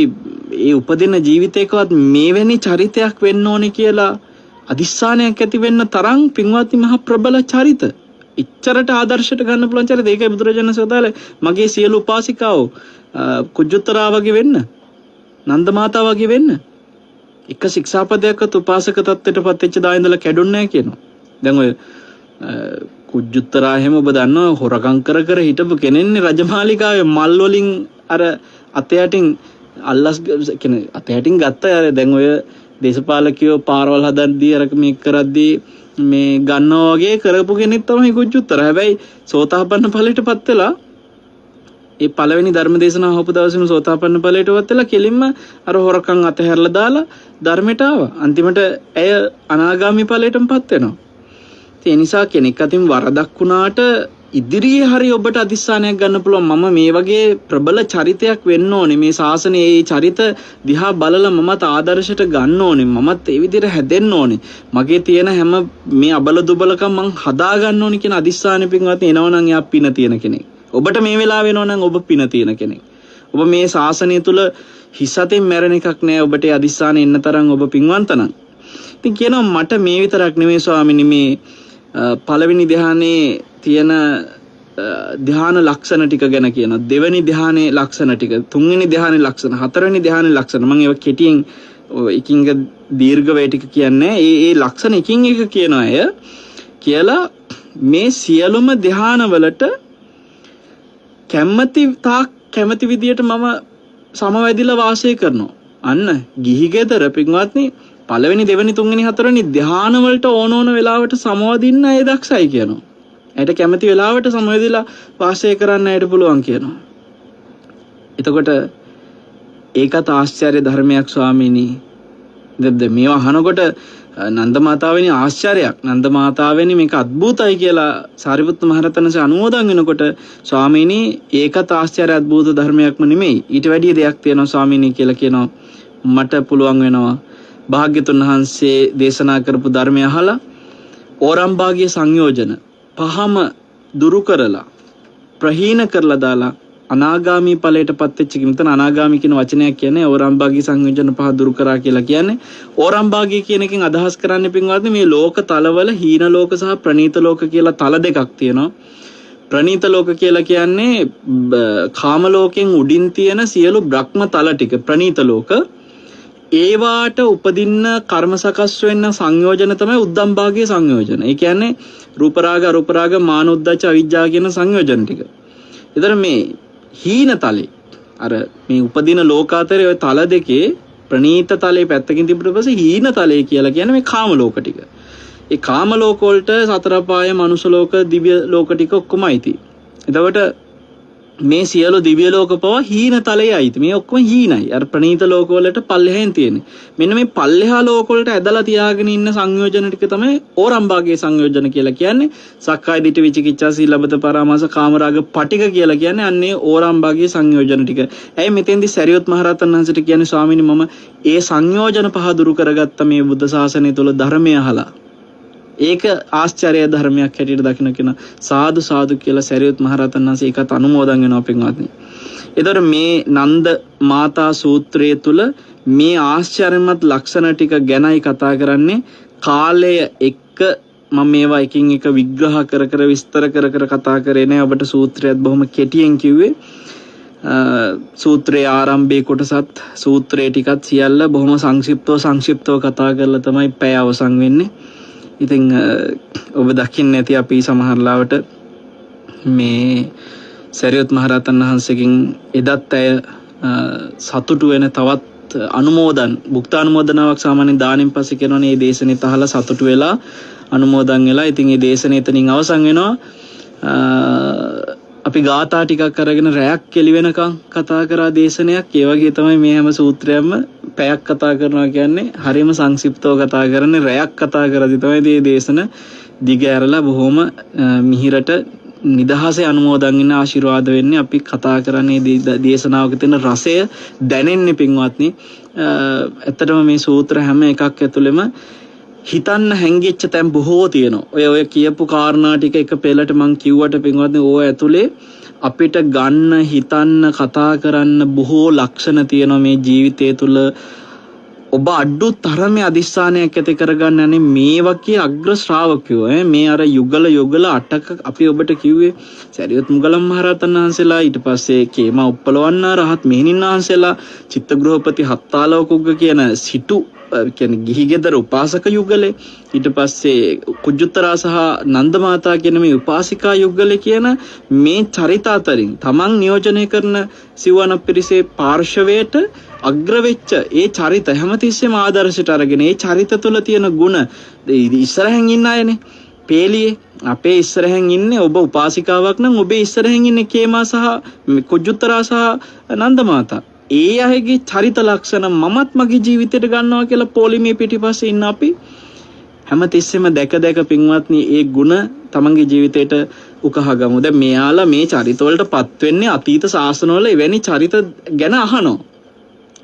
ඒ උපදින ජීවිතයකවත් මේවැනි චරිතයක් වෙන්න ඕනේ කියලා අදිස්ථානයක් ඇති වෙන්න තරම් පින්වත්නි මහ ප්‍රබල චරිත. ඉච්චරට ආදර්ශයට ගන්න පුළුවන් චරිත. ඒකයි බුදුරජාණන් වහන්සේ මගේ සියලු උපාසිකාවෝ කුජුත්තරා වගේ වෙන්න, නන්ද මාතා වගේ වෙන්න. එක ශික්ෂාපදයක්වත් උපාසක තත්ත්වයට පත් වෙච්ච දා ඉඳලා කැඩුන්නේ නැහැ කියනවා. දැන් ඔය කුජුත්තරා හැම ඔබ දන්නවා හොරකම් කර හිටපු කෙනෙන්නේ රජමාලිකාවේ මල් වලින් අර අතයටින් අල්ලස් කියන්නේ අතයටින් ගත්තා. දැන් ඔය දේශපාලකයෝ පාරවල් හදද්දී අර මේක කරද්දී මේ ගන්නවා වගේ කරපු කෙනෙක් තමයි කුජුත්තර. හැබැයි සෝතාපන්න ඵලයටපත් වෙලා ඒ පළවෙනි ධර්ම දේශනාව හොපු දවසේම සෝතාපන්න ඵලයටපත් වෙලා කෙලින්ම අර හොරකම් අතහැරලා දාලා ධර්මයට ආවා. අන්තිමට ඇය අනාගාමී ඵලයටමපත් වෙනවා. ඒ නිසා කෙනෙක් අතින් වරදක් වුණාට ඉදිරියේ හරි ඔබට අදිස්ථානයක් ගන්න පුළුවන්. මම මේ වගේ ප්‍රබල චරිතයක් වෙන්න ඕනේ. මේ ශාසනයේ මේ චරිත දිහා බලලා මමත් ආදර්ශයට ගන්න ඕනේ. මමත් ඒ විදිහට හැදෙන්න ඕනේ. මගේ තියෙන හැම මේ අබල දුබලකම් මං හදා ගන්න ඕනේ කියන අදිස්ථානෙ පින්වත් එනවනම් එයා පින තියෙන කෙනෙක්. ඔබට මේ වෙලාව වෙනවනම් ඔබ පින තියෙන කෙනෙක්. ඔබ මේ ශාසනය තුල හිසතෙන් මැරෙන එකක් නෑ. ඔබට අදිස්ථානෙ එන්න තරම් ඔබ පින්වන්ත නම්. ඉතින් කියනවා මට මේ විතරක් නෙමෙයි ස්වාමිනී මේ පළවෙනි ධ්‍යානයේ තියෙන ධ්‍යාන ලක්ෂණ ටික ගැන කියනවා. දෙවෙනි ධ්‍යානයේ ලක්ෂණ ටික, තුන්වෙනි ධ්‍යානයේ ලක්ෂණ, හතරවෙනි ධ්‍යානයේ ලක්ෂණ. මම ඒවා කෙටියෙන් එකින් දීර්ඝ වේ ටික කියන්නේ. ඒ ලක්ෂණ එකින් එක කියන අය කියලා මේ සියලුම ධ්‍යානවලට කැමැති විදියට මම සමවැදිලා වාසය කරනවා. අන්න ගිහි ගෙදර පින්වත්නි පළවෙනි දෙවෙනි තුන්වෙනි හතරවෙනි ධ්‍යාන වලට ඕන වෙලාවට සමවදින්න ඒ දක්ෂයි කියනවා. ඇයට කැමති වෙලාවට සමවැදිලා වාසය කරන්න ඇයට පුළුවන් කියනවා. එතකොට ඒකත් ආශ්චර්ය ධර්මයක් ස්වාමීනි. මේවා අහනකොට නන්ද මාතාවෙනි ආශ්චර්යයක්. නන්ද මාතාවෙනි මේක අద్భుතයි කියලා සාරිපුත්ත මහ රහතන් වහන්සේ අනුමෝදන් වෙනකොට ස්වාමීනි ඒකත් ආශ්චර්ය අద్భుත ධර්මයක්ම නෙමෙයි. ඊට වැඩිය දෙයක් තියෙනවා ස්වාමීනි කියලා කියනවා. මට පුළුවන් වෙනවා භාග්‍යතුන් වහන්සේ දේශනා කරපු ධර්මය අහලා ඕරම්භාගයේ සංයෝජන පහම දුරු කරලා ප්‍රහීන කරලා දාලා අනාගාමී ඵලයටපත් වෙච්ච කිමතන අනාගාමී කියන වචනයක් කියන්නේ ඕරම්භාගී සංයෝජන පහ දුරු කරා කියලා කියන්නේ. ඕරම්භාගී කියන එකෙන් අදහස් කරන්නේ පින්වත්නි මේ ලෝක තලවල හීන ලෝක සහ ප්‍රනීත ලෝක කියලා තල දෙකක් තියෙනවා. ප්‍රනීත ලෝක කියලා කියන්නේ කාම ලෝකෙන් උඩින් තියෙන සියලු බ්‍රහ්ම තල ටික ප්‍රනීත ලෝක. ඒවාට උපදින්න කර්ම සකස් වෙන්න සංයෝජන තමයි උද්දම් භාගයේ සංයෝජන. ඒ කියන්නේ රූප රාග අරූප රාග මාන උද්දච්ච අවිජ්ජා කියන සංයෝජන ටික. ඒතර මේ හීන තලේ අර මේ උපදින ලෝකාතරේ ඔය තල දෙකේ ප්‍රනීත තලේ පැත්තකින් තිබුණ පස්සේ හීන තලේ කියලා කියන්නේ මේ කාම ලෝක ටික. ඒ කාම ලෝක වලට සතර පාය මනුෂ්‍ය ලෝක දිව්‍ය ලෝක ටික ඔක්කොමයි තියෙන්නේ. එතකොට මේ සියලු දිව්‍ය ලෝක පවා හීන තලයේ අයිති. මේ ඔක්කොම හීනයි. අර ප්‍රනීත ලෝක වලට පල්ලෙහෙන් තියෙන්නේ. මෙන්න මේ පල්ලෙහා ලෝක වලට ඇදලා තියාගෙන ඉන්න සංයෝජන ටික තමයි ඕරම්භාගයේ සංයෝජන කියලා කියන්නේ. සක්කාය දිට්ඨි විචිකිච්ඡා සීලබ්බත පරාමාස කාමරාග පටික කියලා කියන්නේ අන්නේ ඕරම්භාගයේ සංයෝජන ටික. ඇයි මෙතෙන්දි සරියොත් මහ රහතන් වහන්සේට කියන්නේ ස්වාමීනි මම ඒ සංයෝජන පහ දුරු කරගත්ත මේ බුද්ධ ශාසනය තුල ධර්මය අහලා ඒක ආශ්චර්ය ධර්මයක් හැටියට දකින්න කියන සාදු සාදු කියලා සරියොත් මහ රහතන් වහන්සේ ඒකත් අනුමෝදන් වෙනවා පින්වත්නි. එතකොට මේ නන්ද මාතා සූත්‍රය තුල මේ ආශ්චර්යමත් ලක්ෂණ ටික ගැනයි කතා කරන්නේ. කාලය එක්ක මම මේවා එකින් එක විග්‍රහ කර කර විස්තර කර කර කතා කරේ නෑ. ඔබට සූත්‍රයත් බොහොම කෙටියෙන් කිව්වේ. සූත්‍රයේ ආරම්භයේ කොටසත් සූත්‍රයේ ටිකත් සියල්ල බොහොම සංක්ෂිප්තව කතා කරලා තමයි පැය අවසන් වෙන්නේ. ඉතින් ඔබ දකින්න ඇති අපි සමහරලාවට මේ සරියුත් මහරහතන් වහන්සේගෙන් එදත් ඇය සතුටු වෙන තවත් අනුමෝදන් භුක්තානුමෝදනාවක් සාමාන්‍යයෙන් දානෙන් පස්සේ කරනනේ මේ දේශනෙත් අහලා සතුටු වෙලා අනුමෝදන් වෙලා. ඉතින් මේ දේශනේ එතනින් අවසන් වෙනවා. අපි ගාථා ටිකක් අරගෙන රැයක් කෙලි වෙනකම් කතා කරා දේශනයක්. ඒ වගේ තමයි මේ හැම සූත්‍රයක්ම පැයක් කතා කරනවා කියන්නේ. හරිම සංක්ෂිප්තව කතා කරන්නේ. රැයක් කතා කරද්දී තමයි මේ දේශන දිග ඇරලා බොහොම මිහිරට නිදහසේ අනුමෝදන් වෙන්න ආශිර්වාද වෙන්නේ. අපි කතා කරන්නේ දේශනාවක තියෙන රසය දැනෙන්නේ පින්වත්නි. ඇත්තටම මේ සූත්‍ර හැම එකක් ඇතුළෙම හිතන්න හැංගිච්ච තැන් බොහෝ තියෙනවා. ඔය කියපු කාරණා ටික එක පෙළට මං කිව්වට පින්වත්නි ඕව ඇතුලේ අපිට ගන්න හිතන්න කතා කරන්න බොහෝ ලක්ෂණ තියෙනවා මේ ජීවිතය තුළ. ඔබ අඩු තරමේ අදිස්ථානයක් ඇති කරගන්න යන්නේ මේ වගේ අග්‍ර ශ්‍රාවකයෝ. මේ අර යුගල 8ක අපි ඔබට කිව්වේ සරියුත් මුගලන් මහරහතන් වහන්සේලා, ඊට පස්සේ කේමා උප්පලවන්න රහත් මෙහෙණින් වහන්සේලා, චිත්තග්‍රහපති හත්තාලෝකුග්ග කියන සිටු කියන්නේ ගිහි ගෙදර උපාසක යුගලේ, ඊට පස්සේ කුජුත්තරා සහ නන්දමාතා කියන මේ උපාසිකා යුගලේ කියන මේ චරිත අතරින් තමන් නියෝජනය කරන සිවණ පිරිසේ පාර්ශවයට අග්‍ර වෙච්ච ඒ චරිත හැමතිස්සෙම ආදර්ශයට අරගෙන ඒ චරිත තුළ තියෙන ಗುಣ ඉස්සරහින් ඉන්න අයනේ. පේලියේ අපේ ඉස්සරහින් ඉන්නේ ඔබ උපාසිකාවක් නම් ඔබේ ඉස්සරහින් ඉන්නේ කේමා සහ කුජුත්තරා සහ නන්දමාතා. ඒ අයගේ චරිත ලක්ෂණ මමත් මගේ ජීවිතයට ගන්නවා කියලා පොලිමේ පිටිපස්සේ ඉන්න අපි හැමතිස්සෙම දැක පින්වත්නි ඒ ಗುಣ තමන්ගේ ජීවිතයට උකහාගමු. දැන් මෙයාලා මේ චරිත වලටපත් වෙන්නේ අතීත ශාසනවල එවැනි චරිත ගැන අහනවා.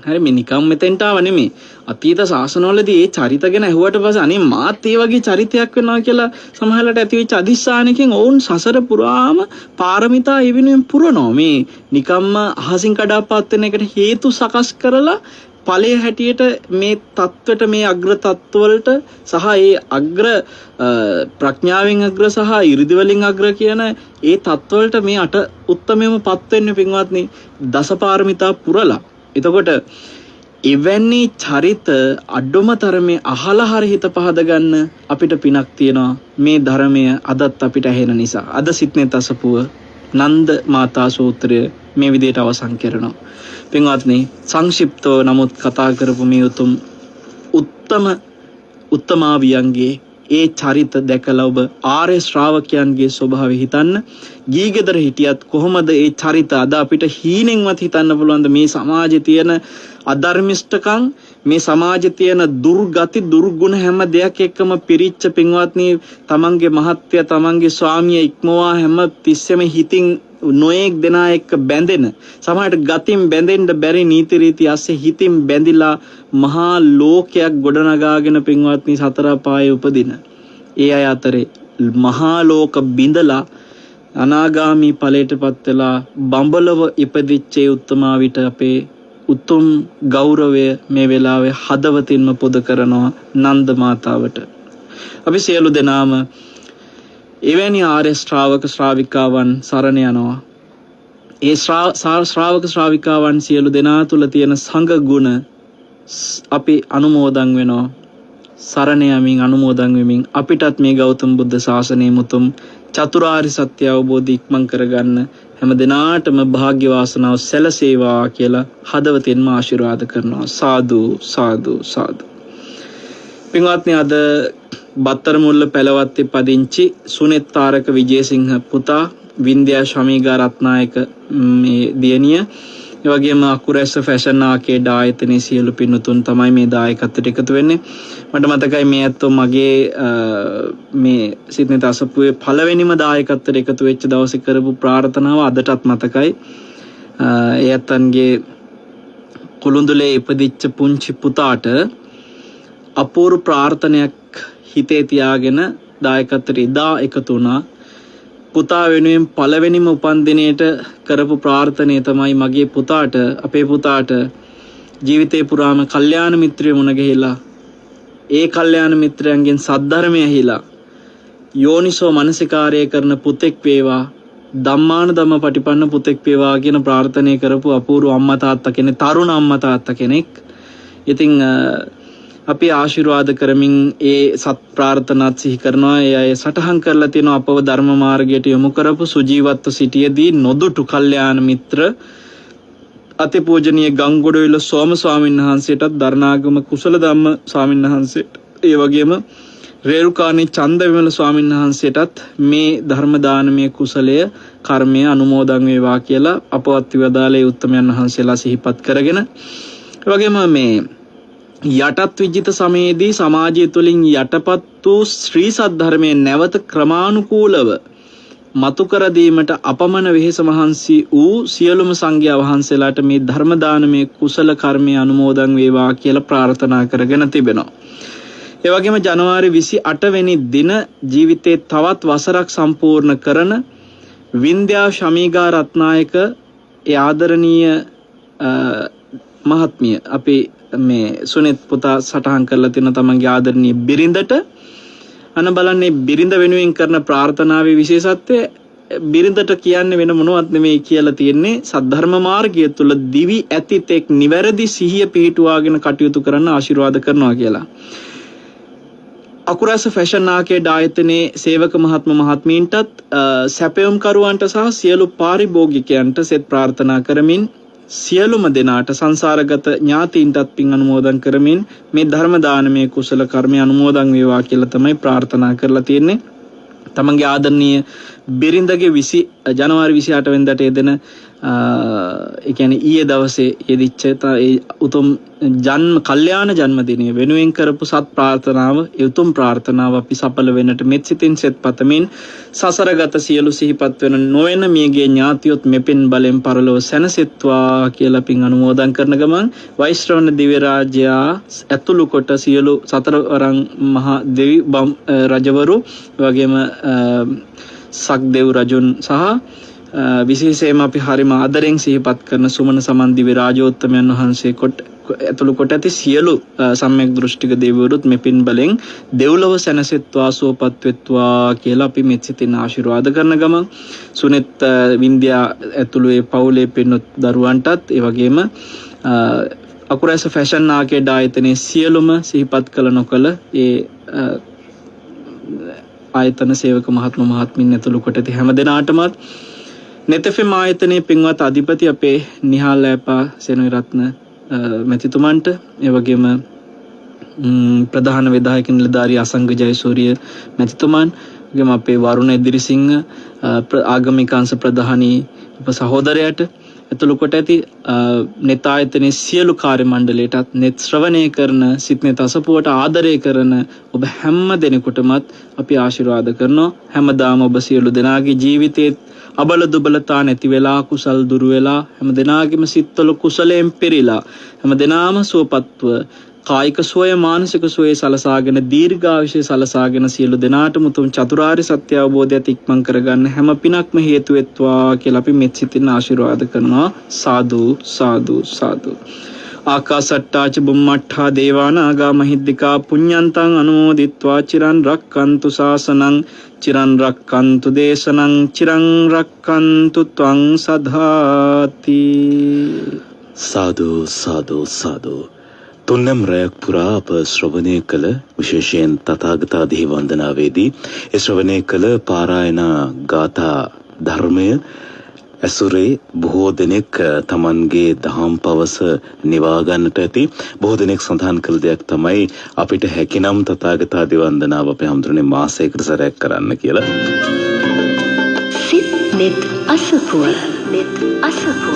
හරි මේ නිකම් මෙතෙන්ට ආව නෙමෙයි. අතීත ශාසනවලදී ඒ චරිත ගැන ඇහුවට පස්සේ අනේ මාත් ඒ වගේ චරිතයක් වෙනවා කියලා සමහරවිට ඇතිවෙච්ච අදිස්ථානකින් ඔවුන් සසර පුරාම පාරමිතා ඒ වෙනුවෙන් පුරනවා. මේ නිකම්ම අහසින් කඩාපත් වෙන එකට හේතු සකස් කරලා ඵලයේ හැටියට මේ தත්වෙට මේ අග්‍ර தත්වලට සහ ඒ අග්‍ර ප්‍රඥාවෙන් අග්‍ර සහ 이르දි වලින් අග්‍ර කියන ඒ தත්වලට මේ අට උත්තමයමපත් වෙන්නේ පින්වත්නි දසපාරමිතා පුරලා. එතකොට එවැනි චරිත අඩුම තරමේ අහලා හරි හිත පහද ගන්න අපිට පිනක් තියෙනවා මේ ධර්මය අදත් අපිට ඇහෙන නිසා. අද සිත්නේ තසපුව නන්ද මාතා සූත්‍රය මේ විදිහට අවසන් කරනවා. පින්වත්නි සංක්ෂිප්තව නමුත් කතා කරපු මේ උත්තමාවියන්ගේ ඒ චරිත දැකලා ඔබ ආර්ය ශ්‍රාවකයන්ගේ ස්වභාවය හිතන්න. ගීගෙදර හිටියත් කොහොමද ඒ චරිත අද අපිට හීනෙන්වත් හිතන්න පුළුවන්ද මේ සමාජයේ තියෙන අධර්මිෂ්ඨකම්, මේ සමාජයේ තියෙන දුර්ගති දුර්ගුණ හැම දෙයක් එක්කම පිරිච්ච පින්වත්නි තමන්ගේ මහත්ය තමන්ගේ ස්වාමිය ඉක්මවා හැම තිස්සෙම හිතින් නොයෙක් දෙනා එක්ක බැඳෙන, සමහරට ගතින් බැඳෙන්න බැරි නීති රීති ASCII හිතින් බැඳිලා මහා ලෝකයක් ගොඩනගාගෙන පින්වත්නි සතර පායේ උපදින ඒ අය අතරේ මහා ලෝක බිඳලා අනාගාමී ඵලයටපත් වෙලා බඹලව ඉපදිච්ච උත්තමාවිට අපේ උතුම් ගෞරවය මේ වෙලාවේ හදවතින්ම පොද කරනවා නන්ද මාතාවට. අපි සියලු දෙනාම එවැනි ආර්ය ශ්‍රාවක ශ්‍රාවිකාවන් සරණ යනවා. ඒ ශ්‍රාවක ශ්‍රාවිකාවන් සියලු දෙනා තුල තියෙන සංඝ ගුණ අපි අනුමෝදන් වෙනවා. සරණ යමින් අනුමෝදන් වෙමින් අපිටත් මේ ගෞතම බුද්ධ ශාසනයේ මුතුම් චතුරාර්ය සත්‍ය අවබෝධ ඉක්මන් කරගන්න හැම දිනාටම භාග්‍ය වාසනාව සැලසේවා කියලා හදවතින්ම ආශිර්වාද කරනවා. සාදු සාදු සාදු. පින්වත්නි අද බත්තරමුල්ල පැලවත්තේ පදිංචි සුනිත් තාරක විජේසිංහ පුතා, වින්ද්‍යා ශමීගා රත්නායක මේ දියණිය, ඒ වගේම අකුරැස්ස ෆැෂන් ආකේඩ් ආයතනයේ සියලු පින්තුන් තමයි මේ දායකත්වයට එකතු වෙන්නේ. මට මතකයි මේ ඇත්තෝ මගේ මේ සිත්නේ තසපුවේ පළවෙනිම දායකත්වයට එකතු වෙච්ච දවසේ කරපු ප්‍රාර්ථනාව අදටත් මතකයි. ඒ ඇත්තන්ගේ කුළුඳුලේ ඉපදිච්ච පුංචි පුතාට අපූර්ව ප්‍රාර්ථනයක් හිතේ තියාගෙන දායකත්වයට ඉදා එකතු වුණා. පුතා වෙනුවෙන් පළවෙනිම උපන්දිනයට කරපු ප්‍රාර්ථනය තමයි මගේ පුතාට අපේ පුතාට ජීවිතේ පුරාම කල්යාණ මිත්‍රයෝ මුණ ගැහිලා ඒ කල්යාණ මිත්‍රයන්ගෙන් සද්ධර්මය ඇහිලා යෝනිසෝ මනසිකාරය කරන පුතෙක් වේවා ධම්මාන ධම්ම පටිපන්න පුතෙක් වේවා කියන ප්‍රාර්ථනා කරපු අපූර්ව අම්මා තාත්තා කෙනෙක් තරුණ අම්මා තාත්තා කෙනෙක්. ඉතින් අපි ආශිර්වාද කරමින් ඒ සත් ප්‍රාර්ථනාත් සිහි කරනවා. ඒ අය සටහන් කරලා තියෙනවා අපව ධර්ම මාර්ගයට යොමු කරපු සුජීවත්ව සිටියේදී නොදුටු කල්යාණ මිත්‍ර අතිපූජනීය ගංගොඩවිල සෝම ස්වාමීන් වහන්සේටත් දරණාගම කුසල ධම්ම ස්වාමීන් වහන්සේට ඒ වගේම රේරුකාණී චන්දවිමල ස්වාමීන් වහන්සේටත් මේ ධර්ම දානමය කුසලය කර්මය අනුමෝදන් වේවා කියලා අපවත් විවදාලේ උත්තමයන් වහන්සේලා සිහිපත් කරගෙන ඒ වගේම මේ යටත් විජිත සමයේදී සමාජය තුළින් යටපත් වූ ශ්‍රී සද්ධර්මයේ නැවත ක්‍රමානුකූලව මතු කර දීමට අපමණ වෙහෙස මහන්සි වූ සියලුම සංඝයා වහන්සේලාට මේ ධර්ම දානමය කුසල කර්මය අනුමෝදන් වේවා කියලා ප්‍රාර්ථනා කරගෙන තිබෙනවා. ඒ වගේම ජනවාරි 28 වෙනි දින ජීවිතේ තවත් වසරක් සම්පූර්ණ කරන වින්ද්‍යා ශමීගා රත්නායක ඒ ආදරණීය මහත්මිය අපි මේ සුනිත් පුතා සටහන් කරලා තියෙන තමන්ගේ ආදරණීය බිරිඳට අන බලන්නේ බිරිඳ වෙනුවෙන් කරන ප්‍රාර්ථනාවේ විශේෂත්වය බිරිඳට කියන්නේ වෙන මොනවත් නෙමෙයි කියලා තියෙන්නේ සද්ධර්ම මාර්ගය තුල දිවි ඇති තෙක් නිවැරදි සිහිය පිහිටුවාගෙන කටයුතු කරන්න ආශිර්වාද කරනවා කියලා. අකුරැස ෆැෂන් ආකේඩ් ආයතනයේ සේවක මහත්මීන්ටත් සැපයුම් කරුවන්ට සහ සියලු පාරිභෝගිකයන්ට සෙත් ප්‍රාර්ථනා කරමින් සියලුම දෙනාට සංසාරගත ඥාතීන්ටත් පින් අනුමෝදන් කරමින් මේ ධර්ම දානමය කුසල කර්මය අනුමෝදන් වේවා කියලා තමයි ප්‍රාර්ථනා කරලා තියෙන්නේ. තමන්ගේ ආදරණීය බිරිඳගේ ජනවාරි 28 වෙනිදාට යෙදෙන ඒ කියන්නේ ඊයේ දවසේ යෙදිච්ච ඒ උතුම් කල්යාණ ජන්මදිනය වෙනුවෙන් කරපු සත් ප්‍රාර්ථනාව ඒ උතුම් ප්‍රාර්ථනාව අපි සඵල වෙන්නට මෙත් සිතින් සෙත් පතමින් සසරගත සියලු සිහිපත් වෙන නොවන මියගේ ඥාතියොත් මෙපෙන් බලෙන් පරලොව සැනසෙත්වා කියලා පින් අනුමෝදන් කරන ගමන් වෛශ්‍රවණ දිව්‍ය රාජ්‍යය ඇතුළු කොට සියලු සතරවරන් මහා දෙවි රජවරු වගේම සක්දෙව් රජුන් සහ විශේෂයෙන්ම අපි හරිම ආදරෙන් සිහිපත් කරන සුමන සමන් දිව්‍ය රාජෝත්තමයන් වහන්සේ ඇතුළු කොට ඇති සියලු සම්‍යක් දෘෂ්ටික දෙවිවරුත් මෙපින් බලෙන් දෙව්ලොව සැනසෙත්වා සුවපත් වෙත්වා කියලා අපි මෙත් සිතින් ආශිර්වාද කරන ගම සුනිත් වින්ද්‍යා ඇතුළු ඒ පවුලේ පින්වත් දරුවන්ටත් ඒ වගේම අකුරැස ෆැෂන් ආකේඩ් ආයතනයේ සියලුම සිහිපත් කළ නොකළ ඒ ආයතන සේවක මහත්මීන් ඇතුළු කොට ඇති හැම දෙනාටමත් නෙතෙෆෙම් ආයතනයේ පින්වත් අධිපති අපේ නිහාල් ලෑපා සෙනවිරත්න මැතිතුමන්ට ඒ වගේම ප්‍රධාන විධායක නිලධාරී අසංග ජයසූරිය මැතිතුමන් වගේම අපේ වරුණ එදිරිසිංහ ආගමික අංශ ප්‍රධානී අප සහෝදරයාට ඇතුළු කොට ඇති නෙත ආයතනයේ සියලු කාර්ය මණ්ඩලයටත් නෙත් ශ්‍රවණය කරන සිත් නෙත අසපුවට ආදරය කරන ඔබ හැම දෙනෙකුටමත් අපි ආශිර්වාද කරනවා. හැමදාම ඔබ සියලු දෙනාගේ ජීවිතයේ අබල දුබලතා නැති වෙලා කුසල් දුරු වෙලා හැම දෙනාගේම සිත්වල කුසලයෙන් පෙරිලා හැම දෙනාම සුවපත්ව කායික සුවය මානසික සුවය සලසාගෙන දීර්ඝායුෂය සලසාගෙන සියලු දෙනාටම උතුම් චතුරාර්ය සත්‍ය අවබෝධයත් ඉක්මන් කරගන්න හැම පිනක්ම හේතු වෙත්වා කියලා අපි මෙත් සිතින් ආශිර්වාද කරනවා. සාදු සාදු සාදු. ආකාසට්ටා ච බුම්මට්ඨා දේවානාගා මහිද්దికා පුඤ්ඤන්තං අනුමෝදිත්වා චිරන් රක්칸තු ශාසනං චිරන් රක්칸තු දේශනං චිරන් රක්칸තු ත්වං සදාති. සාදු සාදු සාදු. තුන්නම් රැයක් පුරා අප ශ්‍රවණය කළ විශේෂයෙන් තථාගතාදී වන්දනාවේදී ඒ ශ්‍රවණය කළ පාරායන ගාථා ධර්මය ඇසුරේ බොහෝ දෙනෙක් තමන්ගේ දහම් පවස නිවා ගන්නට ඇති. බොහෝ දෙනෙක් සඳහන් කළ දෙයක් තමයි අපිට හැකිනම් තථාගතාදී වන්දනාව අපේ හැමදෙරේ මාසයකට සැරයක් කරන්න කියලා. සිත් නෙත් අසපුව නෙත් අසපුව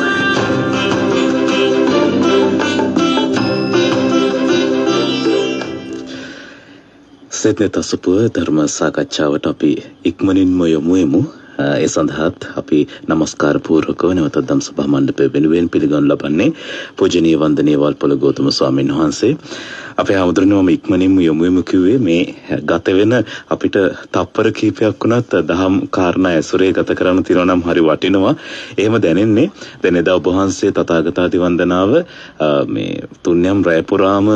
සිත් නෙත් අසපුව ධර්ම සාකච්ඡාවට අපි ඉක්මනින්ම යොමු වෙමු. ඒ සඳහාත් අපි নমස්කාර පූර්වකව නැවත ධම් සභා මණ්ඩපය වෙනුවෙන් පිළිගනු ලබන්නේ පූජනීය වන්දනීය වල්පොළ ගෞතම ස්වාමීන් වහන්සේ. අපේ ආමතුරුනම ඉක්මනින්ම යොමු කිව්වේ මේ ගත වෙන අපිට තප්පර කීපයක් වුණත් දහම් කාරණා ඇසුරේ ගත කරන්න තියෙනවා නම් හරි වටිනවා. එහෙම දැනෙන්නේ දැන් එදා ඔබ වහන්සේ තථාගතාදි වන්දනාව මේ තුන්යම් රැය පුරාම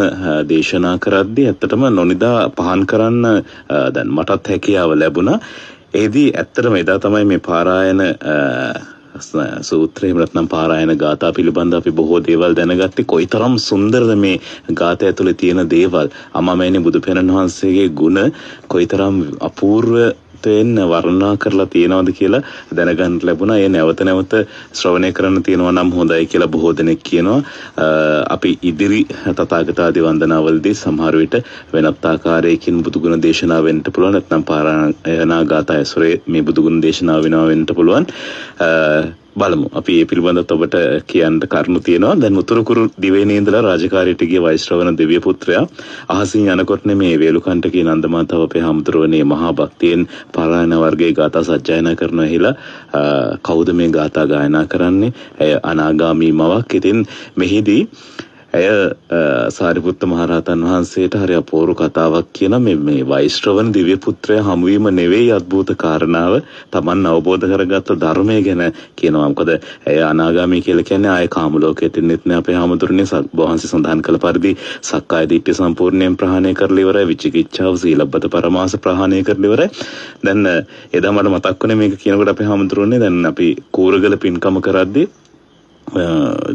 දේශනා කරද්දී ඇත්තටම නොනිදා පහන් කරන්න දැන් මටත් හැකියාව ලැබුණා. ඒදී ඇත්තටම එදා තමයි මේ පාරායන සූත්‍රය එහෙම නැත්නම් පාරායන ගාථා පිළිබඳ අපි බොහෝ දේවල් දැනගත්තේ. කොයිතරම් සුන්දරද මේ ගාථා ඇතුලේ තියෙන දේවල්. අමාමෑණි බුදු පියාණන් වහන්සේගේ ගුණ කොයිතරම් අපූර්වයෙන් වර්ණනා කරලා තියෙනවද කියලා දැනගන්න ලැබුණා. ඒ නැවත නැවත ශ්‍රවණය කරන්න තියෙනවා නම් හොඳයි කියලා බොහෝ දෙනෙක් කියනවා. අපි ඉදිරි තථාගතාදි වන්දනාවලදී සමහර විට වෙනත් ආකාරයකින් බුදුගුණ දේශනා වෙන්න පුළුවන්. නැත්නම් පාරායන ගාථා ඇසුරේ මේ බුදුගුණ දේශනා වෙනවා වෙන්න පුළුවන්. බලමු. අපි මේ පිළිබඳව ඔබට කියන්න කරුණු තියෙනවා. දැන් උතුරුකුරු දිවයිනේ ඉඳලා රාජකාරියට ගිය වෛශ්‍රවණ දෙවිය පුත්‍රයා අහසින් යනකොට මේ වේලුකණ්ඨකේ නන්දමාතාව අපේ හාමුදුරුවනේ මහා භක්තියෙන් පාරායන වර්ගයේ ගාථා සජ්ජායනා කරනවා කියලා කවුද මේ ගාථා ගායනා කරන්නේ? ඇය අනාගාමී මවක්. ඉතින් මෙහිදී ඇය සාරිපුත්ත මහරහතන් වහන්සේට හරි අපූර්ව කතාවක් කියන මේ වෛශ්‍රවණ දිව්‍ය පුත්‍රයා හමුවීම නෙවෙයි අద్భుත කාරණාව. Taman අවබෝධ කරගත්ත ධර්මය ගැන කියනවා. මොකද ඇය අනාගාමී කියලා කියන්නේ ආයේ කාම ලෝකයට එන්නෙත් නෑ. අපේ හැමතුරුනේ වහන්සේ සඳහන් කළ පරිදි සක්කාය දිට්ඨිය සම්පූර්ණයෙන් ප්‍රහාණය කරලා ඉවරයි. විචිකිච්ඡාව සීලබ්බත පරමාස ප්‍රහාණය කරලා ඉවරයි. දැන් එදා මට මතක් වුණේ මේක කියනකොට අපේ හැමතුරුනේ දැන් අපි කූරගල පින්කම කරද්දී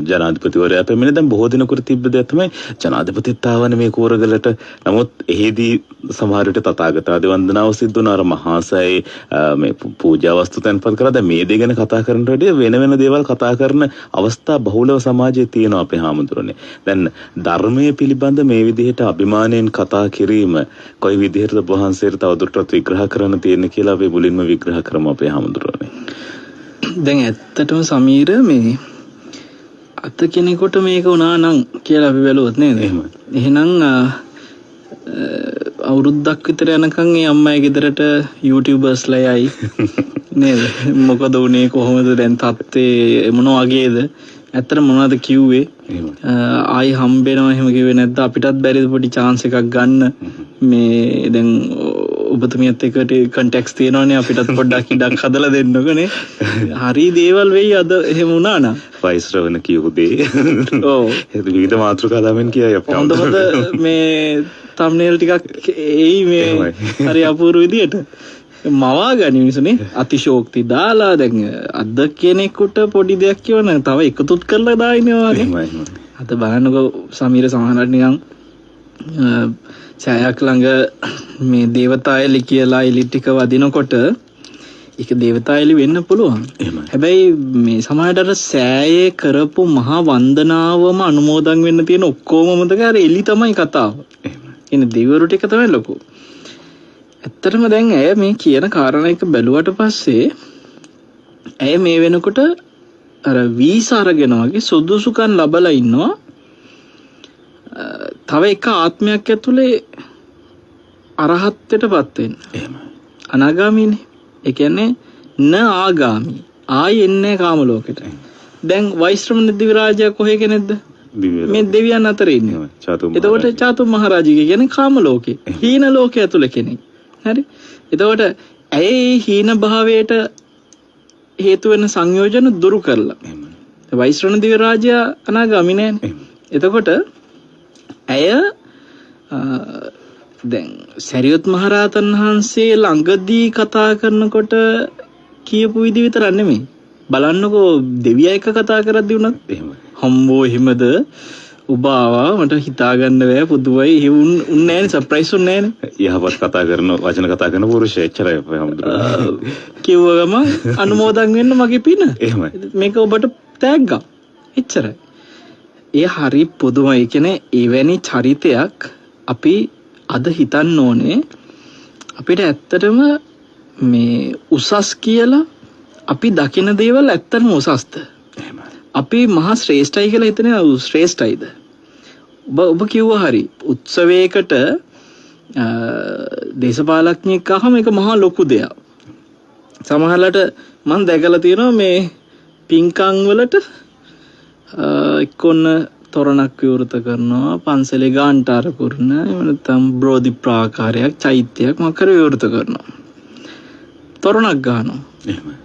ජනාධිපතිවරයා පැමිණ දැන් බොහෝ දිනකට තිබ්බ දෙයක් තමයි ජනාධිපතිත් ආවනේ මේ කෝරගලට. නමුත් එහිදී සමහර විට තථාගතාදි වන්දනාව සිද්ධ වුණා. අර මහාසයි මේ පූජා වස්තු තැන්පත් කරලා දැන් මේ දේ ගැන කතා කරනට වඩා වෙන වෙන දේවල් කතා කරන අවස්ථා බහුලව සමාජයේ තියෙනවා අපේ හාමුදුරනේ. දැන් ධර්මයේ පිළිබඳ මේ විදිහට අභිමාණයෙන් කතා කිරීම කොයි විදිහටද වහන්සේට තවදුරටත් විග්‍රහ කරන්න තියෙන්නේ කියලා අපි මුලින්ම විග්‍රහ කරමු අපේ හාමුදුරනේ. දැන් ඇත්තටම සමීර මේ අත කෙනෙකුට මේක වුණා නම් කියලා අපි බැලුවොත් නේද? එහෙනම් අවුරුද්දක් විතර යනකම් ඒ අම්මයි ගෙදරට YouTubers-ලා යයි නේද? මොකද උනේ කොහොමද දැන් තත්ත්වේ මොන වගේද? ඇත්තට මොනවද කිව්වේ? ආයි හම්බෙනවා එහෙම කිව්වේ නැද්ද? අපිටත් බැරිද පොඩි chance එකක් ගන්න? මේ දැන් ඔබතුමියත් එක්ක කන්ටැක්ට්ස් තියෙනවනේ අපිටත් පොඩ්ඩක් ඉඩක් හදලා දෙන්නකනේ. හරි දේවල් වෙයි අද එහෙම වුණා නම්. වෛශ්‍රවණ කියපු දේ. ඔව්. විවිධ මාතෘකා දාමින් කියයි අපිට. හොඳ මේ thumbnail ටිකක් එයි මේ හරි අපූර්ව විදියට. මවා ගනි මිනිස්සුනේ අතිශෝක්ති දාලා දැන් අද කෙනෙකුට පොඩි දෙයක් කියවන තව එකතුත් කරලා දායිනවා වගේ. අද බලන්නකෝ සමීර සමහරට නිකන් ඡායක් ළඟ මේ දේවතායලි කියලා එලි ටික වදිනකොට ඒක දේවතායලි වෙන්න පුළුවන්. හැබැයි මේ සමහරට අර සෑයේ කරපු මහා වන්දනාවම අනුමෝදන් වෙන්න තියෙන ඔක්කොම මොකද අර එලි තමයි කතාව. එන්නේ දෙවිවරු ටික තමයි ලොකු. ඇත්තටම දැන් ඇය මේ කියන කාරණා එක බැලුවට පස්සේ ඇය මේ වෙනකොට අර වීසා අරගෙන වගේ සුදුසුකම් ලබලා ඉන්නවා. තව එක ආත්මයක් ඇතුලේ අරහත්ත්වයටපත් වෙන්න. අනාගාමීනේ. ඒ කියන්නේ න ආගාමි. ආයි එන්නේ කාම ලෝකෙට. දැන් වෛශ්‍රවණ දිව්‍ය රාජයා කොහේ කෙනෙක්ද? මේ දෙවියන් අතර ඉන්නේ. එතකොට චාතුම් මහරජික කියන්නේ කාම ලෝකේ. හීන ලෝකයේ ඇතුලේ කෙනෙක්. හරි. එතකොට ඇයි හීන භාවයට හේතු වෙන සංයෝජන දුරු කරලා. වෛශ්‍රවණ දිව්‍ය රාජයා අනාගාමී නෑනේ. එතකොට ඇය දැන් සරියුත් මහරහතන් වහන්සේ ළඟදී කතා කරනකොට කියපු විදි විතරක් නෙමෙයි. බලන්නකෝ දෙවියා එක කතා කරද්දී උනත් එහෙමයි. හම්බෝ එහෙමද ඔබ ආවා මට හිතා ගන්න බෑ පුදුමයි. ඒ උන් නෑනේ සර්ප්‍රයිස් උන් නෑනේ. යහපත් කතා කරන වචන කතා කරන පුරුෂය එච්චරයි අපේ හැමදෙරම. කිව්ව ගම අනුමෝදන් වෙන්න මගේ පින. එහෙමයි. මේක ඔබට තෑග්ගක්. එච්චරයි. ඒ හරි පුදුමයි. කියන්නේ එවැනි චරිතයක් අපි අද හිතන්න ඕනේ අපිට ඇත්තටම මේ උසස් කියලා අපි දකින දේවල් ඇත්තටම උසස්ද? අපි මහා ශ්‍රේෂ්ඨයි කියලා හිතන ශ්‍රේෂ්ඨයිද? ඔබ කිව්වා හරි උත්සවයකට දේශපාලඥයෙක් ආවම ඒක මහා ලොකු දෙයක්. සමහරලාට මම දැකලා තියෙනවා මේ පින්කම් වලට එක්කොන්න තොරණක් විවෘත කරනවා, පන්සලේ ගාන්ටාර පුරන, එහෙම නැත්නම් බ්‍රෝධි ප්‍රාකාරයක්, චෛත්‍යයක් මොකක් හරි විවෘත කරනවා. තොරණක් ගන්නවා.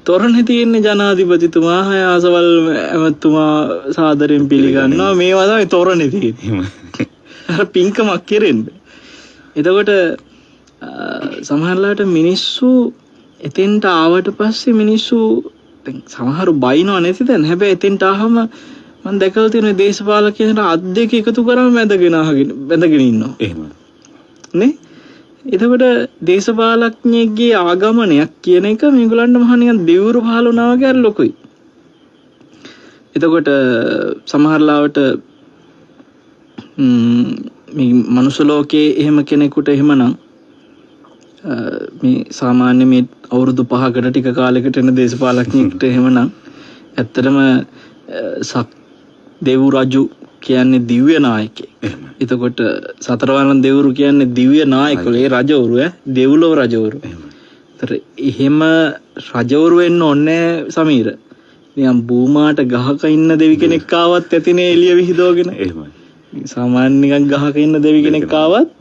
තොරණේ තියෙන්නේ ජනාධිපතිතුමා, හය ආසවල් ඇමතුමා සාදරයෙන් පිළිගන්නවා. මේවා තමයි තොරණේ තියෙන්නේ. අර පින්කමක් කෙරෙන්නේ. එතකොට සමහරලාට මිනිස්සු එතෙන්ට ආවට පස්සේ මිනිස්සු දැන් සමහරු බයිනව නැති දැන් හැබැයි එතෙන්ට ආවම මම දැකලා තියෙන දේශපාලකයන්ට අත් දෙක එකතු කරාම බැඳගෙන ඉන්නවා. එහෙම. නේ? එතකොට දේශපාලඥයෙක්ගේ ආගමනයක් කියන එක මේගොල්ලන්ට මහා නිකන් දෙවිවරු පහළ වුණා වගේ අර ලොකුයි. එතකොට සමහරලාවට මේ මනුෂ්‍ය ලෝකයේ එහෙම කෙනෙකුට එහෙමනම් මේ සාමාන්‍ය මේ අවුරුදු 5කට ටික කාලයකට එන දේශපාලඥයෙක්ට එහෙමනම් ඇත්තටම දෙව් රජු කියන්නේ දිව්‍ය නායකයෙක්. එතකොට සතරවරන් දෙවරු කියන්නේ දිව්‍ය නායකවරු. ඒ රජවරු දෙව්ලොව රජවරු. ඒතර එහෙම රජවරු වෙන්න ඕනේ සමීර. නිකන් බූමාට ගහක ඉන්න දෙවි කෙනෙක් ආවත් ඇතිනේ එළිය විහිදවගෙන. එහෙමයි. සාමාන්‍ය නිකන් ගහක ඉන්න දෙවි කෙනෙක් ආවත්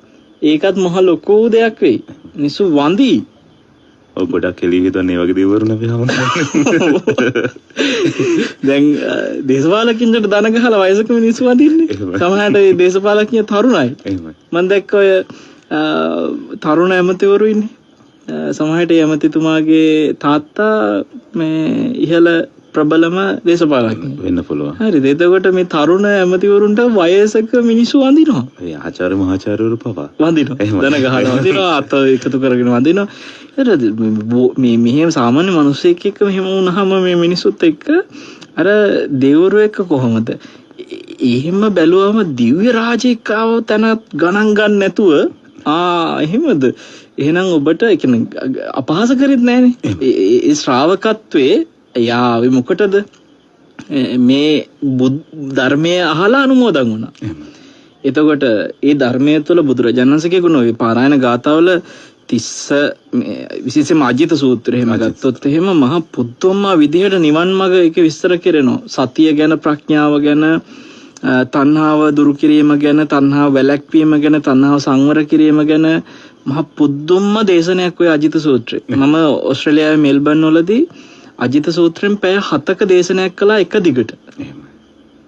ඒකත් මහ ලොකු දෙයක් වෙයි. මිනිස්සු වඳි. ඔය ගොඩක් එළිය හිටන්නේ වගේ දේවරු නෙවෙයි. දැන් දේශපාලකින්ට දන ගහලා වයසක මිනිස්සු වඳින්නේ. සමහරට මේ දේශපාලකිය තරුණයි. එහෙමයි. මම දැක්ක ඔය තරුණ ඇමතිවරු ඉන්නේ. සමහරට ඇමතිතුමාගේ තාත්තා මේ ඉහළ ප්‍රබලම දේශපාලකයෙක් වෙන්න පුළුවන්. හරිද? එතකොට මේ තරුණ ඇමතිවරුන්ට වයසක මිනිස්සු වඳිනවා. ඒ ආචාර්ය මහාචාර්යවරු පවා වඳිනවා. දන ගහනවා වඳිනවා, අත එකතු කරගෙන වඳිනවා. මේ මෙහෙම සාමාන්‍ය මිනිස්සෙක් එක්ක මෙහෙම වුණාම මේ මිනිස්සුත් එක්ක අර දෙවරු එක්ක කොහොමද? එහෙම බැලුවම දිව්‍ය රාජ්‍යයක් ආව තැන ගණන් ගන්න නැතුව එහෙමද? එහෙනම් ඔබට ඒ කියන්නේ අපහාස කරෙත් නැහනේ. ඒ ශ්‍රාවකත්වයේ යාවේ මොකටද? මේ ධර්මයේ අහලා අනුමෝදන් වුණා. එතකොට ඒ ධර්මයේ තුල බුදුරජාණන් වහන්සේගේ ගුණ ඔය පාරායන ගාථාවල 30 විශේෂයෙන්ම අජිත සූත්‍රය එහෙම ගත්තොත් එහෙම මහා පුදුම විදිහට නිවන් මඟ ඒක විස්තර කරනවා. සතිය ගැන, ප්‍රඥාව ගැන, තණ්හාව දුරු කිරීම ගැන, තණ්හාව වැළැක්වීම ගැන, තණ්හාව සංවර කිරීම ගැන මහා පුදුම දේශනයක් ඔය අජිත සූත්‍රය. මම ඕස්ට්‍රේලියාවේ මෙල්බන් වලදී අජිත සූත්‍රයෙන් පැය 7ක දේශනයක් කළා එක දිගට.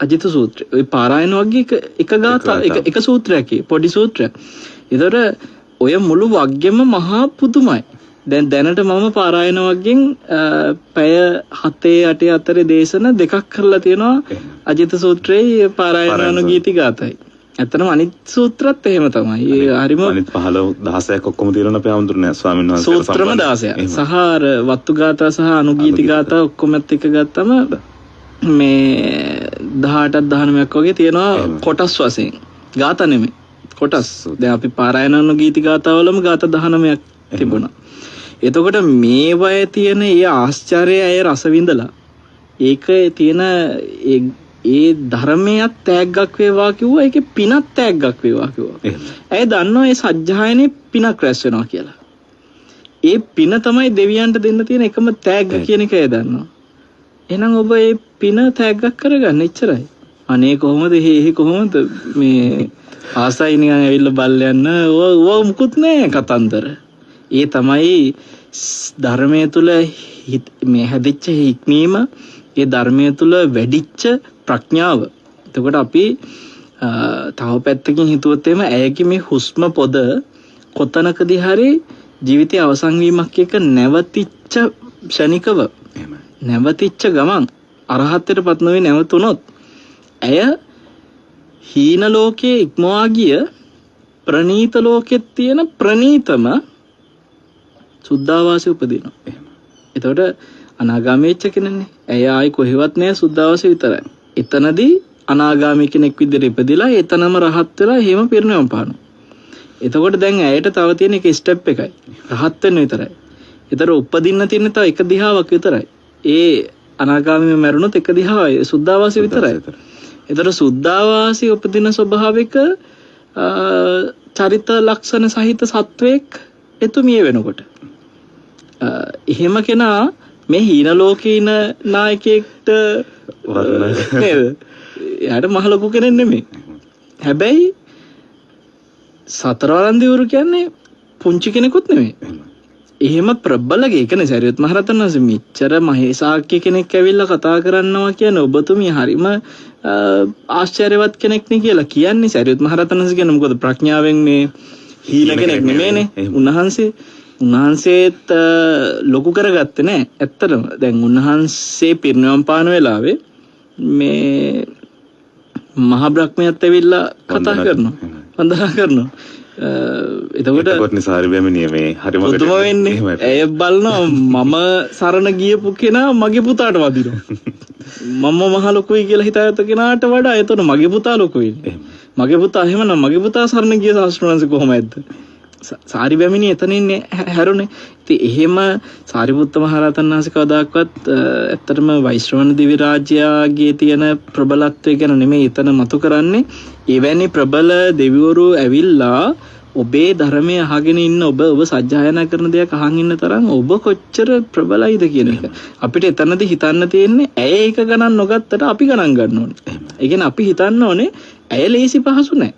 අජිත සූත්‍රය. ওই පාරායන වගේ එක ගාථා එක සූත්‍රයක් පොඩි සූත්‍රයක්. ඒතර ඔය මුළු වග්ගෙම මහා පුදුමයි. දැන් දැනට මම පාරායන වග්ගෙන් පැය 7-8 අතරේ දේශන දෙකක් කරලා තියෙනවා අජිත සූත්‍රයේ පාරායන අනුගීති ගාථායි. ඇත්තටම අනිත් සූත්‍රත් එහෙම තමයි. ඒ හරිම අනිත් 15 16ක් ඔක්කොම තියෙනවා අපේ ආමඳුරනේ ස්වාමීන් වහන්සේ. සූත්‍රම 16ක්. සහ අර වත්තු ගාථා සහ අනුගීති ගාථා ඔක්කොමත් එක ගත්තම මේ 18ක් 19ක් වගේ තියෙනවා කොටස් වශයෙන්. ගාථා නෙමෙයි. කොටස්. දැන් අපි පාරායන අනුගීති ගාථාවලම ගාථා 19ක් තිබුණා. එතකොට මේවයේ තියෙන ඒ ආශ්චර්යය අය රස විඳලා ඒකේ තියෙන ඒ ධර්මයක් තෑග්ගක් වේවා කිව්වා, ඒකේ පිනක් තෑග්ගක් වේවා කිව්වා. ඇය දන්නවා ඒ සජ්ජායනේ පිනක් රැස් වෙනවා කියලා. ඒ පින තමයි දෙවියන්ට දෙන්න තියෙන එකම තෑග්ග කියන එක ඇය දන්නවා. එහෙනම් ඔබ ඒ පින තෑග්ගක් කරගන්න එච්චරයි. අනේ කොහොමද කොහොමද මේ ආසයි නිකන් ඇවිල්ලා බල්ල යන්න ඕ මුකුත් නෑ කතන්දර. ඒ තමයි ධර්මයේ තුල මේ හැදිච්ච හික්මීම, ඒ ධර්මයේ තුල වැඩිච්ච ප්‍රඥාව. එතකොට අපි තව පැත්තකින් හිතුවොත් එimhe ඇයගේ මේ හුස්ම පොද කොතනකදී හරි ජීවිතයේ අවසන් වීමක් එක නැවතිච්ච ක්ෂණිකව නැවතිච්ච ගමන් අරහත්ත්වයටපත් නොවේ නැවතුනොත් ඇය හීන ලෝකයේ ඉක්මවා ගිය ප්‍රනීත ලෝකෙත් තියෙන ප්‍රනීතම සුද්ධාවාසයේ උපදිනවා. එතකොට අනාගාමී වෙච්ච කෙනෙක්නේ. ඇය ආයි කොහෙවත් නෑ, සුද්ධාවාසයේ විතරයි. එතනදී අනාගාමී කෙනෙක් විදිහට ඉපදිලා එතනම රහත් වෙලා එහෙම පිරිනවම් පානවා. එතකොට දැන් ඇයට තව තියෙන එක ස්ටෙප් එකයි. රහත් වෙන්න විතරයි. ඒතර උපදින්න තියෙන තව එක දිහාවක් විතරයි. ඒ අනාගාමීව මැරුණොත් එක දිහාවයි සුද්ධාවාසයේ විතරයි. ඒතර සුද්ධාවාසී උපදින ස්වභාවික චරිත ලක්ෂණ සහිත සත්වයක් එතුමිය වෙනකොට එහෙම කෙනා මේ හීන ලෝකේ ඉන නායකයෙක්ට නේද? එයාට මහ ලොකු කෙනෙක් නෙමෙයි. හැබැයි සතරවරන් දිවුරු කියන්නේ පුංචි කෙනෙකුත් නෙමෙයි. එහෙම ප්‍රබලගේ එකනේ සරියුත් මහරහතන් වහන්සේ මෙච්චර මහේසාක්‍ය කෙනෙක් ඇවිල්ලා කතා කරනවා කියන්නේ ඔබතුමිය හරිම ආශ්චර්යවත් කෙනෙක් නේ කියලා කියන්නේ සරියුත් මහරහතන් වහන්සේ කියන්නේ මොකද ප්‍රඥාවෙන් මේ හීන කෙනෙක් නෙමෙයිනේ. උන්වහන්සේත් ලොකු කරගත්තේ නෑ. ඇත්තටම දැන් උන්වහන්සේ පිරිනිවන් පාන වෙලාවේ මේ මහා බ්‍රහ්මයාත් ඇවිල්ලා කතා කරනවා. වන්දනා කරනවා. එතකොට නිසාරි බැමිණිය මේ හරිම පුදුම වෙන්නේ. ඇය බලනවා මම සරණ ගියපු කෙනා මගේ පුතාට වදිනවා. මම මහ ලොකුයි කියලා හිතාගත්ත කෙනාට වඩා එතන මගේ පුතා ලොකුයි. මගේ පුතා එහෙමනම් මගේ පුතා සරණ ගිය ශාස්ත්‍රවංශ කොහොමද? සාරි බැමිණිය එතන ඉන්නේ හැරුණේ. ඉතින් එහෙම සාරිපුත්ත මහ රහතන් වහන්සේ කවදාකවත් ඇත්තටම වෛශ්‍රවණ දිව්‍ය රාජ්‍යයේ තියෙන ප්‍රබලත්වය ගැන නෙමෙයි එතන මතු කරන්නේ. එවැනි ප්‍රබල දෙවිවරු ඇවිල්ලා ඔබේ ධර්මයේ අහගෙන ඉන්න ඔබ සජ්ජායනා කරන දෙයක් අහන් ඉන්න තරම් ඔබ කොච්චර ප්‍රබලයිද කියන එක. අපිට එතනදී හිතන්න තියෙන්නේ ඇය ඒක ගණන් නොගත්තට අපි ගණන් ගන්න ඕනේ. ඒ කියන්නේ අපි හිතන්න ඕනේ ඇය ලේසි පහසු නැහැ.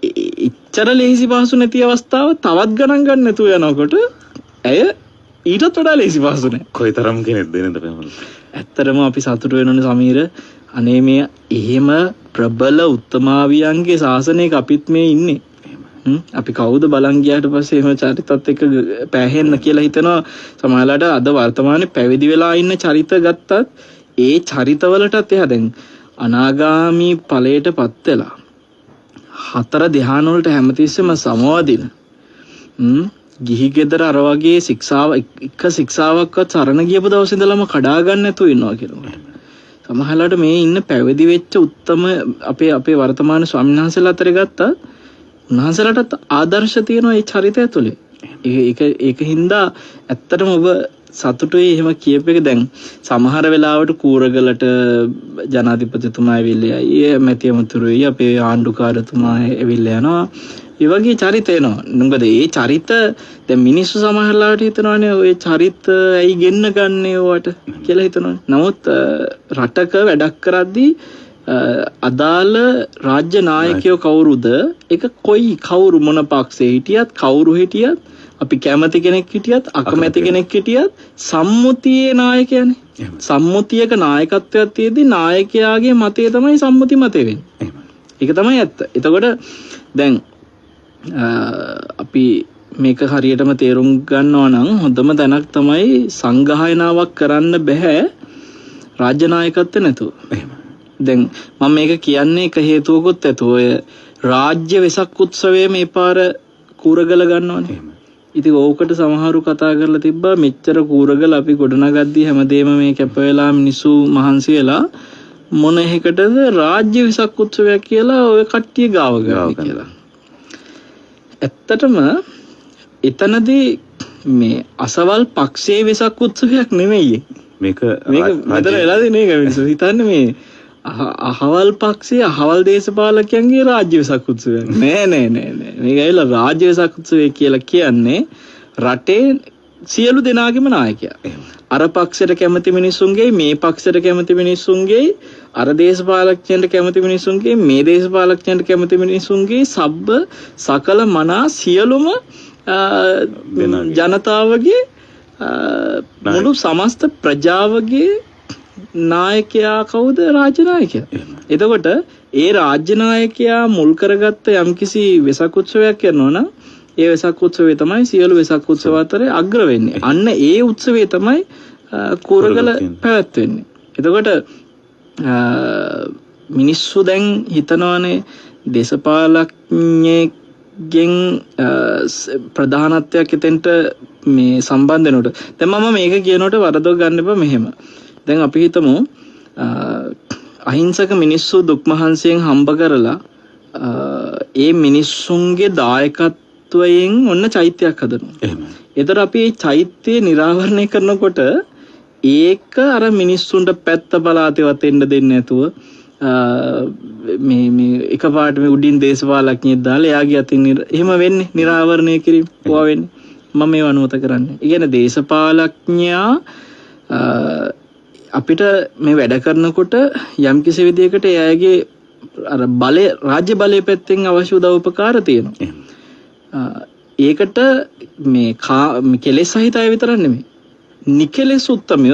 ඉච්චර ලේසි පහසු නැති අවස්ථාව තවත් ගණන් ගන්න නැතුව යනකොට ඇය ඊටත් වඩා ලේසි පහසු නැහැ. කොයිතරම් කෙනෙක්ද නේද පැමණ. ඇත්තටම අපි සතුටු වෙනෝනේ සමීර. අනේ මේ එහෙම ප්‍රබල උත්තමාවියන්ගේ ශාසනයක අපිත් මේ ඉන්නේ. අපි කවුද බලන් ගියාට පස්සේ එහෙම චරිතත් එක්ක පෑහෙන්න කියලා හිතනවා. සමහරවිට අද වර්තමානයේ පැවිදි වෙලා ඉන්න චරිත ගත්තත් ඒ චරිතවලටත් එහා දැන් අනාගාමී ඵලයටපත් වෙලා 4 ධ්‍යාන වලට හැමතිස්සෙම සමවදින ගිහි ගෙදර අර වගේ එක ශික්ෂාවක්වත් සරණ ගියපු දවසේ ඉඳලම කඩා ගන්න නැතුව ඉන්නවා කියලා. සමහරවිට මේ ඉන්න පැවිදි වෙච්ච උත්තම අපේ වර්තමාන ස්වාමීන් වහන්සේලා අතරේ ගත්තා උන්වහන්සේලාට ආදර්ශ තියෙනවා මේ චරිතය තුළ. ඒක හින්දා ඇත්තටම ඔබ සතුටුයි එහෙම කියප එක. දැන් සමහර වෙලාවට කූරගලට ජනාධිපතිතුමා ඇවිල්ලා යයි, මැතිඇමතුරුයි, අපේ ආණ්ඩුකාරතුමා ඇවිල්ලා යනවා. ඒ වගේ චරිත එනවා. මොකද මේ චරිත දැන් මිනිස්සු සමහරලාට හිතනවානේ ඔය චරිත ඇයි ගෙන්න ගන්නේ ඔයාට කියලා හිතනවා. නමුත් රටක වැඩක් කරද්දී අදාළ රාජ්‍ය නායකයෝ කවුරුද? ඒක කවුරු මොන පක්ෂේ හිටියත් කවුරු හිටියත් අපි කැමති කෙනෙක් හිටියත් අකමැති කෙනෙක් හිටියත් සම්මුතියේ නායකයනේ. සම්මුතියක නායකත්වයක් තියෙද්දි නායකයාගේ මතය තමයි සම්මුති මතය වෙන්නේ. ඒක තමයි ඇත්ත. එතකොට දැන් අපි මේක හරියටම තේරුම් ගන්නවා නම් හොඳම තැනක් තමයි සංගායනාවක් කරන්න බෑ රාජ්‍ය නායකත්වය නැතුව. දැන් මම මේක කියන්නේ එක හේතුවකුත් ඇතුව ඔය රාජ්‍ය වෙසක් උත්සවයේ මේ පාර කූරගල ගන්නවනේ. ඉතින් ඕකට සමහරු කතා කරලා තිබ්බා මෙච්චර කූරගල අපි ගොඩනගද්දී හැමදේම මේ කැප වෙලා මිනිස්සු මහන්සි වෙලා මොන එකටද රාජ්‍ය වෙසක් උත්සවයක් කියලා ඔය කට්ටිය ගාව ගන්න කියලා. ඇත්තටම එතනදී මේ අසවල් පක්ෂයේ වෙසක් උත්සවයක් නෙමෙයි. මේක මෙතන වෙලාදී නේ මිනිස්සු හිතන්නේ මේ අහවල් පක්ෂයේ අහවල් දේශපාලකයන්ගේ රාජ්‍ය වෙසක් උත්සවයක්. නෑ. මේක ඇවිල්ලා රාජ්‍ය වෙසක් උත්සවය කියලා කියන්නේ රටේ සියලු දෙනාගේම 나යකයා. අර පක්ෂයට කැමති මිනිස්සුන්ගේ, මේ පක්ෂයට කැමති මිනිස්සුන්ගේ, අර දේශපාලකයන්ට කැමති මිනිස්සුන්ගේ, මේ දේශපාලකයන්ට කැමති මිනිස්සුන්ගේ සබ්බ සකල මනා සියලුම ජනතාවගේ මුළු සමස්ත ප්‍රජාවගේ නායකයා කවුද? රාජ්‍ය නායකයා. එතකොට ඒ රාජ්‍ය නායකයා මුල් කරගත්ත යම්කිසි වෙසක් උත්සවයක් කරනවා නම් ඒ වෙසක් උත්සවය තමයි සියලු වෙසක් උත්සව අතර අග්‍ර වෙන්නේ. අන්න ඒ උත්සවය තමයි කූරගල පැවැත්වෙන්නේ. එතකොට මිනිස්සු දැන් හිතනවානේ දේශපාලඥයෙක්ගෙන් ප්‍රධානත්වයක් එතෙන්ට මේ සම්බන්ධ වෙනකොට. දැන් මම මේක කියනකොට වරදව ගන්න එපා මෙහෙම. දැන් අපි හිතමු අහිංසක මිනිස්සු දුක් මහන්සියෙන් හම්බ කරලා ඒ මිනිස්සුන්ගේ දායකත්වයෙන් ඔන්න චෛත්‍යයක් හදනවා. ඒතර අපි මේ චෛත්‍යය නිරාවරණය කරනකොට ඒක අර මිනිස්සුන්ට පැත්ත පළාතේවත් එන්න දෙන්නේ නැතුව මේ එකපාරට මේ උඩින් දේශපාලඥයෙක් දාලා එයාගේ අතින් එහෙම වෙන්නේ නිරාවරණය කිරීම පොවා වෙන්නේ. මම මේ අනුමත කරන්නේ. ඒ කියන්නේ දේශපාලඥයා අපිට මේ වැඩ කරනකොට යම් කිසි විදියකට එයාගේ අර බලය රාජ්‍ය බලය පැත්තෙන් අවශ්‍ය උදව් උපකාර තියෙනවා. ඒකට මේ කෙලෙස් සහිත අය විතරක් නෙමෙයි. නිකෙලෙස් උත්තමය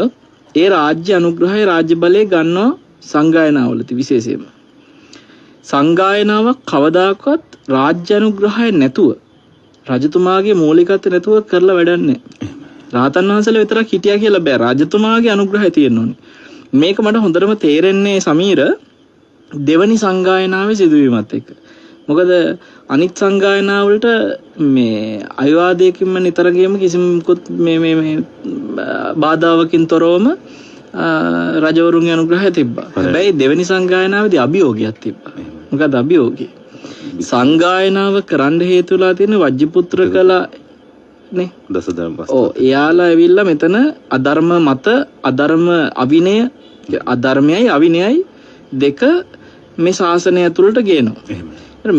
ඒ රාජ්‍ය අනුග්‍රහය රාජ්‍ය බලය ගන්නවා සංගායනාවලදී විශේෂයෙන්ම. සංගායනාවක් කවදාකවත් රාජ්‍ය අනුග්‍රහය නැතුව රජතුමාගේ මූලිකත්වය නැතුව කරලා වැඩක් නැහැ. රාතන් වහන්සේලා විතරක් හිටියා කියලා බෑ. රජතුමාගේ අනුග්‍රහය තියෙන්න ඕනේ. මේක මට හොඳටම තේරෙන්නේ සමීර දෙවනි සංගායනාවේ සිදුවීමත් එක්ක. මොකද අනිත් සංගායනා වලට මේ අයවාදයකින්ම නිතර ගියම කිසිම මේ බාධාවකින් තොරවම රජවරුන්ගේ අනුග්‍රහය තිබ්බා. හැබැයි දෙවනි සංගායනාවේදී අභියෝගයක් තිබ්බා. මොකද අභියෝගය? සංගායනාව කරන්න හේතු වෙලා තියෙන වජ්ජපුත්‍ර කලා නේ දසදම් වස්තු. ඔව් එයාලා ඇවිල්ලා මෙතන අධර්ම මත අධර්ම අවිනය අධර්මයයි අවිනයයි දෙක මේ ශාසනය ඇතුළට ගේනවා.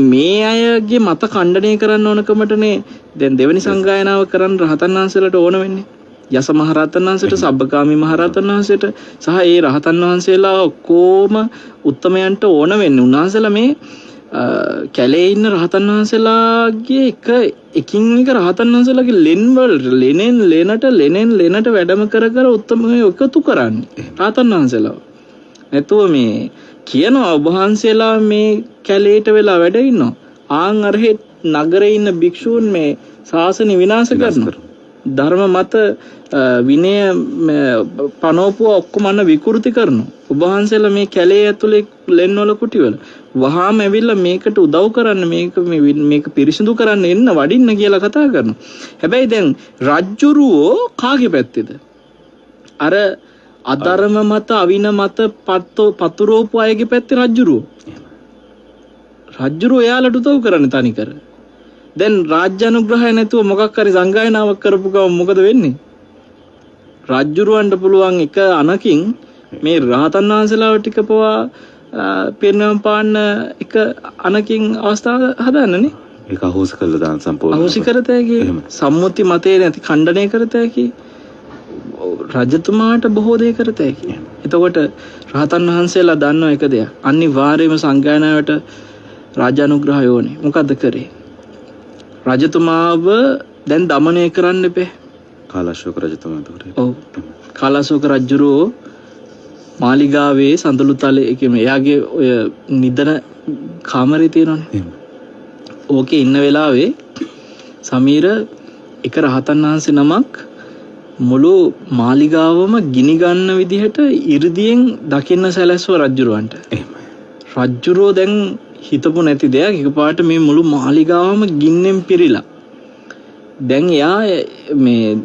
මේ අයගේ මත ඛණ්ඩනය කරන්න ඕනකමටනේ දැන් දෙවෙනි සංගායනාව කරන්න රහතන් වහන්සේලාට ඕන වෙන්නේ. යස මහ රහතන් වහන්සේට සබ්බකාමී මහ රහතන් වහන්සේට සහ ඒ රහතන් වහන්සේලා ඔක්කොම උත්තමයන්ට ඕන වෙන්නේ. උන්වහන්සේලා මේ කැලේ ඉන්න රහතන් වහන්සේලාගේ එකින් එක රහතන් වහන්සේලාගේ ලෙන් වල ලෙනට වැඩම කර උත්තමයෝ එකතු කරන්නේ රහතන් වහන්සේලා. නැතුව මේ කියනවා ඔබ වහන්සේලා මේ කැලේට වෙලා වැඩ ඉන්නවා. ආන් අරහෙ නගරේ ඉන්න භික්ෂූන් මේ ශාසනය විනාශ කරනවා. ධර්ම මත විනය පනෝපුව ඔක්කොම අන්න විකෘති කරනවා. ඔබ වහන්සේලා මේ කැලේ ඇතුලේ ලෙන් වල කුටි වල වහාම ඇවිල්ලා මේකට උදව් කරන්න මේක පිරිසිදු කරන්න එන්න වඩින්න කියලා කතා කරනවා. හැබැයි දැන් රජ්ජුරුවෝ කාගේ පැත්තේද? අර අධර්ම මත අවින මත පතුරෝපු අයගේ පැත්තේ රජ්ජුරුවෝ. රජ්ජුරුවෝ එයාලට උදව් කරන්නේ තනිකර. දැන් රාජ්‍ය අනුග්‍රහය නැතුව මොකක් හරි සංගායනාවක් කරපු ගමන් මොකද වෙන්නේ? රජ්ජුරුවන්ට පුළුවන් එක අනකින් මේ රහතන් වහන්සේලාව ටික පවා පිරිනමන පාන්න එක අනකින් අවස්ථාව හදන්නනේ. ඒක අහෝසි කරලා දාන සම්පූර්ණ. අහෝසි කරතෑකි සම්මුති මතේ නැති ඛණ්ඩනය කරතෑකි රජතුමාට බොහෝ දේ කරතෑකි. එතකොට රහතන් වහන්සේලා දන්නව එක දෙයක්. අනිවාර්යයෙන්ම සංගායනාවට රාජ්‍ය අනුග්‍රහය ඕනේ. මොකද්ද කරේ? රජතුමාව දැන් দমনය කරන්න එපේ. කාලාශෝක රජතුමා උඩට. ඔව්. කාලාශෝක රජුරෝ මාලිගාවේ සඳලු තලයේ කියන්නේ එයාගේ ඔය නිදන කාමරේ තියෙනවනේ. ඕකේ ඉන්න වෙලාවේ සමීර එක රහතන් වහන්සේ නමක් මුළු මාලිගාවම ගිනි ගන්න විදිහට 이르දියෙන් දකින්න සැලැස්සුව රජුරවන්ට. රජුරෝ දැන් හිතපු නැති දෙයක් එකපාරට මේ මුළු මාලිගාවම ගින්නෙන් පිරීලා. දැන් එයා මේ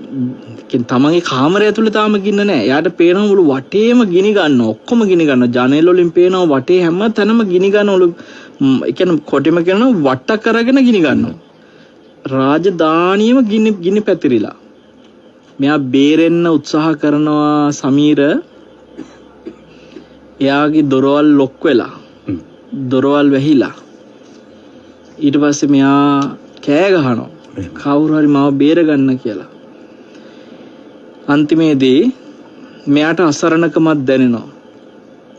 තමන්ගේ කාමරය ඇතුලේ තාම ගින්න නැහැ. එයාට පේනවා මුළු වටේම ගිනි ගන්නවා. ඔක්කොම ගිනි ගන්නවා. ජනේල වලින් පේනවා වටේ හැම තැනම ගිනි ගන්නවලු. ඒ කියන්නේ කොටිම කියනවා වට කරගෙන ගිනි ගන්නවා. රාජධානියම ගිනි පැතිරිලා. මෙයා බේරෙන්න උත්සාහ කරනවා සමීර. එයාගේ දොරවල් ලොක් වෙලා. දොරවල් වැහිලා. ඊට පස්සේ මෙයා කෑ ගහනවා. කවුරු හරි මාව බේරගන්න කියලා. අන්තිමේදී මෙයාට අසරණකමක් දැනෙනවා.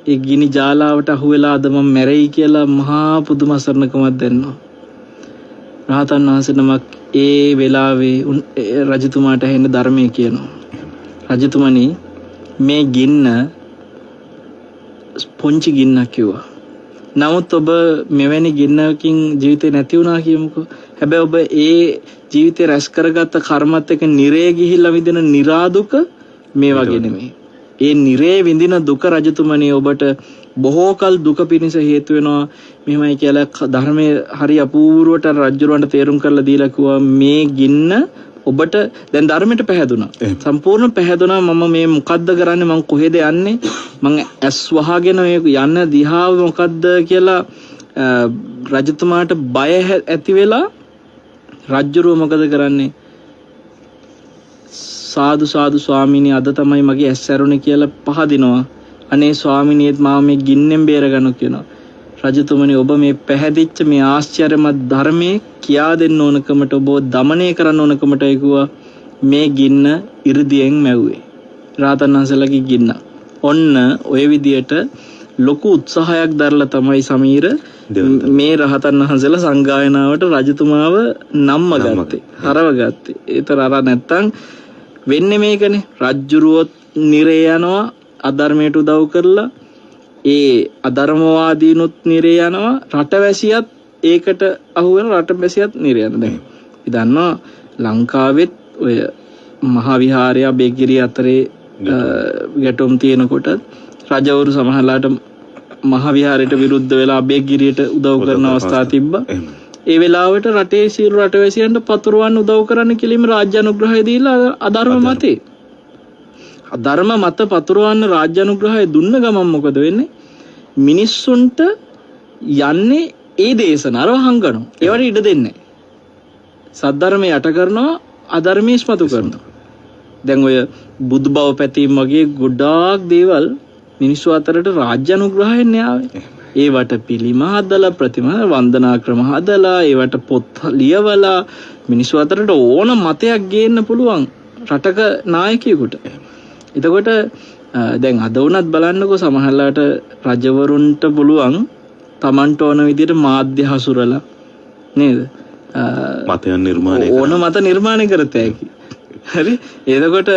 ඒ ගිනි ජාලාවට අහු වෙලා අද මම මැරෙයි කියලා මහා පුදුම අසරණකමක් දැනෙනවා. රහතන් වහන්සේ නමක් ඒ වෙලාවේ රජතුමාට ඇහෙන ධර්මයේ කියනවා. රජතුමනි මේ ගින්න පොන්චි ගින්නක් කිව්වා. නමුත් ඔබ මෙවැනි ගින්නකින් ජීවිතේ නැති වුණා කියමුකෝ. හැබැයි ඔබ ඒ ජීවිතේ රැස් කරගත්ත කර්මත් එක්ක නිරේ ගිහිල්ලා විඳින නිරාදුක මේ වගේ නෙමෙයි. ඒ නිරේ විඳින දුක රජතුමනි ඔබට බොහෝ කල දුක පිණිස හේතු වෙනවා. මෙහෙමයි කියලා ධර්මයේ හරි අපූර්වට රජුරවන්ට තේරුම් කරලා දීලා කිව්වා මේ ගින්න ඔබට දැන් ධර්මයට පැහැදුනා. සම්පූර්ණ පැහැදුනා මම මේ මොකද්ද කරන්නේ මම කොහෙද යන්නේ මම ඇස් වහගෙන මේ යන්න දිහාව මොකද්ද කියලා රජතුමාට බය ඇති වෙලා රජුරුව මොකද කරන්නේ සාදු සාදු ස්වාමීනි අද තමයි මගේ ඇස් ඇරුණේ කියලා පහදිනවා. අනේ ස්වාමීනියත් මාව මේ ගින්නෙන් බේරගන්න කියනවා. රජතුමනි ඔබ මේ පැහැදිච්ච මේ ආශ්චර්යමත් ධර්මයේ කියා දෙන්න ඕනකමට ඔබ දමනය කරන්න ඕනකමට අයකුවා මේ ගින්න 이르දියෙන් මැව්වේ. රාතන් වහන්සේලාගේ ගින්න. ඔන්න ඔය විදියට ලොකු උත්සාහයක් දරලා තමයි සමීර මේ රහතන් වහන්සේලා සංගායනාවට රජතුමාව නම්ම ගත්තේ. හරව ගත්තේ. ඒතර අර නැත්තම් වෙන්නේ මේකනේ. රජ්ජුරුවොත් නිරේ යනවා අධර්මයට උදව් කරලා ඒ අධර්මවාදීනුත් නිරේ යනවා රටවැසියත් ඒකට අහු වෙන රටවැසියත් නිරේ යනවා. දැන් ඉදන්නවා ලංකාවෙත් ඔය මහා විහාරය බේගිරිය අතරේ ගැටුම් තියෙනකොට රජවරු සමහරලාට මහා විහාරයට විරුද්ධ වෙලා බේගිරියට උදව් කරන අවස්ථා තිබ්බා. ඒ වෙලාවට රටේ සියලු රටවැසියන්ට පතුරවන්න උදව් කරන්න කිලිම රාජ්‍ය අනුග්‍රහය දීලා අධර්ම මතේ ධර්ම මත පතුරවන්න රාජ්‍ය අනුග්‍රහය දුන්න ගමන් මොකද වෙන්නේ? මිනිස්සුන්ට යන්නේ ඒ දේශන අරව හංගනවා. ඒවට ඉඩ දෙන්නේ නැහැ. සද්ධර්මය යට කරනවා අධර්මයේ ඉස්මතු කරනවා. දැන් ඔය බුදු බව පැතීම් වගේ ගොඩාක් දේවල් මිනිස්සු අතරට රාජ්‍ය අනුග්‍රහයෙන් න්යාවේ. ඒවට පිළිම හදලා ප්‍රතිමා වන්දනා ක්‍රම හදලා ඒවට පොත් ලියවලා මිනිස්සු අතරට ඕන මතයක් ගේන්න පුළුවන් රටක නායකයෙකුට. එතකොට දැන් අද වුණත් බලන්නකෝ සමහරලාට රජවරුන්ට පුළුවන් Tamanට ඕන විදිහට මාධ්‍ය හසුරලා නේද? මතයන් නිර්මාණය ඕන මත නිර්මාණය කරත හැකි. හරි? එතකොට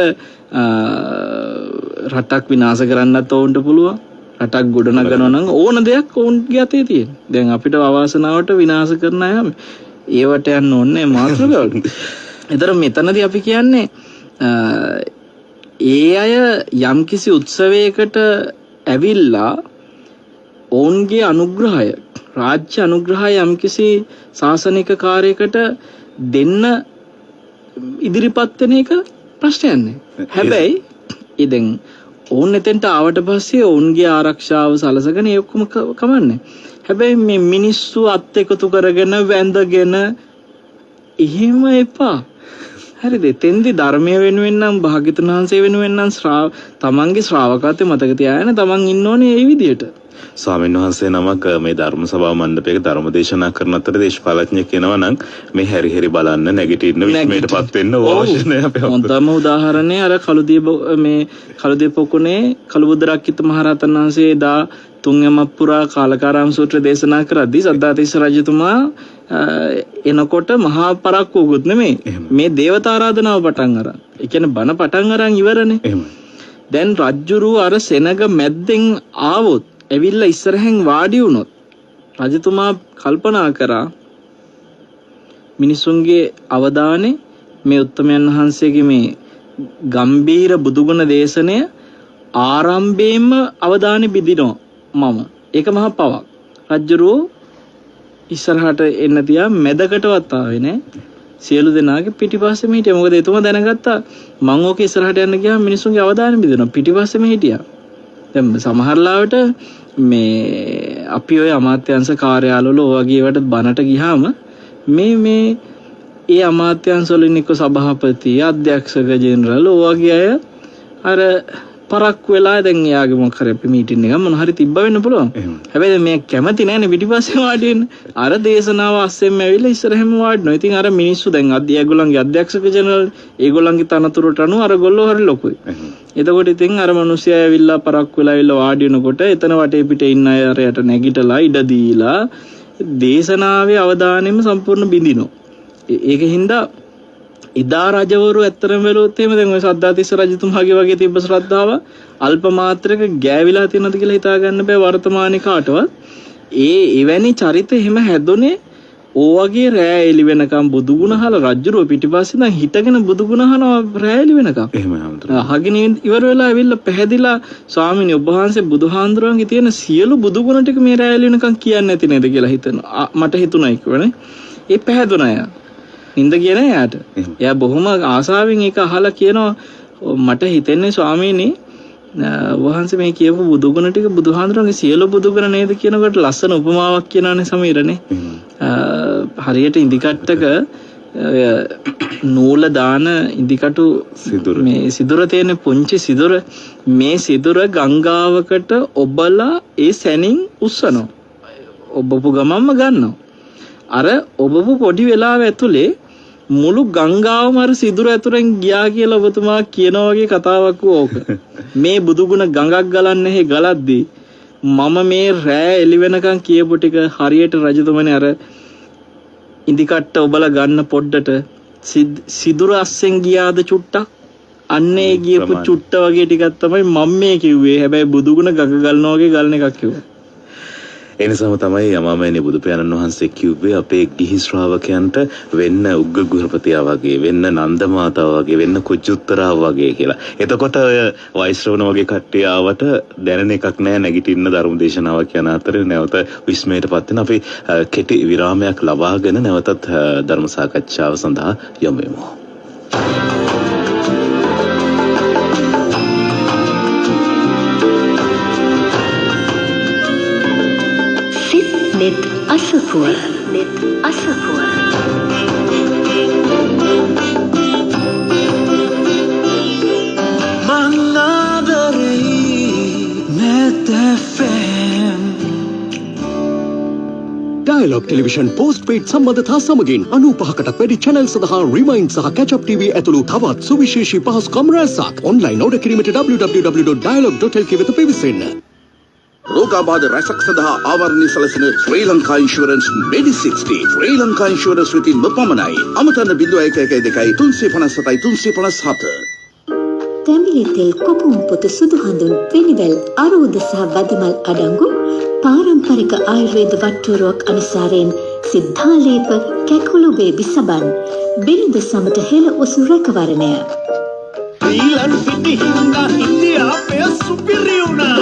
රටක් විනාශ කරන්නත් ඕන්ට පුළුවන්. රටක් ගොඩනගනවා නම් ඕන දෙයක් ඕන්ගේ අතේ තියෙන. දැන් අපිට අවාසනාවට විනාශ කරන අය ඒවට යන්න ඕනේ මාතෘකාවට. ඒතර මෙතනදී අපි කියන්නේ ඒ අය යම්කිසි උත්සවයකට ඇවිල්ලා ඔවුන්ගේ අනුග්‍රහය රාජ්‍ය අනුග්‍රහය යම්කිසි ශාසනික කාර්යයකට දෙන්න ඉදිරිපත් වෙන එක ප්‍රශ්නයක් නෑ. හැබැයි ඉතින් ඔවුන් එතෙන්ට ආවට පස්සේ ඔවුන්ගේ ආරක්ෂාව සලසගෙන ඒ ඔක්කොම කමන්නේ. හැබැයි මේ මිනිස්සු අත් එකතු කරගෙන වැඳගෙන එහෙම එපා. හරිද? එතෙන්දි ධර්මය වෙනුවෙන් නම් භාග්‍යතුන් වහන්සේ වෙනුවෙන් නම් තමන්ගේ ශ්‍රාවකත්වය මතක තියාගෙන තමන් ඉන්න ඕනේ ඒ විදියට. ස්වාමීන් වහන්සේ නමක් මේ ධර්ම සභා මණ්ඩපයක ධර්ම දේශනා කරන අතර දේශපාලඥයෙක් කෙනවා නම් මේ හැරි බලන්න නැගිටින්න විශ්මයටපත් වෙන්න අවශ්‍ය නැහැ අපේ. හොඳම උදාහරණය අර කළුදිය පොකුණේ කළුබුද්දරක්කිත මහරහතන් වහන්සේ දා තුන්යම පුරා කාලකාරාම සූත්‍ර දේශනා කරද්දී සද්ධාතිස්ස රජතුමා එනකොට මහා පරක්කුවකුත් නෙමෙයි මේ දේවතා ආරාධනාව පටන් අරන්. ඒ කියන්නේ බණ පටන් අරන් ඉවරනේ. දැන් රජ්ජුරුව අර සෙනග මැද්දෙන් ආවොත් ඇවිල්ලා ඉස්සරහෙන් වාඩි වුණොත් රජතුමා කල්පනා කරා මිනිසුන්ගේ අවධානය මේ උත්තමයන් වහන්සේගේ මේ ගම්බීර බුදුගුණ දේශනය ආරම්භයෙන්ම අවධානය බිඳිනවා මම. ඒක මහා පවක්. රජ්ජුරුව ඉස්සරහට එන්න තියා මැදකටවත් ආවේ නෑ. සියලු දෙනාගේ පිටිපස්සෙම හිටියා. මොකද එතුමා දැනගත්තා මං ඕක ඉස්සරහට යන්න ගියාම මිනිසුන්ගේ අවධානය බිඳිනවා. පිටිපස්සෙම හිටියා. දැන් සමහරලාවට මේ අපි ඔය අමාත්‍යංශ කාර්යාලවල ඔය වගේ ඒවට බනට ගියාම මේ ඒ අමාත්‍යංශ වලින් එක්ක සභාපති අධ්‍යක්ෂක ජෙනරල් ඔය වගේ අය අර පරක් වෙලා දැන් එයාගේ මොකක් හරි අපි මීටින් එක මොන හරි තිබ්බ වෙන්න පුළුවන්. හැබැයි දැන් මේ කැමති නෑනේ පිටිපස්සේ වාඩි වෙන්න. අර දේශනාව අස්සෙන්ම ඇවිල්ලා ඉස්සරහෙම වාඩිනවා. ඉතින් අර මිනිස්සු දැන් ඒගොල්ලන්ගේ අධ්‍යක්ෂක ජනරල් ඒගොල්ලන්ගේ තනතුරට අනුව අර ගොල්ලෝ හරි ලොකුයි. එතකොට ඉතින් අර මිනිස්සයා ඇවිල්ලා පරක් වෙලා ඇවිල්ලා වාඩි වෙනකොට එතන වටේ පිටේ ඉන්න අය අරයට නැගිටලා ඉඩ දීලා දේශනාවේ අවධානයම සම්පූර්ණ බිඳිනවා. ඒකින්ද ඉදා රජවරු ඇත්තරම වෙලොත් එහෙම දැන් ඔය සද්ධාතිස්ස රජතුමාගේ වගේ තිබ්බ ශ්‍රද්ධාව අල්ප මාත්‍රක ගෑවිලා තියෙනවද කියලා හිතා ගන්න බෑ වර්තමානයේ කාටවත්. එවැනි චරිත එහෙම හැදුනේ ඕවගේ රෑ එලි වෙනකම් බුදුගුණ අහලා රජුරෝ පිටිපස්සේ දැන් හිටගෙන බුදුගුණ අහනවා රෑ එලි වෙනකම්. එහෙමයි හම්දුනා. අහගෙන ඉවර වෙලා ඇවිල්ලා පැහැදිලා ස්වාමීනි ඔබ වහන්සේ බුදුහාඳුරන්ගේ තියෙන සියලු බුදුගුණ ටික මේ රෑ එලි වෙනකම් කියන්නේ නැති නේද කියලා හිතනවා. මට හිතුණා ඒකවනේ. ඒ පැහැදුණා යා. නින්ද කියන යාට. එයා බොහොම ආසාවෙන් ඒක අහලා කියනවා මට හිතෙන්නේ ස්වාමීනි වහන්සේ මේ කියපු බුදුගුණ ටික බුදුහාඳුරන්ගේ සියලු බුදුගුණ නේද කියනකොට ලස්සන උපමාවක් කියනවානේ සමීරනේ. හරියට ඉදිකට්ටක නූල දාන ඉදිකටු මේ සිදුර තියෙන පුංචි සිදුර මේ සිදුර ගංගාවකට ඔබලා ඒ සැනින් උස්සනවා. ඔබපු ගමන්ම ගන්නවා. අර ඔබපු පොඩි වෙලාව ඇතුලේ මුළු ගංගාවම අර සිදුර ඇතුලෙන් ගියා කියලා ඔබතුමා කියනා වගේ කතාවක් ඕක. මේ බුදුගුණ ගඟක් ගලන්නේ හේ ගලද්දී මම මේ රෑ එළි වෙනකන් කියපු ටික හරියට රජතුමනි අර ඉදිකට්ට ඔබලා ගන්න පොඩ්ඩට සිදුර අස්සෙන් ගියාද චුට්ටක් අන්නේ ගියපු චුට්ට වගේ ටිකක් තමයි මම මේ කිව්වේ. හැබැයි බුදුගුණ ගඟ ගලනවා වගේ ගලන එකක් කිව්වා. ඒ නිසාම තමයි යමාමෑණි බුදු පියාණන් වහන්සේ කිව්වේ අපේ ගිහි ශ්‍රාවකයන්ට වෙන්න උග්ග ගෘහපතියා වගේ වෙන්න නන්ද මාතාව වගේ වෙන්න කුජුත්තරා වගේ කියලා. එතකොට ඔය වෛශ්‍රවණ වගේ කට්ටිය ආවට දැනෙන එකක් නෑ නැගිටින්න ධර්ම දේශනාවක් යන අතරේ නැවත විස්මයටපත් වෙන අපි කෙටි විරාමයක් ලබාගෙන නැවතත් ධර්ම සාකච්ඡාව සඳහා යමු වෙමු. net asapur net asapur manadari net fm Dialogue Television postpaid සම්බන්ධතා සමගින් 95කටත් වැඩි channel සඳහා Remind සහ Catch Up TV ඇතුළු තවත් සුවිශේෂී පහසුකම් රැසක් online order කිරීමට www.dialogue.lk වෙත පිවිසෙන්න. රෝගාබාධ රැසක් සඳහා ආවරණය සැලසෙන ශ්‍රී ලංකා ඉන්ෂුරන්ස් මෙඩි60 ශ්‍රී ලංකා ඉන්ෂුරන්ස් වෙතින්ම පමණයි. අමතන්න 0112 357 357. තැඹිලි තෙල් කොපුම් පොතු සුදු හඳුන් වෙනිවැල් අරෝද සහ වදමල් අඩංගු පාරම්පරික ආයුර්වේද වට්ටෝරුවක් අනුසාරයෙන් සිද්ධාලේප කැකුළු බේබි සබන් බිරිඳ සමට හෙළ ඔසු රැකවරණය ශ්‍රීලං පිටිහින්දා ඉන්දියාපය සුපිරියුණා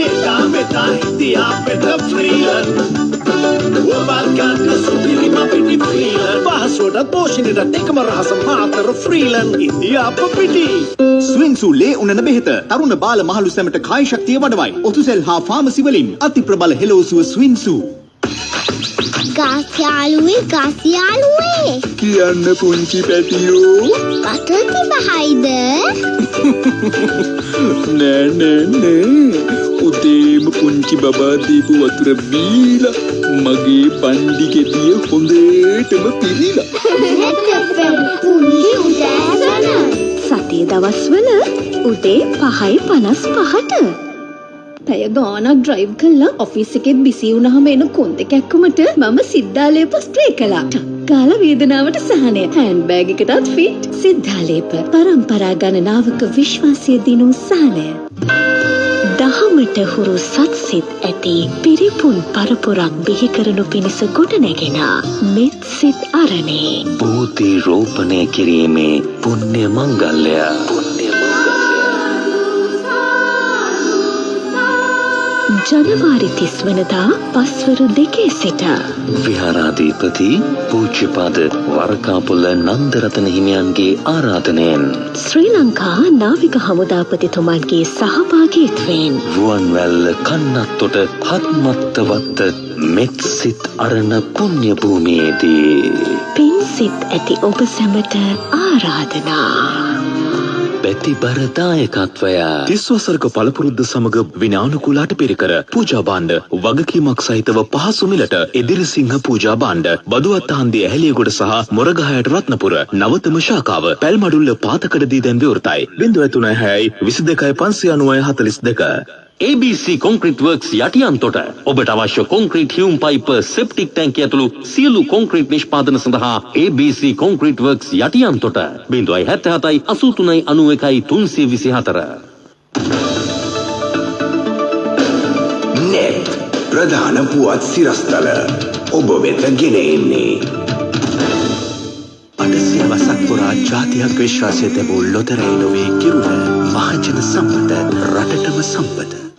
එදා මෙදා ඉන්දියාපෙට ශ්‍රීලං ඔබල්ගන්න සුපිරිම පිටි ශ්‍රීලං පහසුවට පෝෂණයට එකම රහස මාතර ශ්‍රීලං ඉන්දියාප පිටි ස්වින්සු ලේ උනන බෙහෙත තරුණ බාල මහලු සැමට කාය ශක්තිය වඩවයි ඔතුසෙල් හා ෆාමසි වලින් අති ප්‍රබල හෙළෝසුව ස්වින්සු ගාස්යාලුවේ කියන්න පුංචි පැටියෝ කටති බහයිද නෑ උදේම පුංචි බබා දීපු වතුර බීලා මගේ පණ්ඩි ගෙඩිය හොඳටම පිරීලා සතිය දවස්වල උදේ 5:55ට පැය ගානක් ඩ්‍රයිව් කළා ඔෆිස් එකෙත් බිසි වුණාම එන කොන්ද කැක්කමට මම සිද්ධාලේප ස්ප්‍රේ කළා. කාල වේදනාවට සහනය. හෑන්ඩ් බෑග් එකටත් ෆිට. සිද්ධාලේප පරම්පරා ගණනාවක විශ්වාසය දිනු සහනය. දහමට හුරු සත්සිත ඇති පිරිපුන් පරපුරක් බිහි කරනු පිණිස ගොඩනැගෙන මෙත් සිත් අරණේ. බෝධි රෝපණය කිරීමේ පුණ්‍ය මංගල්‍ය. ජනවාරි 30 වෙනිදා පස්වරු 2 සිට විහාරාධිපති පූජ්‍යපද වරකාපොළ නන්දරතන හිමියන්ගේ ආරාධනයෙන් ශ්‍රී ලංකා නාවික හමුදාපතිතුමන්ගේ සහභාගීත්වයෙන් රුවන්වැල්ල කන්නත්තොට හත්මත්තවත්ත මෙත් සිත් අරණ පුණ්‍ය භූමියේදී පින් සිත් ඇති ඔබ සැමට ආරාධනා. පැතිබර දායකත්වය 30 වසරක පළපුරුද්ද සමග විනානුකූලාට පිරිකර පූජා භාණ්ඩ වගකීමක් සහිතව පහසු මිලට එදිරිසිංහ පූජා භාණ්ඩ බදුවත්ත හන්දිය ඇහැලියගොඩ සහ මොරගහයට රත්නපුර නවතම ශාඛාව පැල්මඩුල්ල පාතකඩදී දැන් විවෘතයි 036 22 590 ABC Concrete Works යටියන්තොට ඔබට අවශ්‍ය කොන්ක්‍රීට් හියුම් පයිප සෙප්ටික් ටැංකිය ඇතුළු සියලු කොන්ක්‍රීට් නිෂ්පාදන සඳහා ABC Concrete Works Yatiyantota 077 83 91 324 net ප්‍රධාන පුවත් සිරස්තල ඔබ වෙත ගෙන එන්නේ අටසියවසක් පුරා ජාතියක් විශ්වාසය තිබූ ලොතරැයි නොවේ කිරුළ මහජන සම්පත රටටම සම්පත.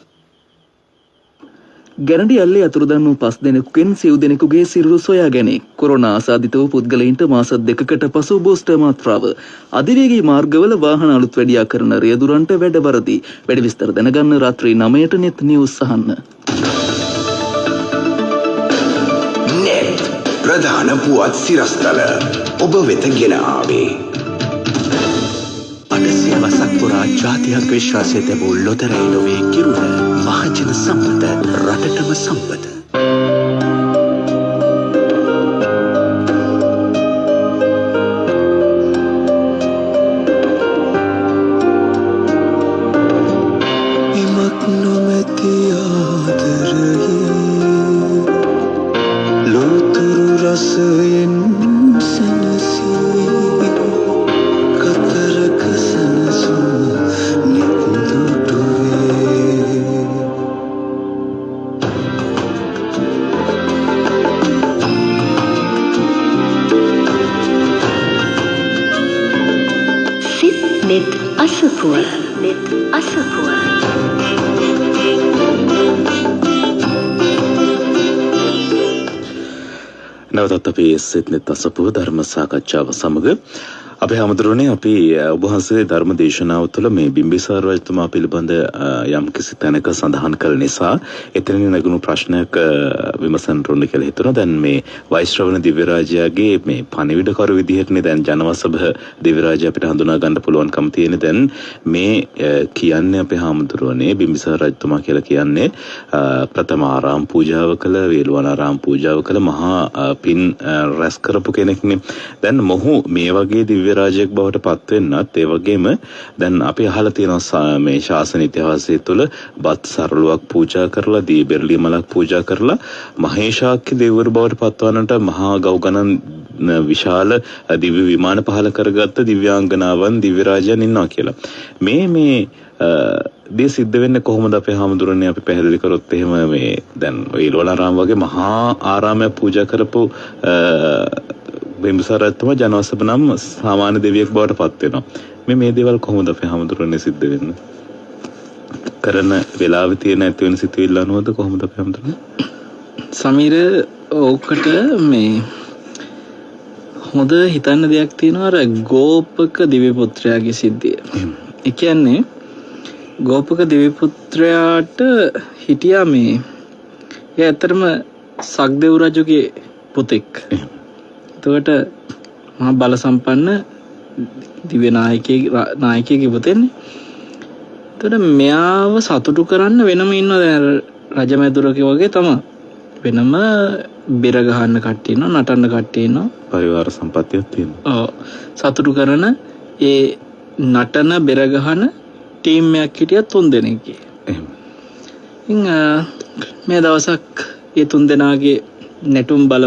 ගැරඩි අල්ලේ අතුරුදන් වූ 5 දෙනෙකුගෙන් සිව් දෙනෙකුගේ සිරුරු සොයා ගැනේ. කොරෝනා ආසාදිත වූ පුද්ගලයින්ට මාස 2කට පසු බූස්ටර් මාත්‍රාව. අධිවේගී මාර්ගවල වාහන අලුත් වැඩියා කරන රියදුරන්ට වැඩවරදී. වැඩි විස්තර දැනගන්න රාත්‍රී 9ට net news අහන්න. net ප්‍රධාන පුවත් සිරස්තල ඔබ වෙත ගෙන ආවේ අටසියවසක් පුරා ජාතියක් විශ්වාසය තිබූ ලොතරැයි නොවේ කිරුළ මහජන සම්පත රටටම සම්පත. නොමැති ආදරයේ ලෝතුරු රසයෙන් සැනසී කතරක සැනසුම නිදුටුවේ net අසපුව නැවතත් අපි සෙත් net අසපුව ධර්ම සාකච්ඡාව සමග අපේ හැමදෙරෝනේ අපි ඔබ වහන්සේගේ ධර්ම දේශනාව තුළ මේ බිම්බිසාර රජතුමා පිළිබඳ යම් කිසි තැනක සඳහන් කළ නිසා එතනින් නැගුණු ප්‍රශ්නයක් විමසන්න ඕන කියලා හිතුණා. දැන් මේ වෛශ්‍රවණ දිව්‍ය රාජයාගේ මේ පණිවිඩකරු විදිහටනේ දැන් ජනවසභ දිව්‍ය රාජය අපිට හඳුනා ගන්න පුළුවන්කම තියෙන. දැන් මේ කියන්නේ අපේ හැමදෙරෝනේ බිම්බිසාර රජතුමා කියලා කියන්නේ ප්‍රථම ආරාම පූජාව කළ වේළුවනාරාම පූජාව කළ මහා පින් රැස් කරපු කෙනෙක්නේ. දැන් මොහු මේ වගේ දිව්‍ය රාජ්‍යයක් බවට පත් වෙන්නත් ඒ වගේම දැන් අපි අහලා තියෙනවා මේ ශාසන ඉතිහාසය තුළ බත් සරලුවක් පූජා කරලා දී බෙරළි මලක් පූජා කරලා මහේශාක්‍ය දෙවිවරු බවට පත්වන්නට මහා ගව් ගණන් විශාල දිව්‍ය විමාන පහල කරගත්ත දිව්‍යාංගනාවන් දිව්‍ය රාජයන් ඉන්නවා කියලා. මේ දේ සිද්ධ වෙන්නේ කොහොමද අපේ හැමදෙරෝනේ අපි පැහැදිලි කරොත් එහෙම මේ දැන් වේළුවනාරාම වගේ මහා ආරාමයක් පූජා කරපු බිම්බිසාර රජතුමා ජනවසභ නම් සාමාන්‍ය දෙවියෙක් බවට පත් වෙනවා. මේ දේවල් කොහොමද අපේ හැමදෙරෝනේ සිද්ධ වෙන්නේ? කරන වෙලාවෙ තියෙන ඇති වෙන සිතුවිල්ල අනුවද කොහොමද අපේ හැමදෙරෝනේ? සමීර ඕකට මේ හොඳ හිතන්න දෙයක් තියෙනවා අර ගෝපක දිව්‍ය පුත්‍රයාගේ සිද්ධිය. ඒ කියන්නේ ගෝපක දිව්‍ය පුත්‍රයාට හිටියා මේ ඒ ඇත්තටම සක්දෙව් රජුගේ පුතෙක්. එතකොට මහා බල සම්පන්න දිව්‍ය නායකයෙකුගේ පුතෙන්නේ. එතකොට මෙයාව සතුටු කරන්න වෙනම ඉන්නවා දැන් රජමැදුරක වගේ තමයි. වෙනම බෙර ගහන්න කට්ටිය ඉන්නවා, නටන්න කට්ටිය ඉන්නවා. පරිවාර සම්පත්තියක් තියෙනවා. ඔව්. සතුටු කරන ඒ නටන බෙර ගහන ටීම් එකක් හිටියා 3 දෙනෙක්. එහෙම. ඉතින් මේ දවසක් ඒ 3 දෙනාගේ නැටුම් බල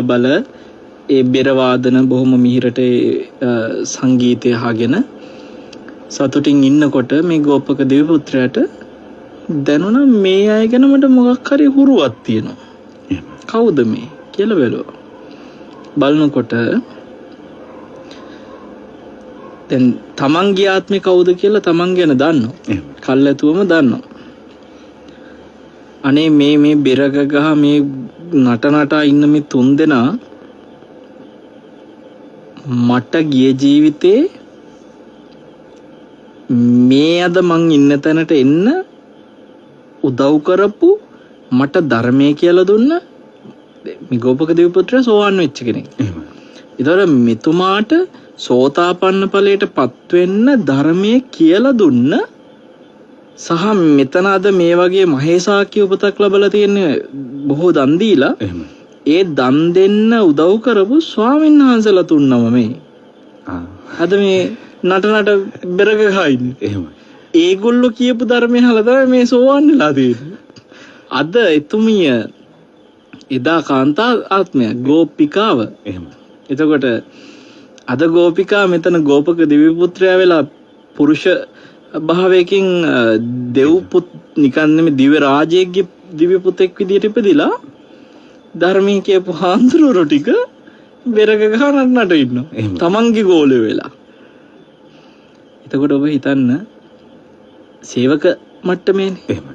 ඒ බෙර වාදන බොහොම මිහිරට සංගීතය අහගෙන සතුටින් ඉන්නකොට මේ ගෝපක දිව්‍ය පුත්‍රයාට දැනුණා මේ අය ගැන මට මොකක් හරි හුරුවක් තියෙනවා. කවුද මේ කියලා බැලුවා. බලනකොට දැන් තමන්ගේ ආත්මේ කවුද කියලා තමන් ගැන දන්නවා. කල්ැතුවම දන්නවා. අනේ මේ බෙරග ගහ මේ නටනට ඉන්න මේ 3 දෙනා මට ගිය ජීවිතේ මේ අද මං ඉන්න තැනට එන්න උදව් කරපු මට ධර්මයේ කියලා දුන්න මේ ගෝපක දිව්‍ය පුත්‍රයා සෝවන් වෙච්ච කෙනෙක්. ඒතර මෙතුමාට සෝතාපන්න ඵලයට පත් වෙන්න ධර්මයේ කියලා දුන්න සහ මෙතන අද මේ වගේ මහේසාක්‍ය උපතක් ලැබලා තියෙන බොහෝ දන් දීලා ඒ දන් දෙන්න උදව් කරපු ස්වාමීන් වහන්සේලා තුන්නම මේ අද මේ නටනට බෙරග ගහින්නේ. එහෙමයි. ඒගොල්ලෝ කියපු ධර්මයේ අහලා තමයි මේ සෝවන් වෙලා තියෙන්නේ. අද එතුමිය එදා කාන්තා ආත්මය ගෝපිකාව. එහෙම. එතකොට අද ගෝපිකා මෙතන ගෝපක දිව්‍ය පුත්‍රයා වෙලා පුරුෂ භාවයකින් දෙව් පුත් නිකන් නෙමෙයි දිව්‍ය රාජයෙක්ගේ දිව්‍ය පුතෙක් විදියට ඉපදිලා ධර්මයේ කියපු හාන්දුරුවෝ ටික බෙරග ගහනන්නට ඉන්නවා. තමන්ගේ ගෝලෙ වෙලා. එතකොට ඔබ හිතන්න සේවක මට්ටමේනේ. එහෙම.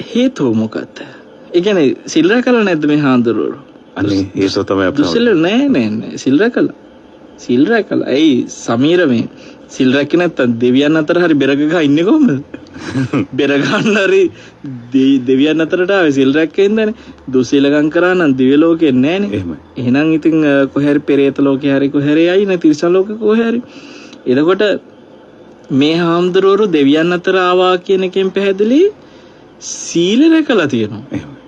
හේතුව මොකක්ද? ඒ කියන්නේ සිල් රැකලා නැද්ද මේ හාන්දුරුවෝ? අනේ හේතුව තමයි අපේ. දුසිල් නෑ සිල් රැකලා. සිල් රැකලා. ඇයි සමීර මේ සිල් රැකේ නැත්තම් දෙවියන් අතර හරි බෙරග ගහ ඉන්නේ කොහමද? බෙර ගන්න හරි දෙවියන් අතරට ආවේ සිල් රැක්කේ ඉඳනේ. දුසීලකම් කරා නම් දිව්‍ය ලෝකෙ නෑනේ. එහෙමයි. එහෙනම් ඉතින් කොහේ හරි පෙරේත ලෝකේ හරි කොහේ හරි යයි නේ තිරිසන් ලෝකෙ කොහේ හරි. එතකොට මේ හාමුදුරුවෝ දෙවියන් අතර ආවා කියන එකෙන් පැහැදිලි සීල රැකලා තියෙනවා. එහෙමයි.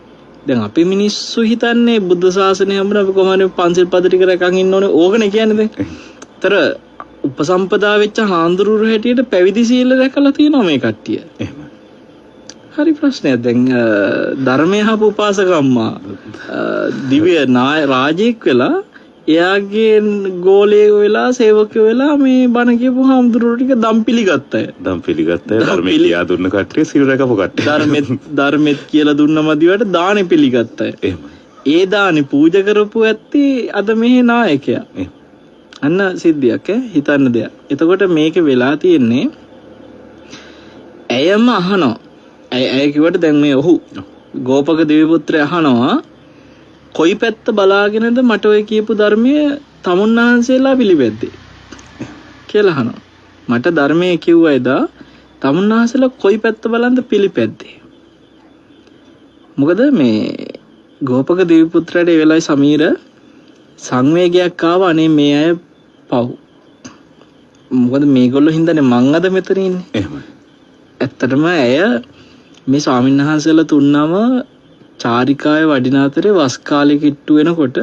දැන් අපි මිනිස්සු හිතන්නේ බුද්ධ ශාසනය හැමෝම අපි කොහොමද පන්සිල් පද ටික රැකන් ඉන්න ඕනේ ඕකනේ කියන්නේ දැන්. ඒතර උපසම්පදා වෙච්ච හාමුදුරුවෝ හැටියට පැවිදි සීල රැකලා තියෙනවා මේ කට්ටිය. එහෙම. හරි ප්‍රශ්නයක්. දැන් ධර්මය හපු උපාසකම්මා දිව්‍ය රාජෙක් වෙලා එයාගේ ගෝලයේ වෙලා සේවකයෝ වෙලා මේ බණ කියපු හාමුදුරුවෝ ටික දම් පිළිගත්තා. දම් පිළිගත්තා. ධර්මයේ කියා දුන්න කට්ටිය සිල් රැකපු කට්ටිය. ධර්මෙත් කියලා දුන්නම දිවට දානෙ පිළිගත්තා. එහෙම. ඒ දානෙ පූජා කරපු ඇත්තේ අද මෙහි නායකයා. අන්න සිද්ධියක් හිතන්න දෙයක්. එතකොට මේක වෙලා තියෙන්නේ ඇයම අහනවා. ඇය කිව්වට දැන් මේ ඔහු ගෝපක දෙවි පුත්‍රය අහනවා කොයි පැත්ත බලාගෙනද මට ඔය කියපු ධර්මයේ තමුන්නාන්සේලා පිළිපැද්දේ කියලා අහනවා. මට ධර්මයේ කිව්වා එදා තමුන්නාන්සේලා කොයි පැත්ත බලන්ද පිළිපැද්දේ. මොකද මේ ගෝපක දෙවි පුත්‍රයාට ඒ වෙලාවේ සමීර සංවේගයක් ආවා. අනේ මේ අය පව්. මොකද මේගොල්ලෝ හින්දානේ මං අද මෙතන ඉන්නේ. එහෙමයි. ඇත්තටම ඇය මේ ස්වාමීන් වහන්සේලා තුන්නම චාරිකාවේ වඩින අතරේ වස් කාලේ කිට්ටු වෙනකොට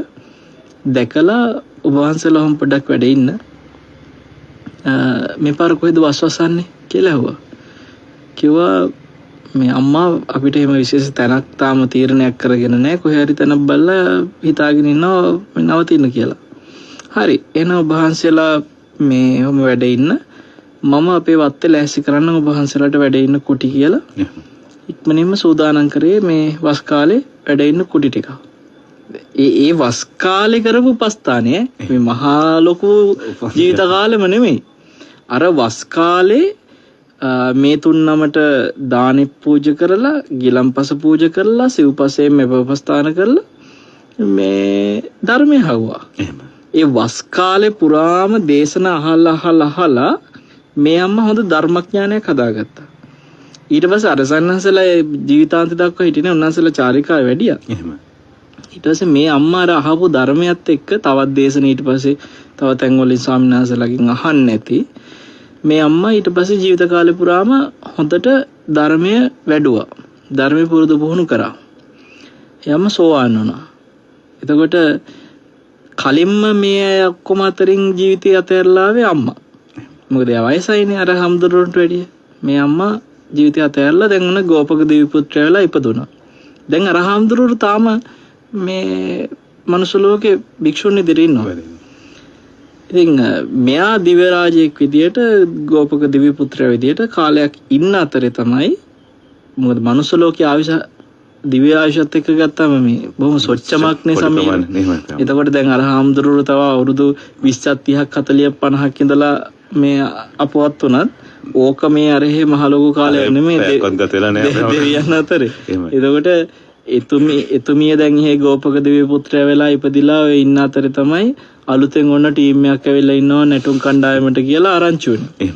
දැකලා ඔබ වහන්සේලා හම් පොඩක් වැඩ ඉන්න. මේ පාර කොහෙද වස්වසන්නේ කියලා ඇහුවා. කිව්වා මේ අම්මා අපිට එහෙම විශේෂ තැනක් තාම තීරණයක් කරගෙන නැහැ. කොහේ හරි තැනක් බලලා හිතාගෙන ඉන්නවා නවතින්න කියලා. හරි. එහෙනම් ඔබ වහන්සේලා මේ ඔහොම වැඩ ඉන්න. මම අපේ වත්තේ ලෑස්ති කරන්න ඔබ වහන්සේලාට වැඩ ඉන්න කුටි කියලා. ඉක්මනින්ම සූදානම් කරේ මේ වස් කාලේ වැඩ ඉන්න කුටි ටික. ඒ වස් කාලේ කරපු උපස්ථානය මේ මහා ලොකු ජීවිත කාලෙම නෙමෙයි. අර වස් කාලේ මේ තුන්නමට දානෙ පූජා කරලා, ගිලම්පස පූජා කරලා, සිව්පසයෙන් මෙපවස්ථාන කරලා මේ ධර්මය හවුවා. ඒ වස් කාලේ පුරාම දේශන අහලා මේ අම්මා හොඳ ධර්මඥානයක් හදාගත්තා. ඊට පස්සේ අර සන්නහසලා ජීවිතාන්ත දක්වා හිටිනේ උන්වහන්සේලා චාරිකාවේ වැඩියා. එහෙම. ඊට පස්සේ මේ අම්මා අර අහපු ධර්මයත් එක්ක තවත් දේශන ඊට පස්සේ තව තැන් වලින් ස්වාමීන් වහන්සේලාගෙන් අහන්න නැති මේ අම්මා ඊට පස්සේ ජීවිත කාලේ පුරාම හොඳට ධර්මය වැඩුවා. ධර්මය පුරුදු පුහුණු කරා. එයාම සෝවාන් වුණා. එතකොට කලින්ම මේ ඔක්කොම අතරින් ජීවිතය අතහැරලා ආවේ අම්මා. මොකද එයා වයසයිනේ අර හම්දුරුන්ට වැඩිය. මේ අම්මා ජීවිතය අතහැරලා දැන් උන ගෝපක දෙවි පුත්‍රයා වෙලා ඉපදුණා. දැන් අර හම්දුරුරු තාම මේ මනුස්ස ලෝකේ භික්ෂුන් ඉදිරියේ ඉන්නවා. ඉතින් මෙයා දිව්‍ය රාජයෙක් විදියට ගෝපක දිව්‍ය පුත්‍රයා විදියට කාලයක් ඉන්න අතරේ තමයි මොකද මනුස්ස ලෝකයේ ආවිෂ දිව්‍ය ආයුෂත් එක්ක ගත්තාම මේ බොහොම සොච්චමක්නේ සමීර. එතකොට දැන් අර හාමුදුරුවෝ තව අවුරුදු 20ක් 30ක් 40ක් 50ක් ඉඳලා මේ අපවත් උනත් ඕක මේ අරහේ මහ ලොකු කාලයක් නෙමෙයි දෙවියන් අතරේ. එතකොට එතුමිය දැන් ඉහි ගෝපක දිව්‍ය පුත්‍රයා වෙලා ඉපදිලා ඔය ඉන්න අතරේ තමයි අලුතෙන් ඔන්න ටීම් එකක් ඇවිල්ලා ඉන්නවා නැටුම් කණ්ඩායමට කියලා ආරංචි වුණේ.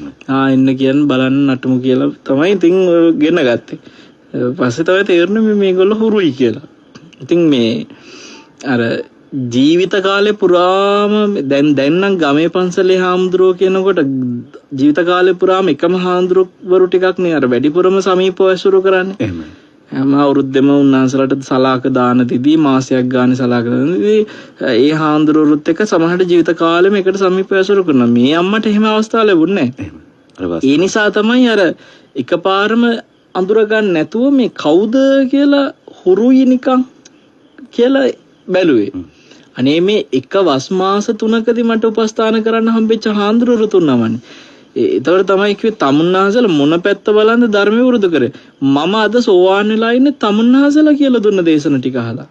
එන්න කියන්න බලන්න නටමු කියලා තමයි ඉතින් ගෙන ගත්තේ. පස්සේ තමයි තේරුනේ මේගොල්ලෝ හුරුයි කියලා. ඉතින් මේ අර ජීවිත කාලේ පුරාම දැන් නම් ගමේ පන්සලේ හාමුදුරුවෝ කියනකොට ජීවිත කාලේ පුරාම එකම හාමුදුරුවරු ටිකක් නේ අර වැඩිපුරම සමීපව ඇසුරු කරන්නේ. එහෙමයි. හැම අවුරුද්දෙම උන්වහන්සේලාට සලාක දාන තිදී මාසයක් ගානේ සලාක දාන තිදී ඒ හාමුදුරුවරුත් එක්ක සමහරට ජීවිත කාලෙම එකට සමීපව ඇසුරු කරනවා. මේ අම්මට එහෙම අවස්ථාවක් ලැබුණේ නැහැ. ඒ නිසා තමයි අර එකපාරම අඳුර ගන්න නැතුව මේ කවුද කියලා හුරුයි නිකන් කියලා බැලුවේ. අනේ මේ එක වස් මාස 3කදී මට උපස්ථාන කරන්න හම්බෙච්ච හාමුදුරුවෝ තුනමනේ. ඒතකොට තමයි කිව්වේ තමුන්නාසල මොන පැත්ත බලන්ද ධර්මය වරුදු කරේ. මම අද සෝවාන් වෙලා ඉන්නේ තමුන්නාසල කියලා දුන්න දේශන ටික අහලා.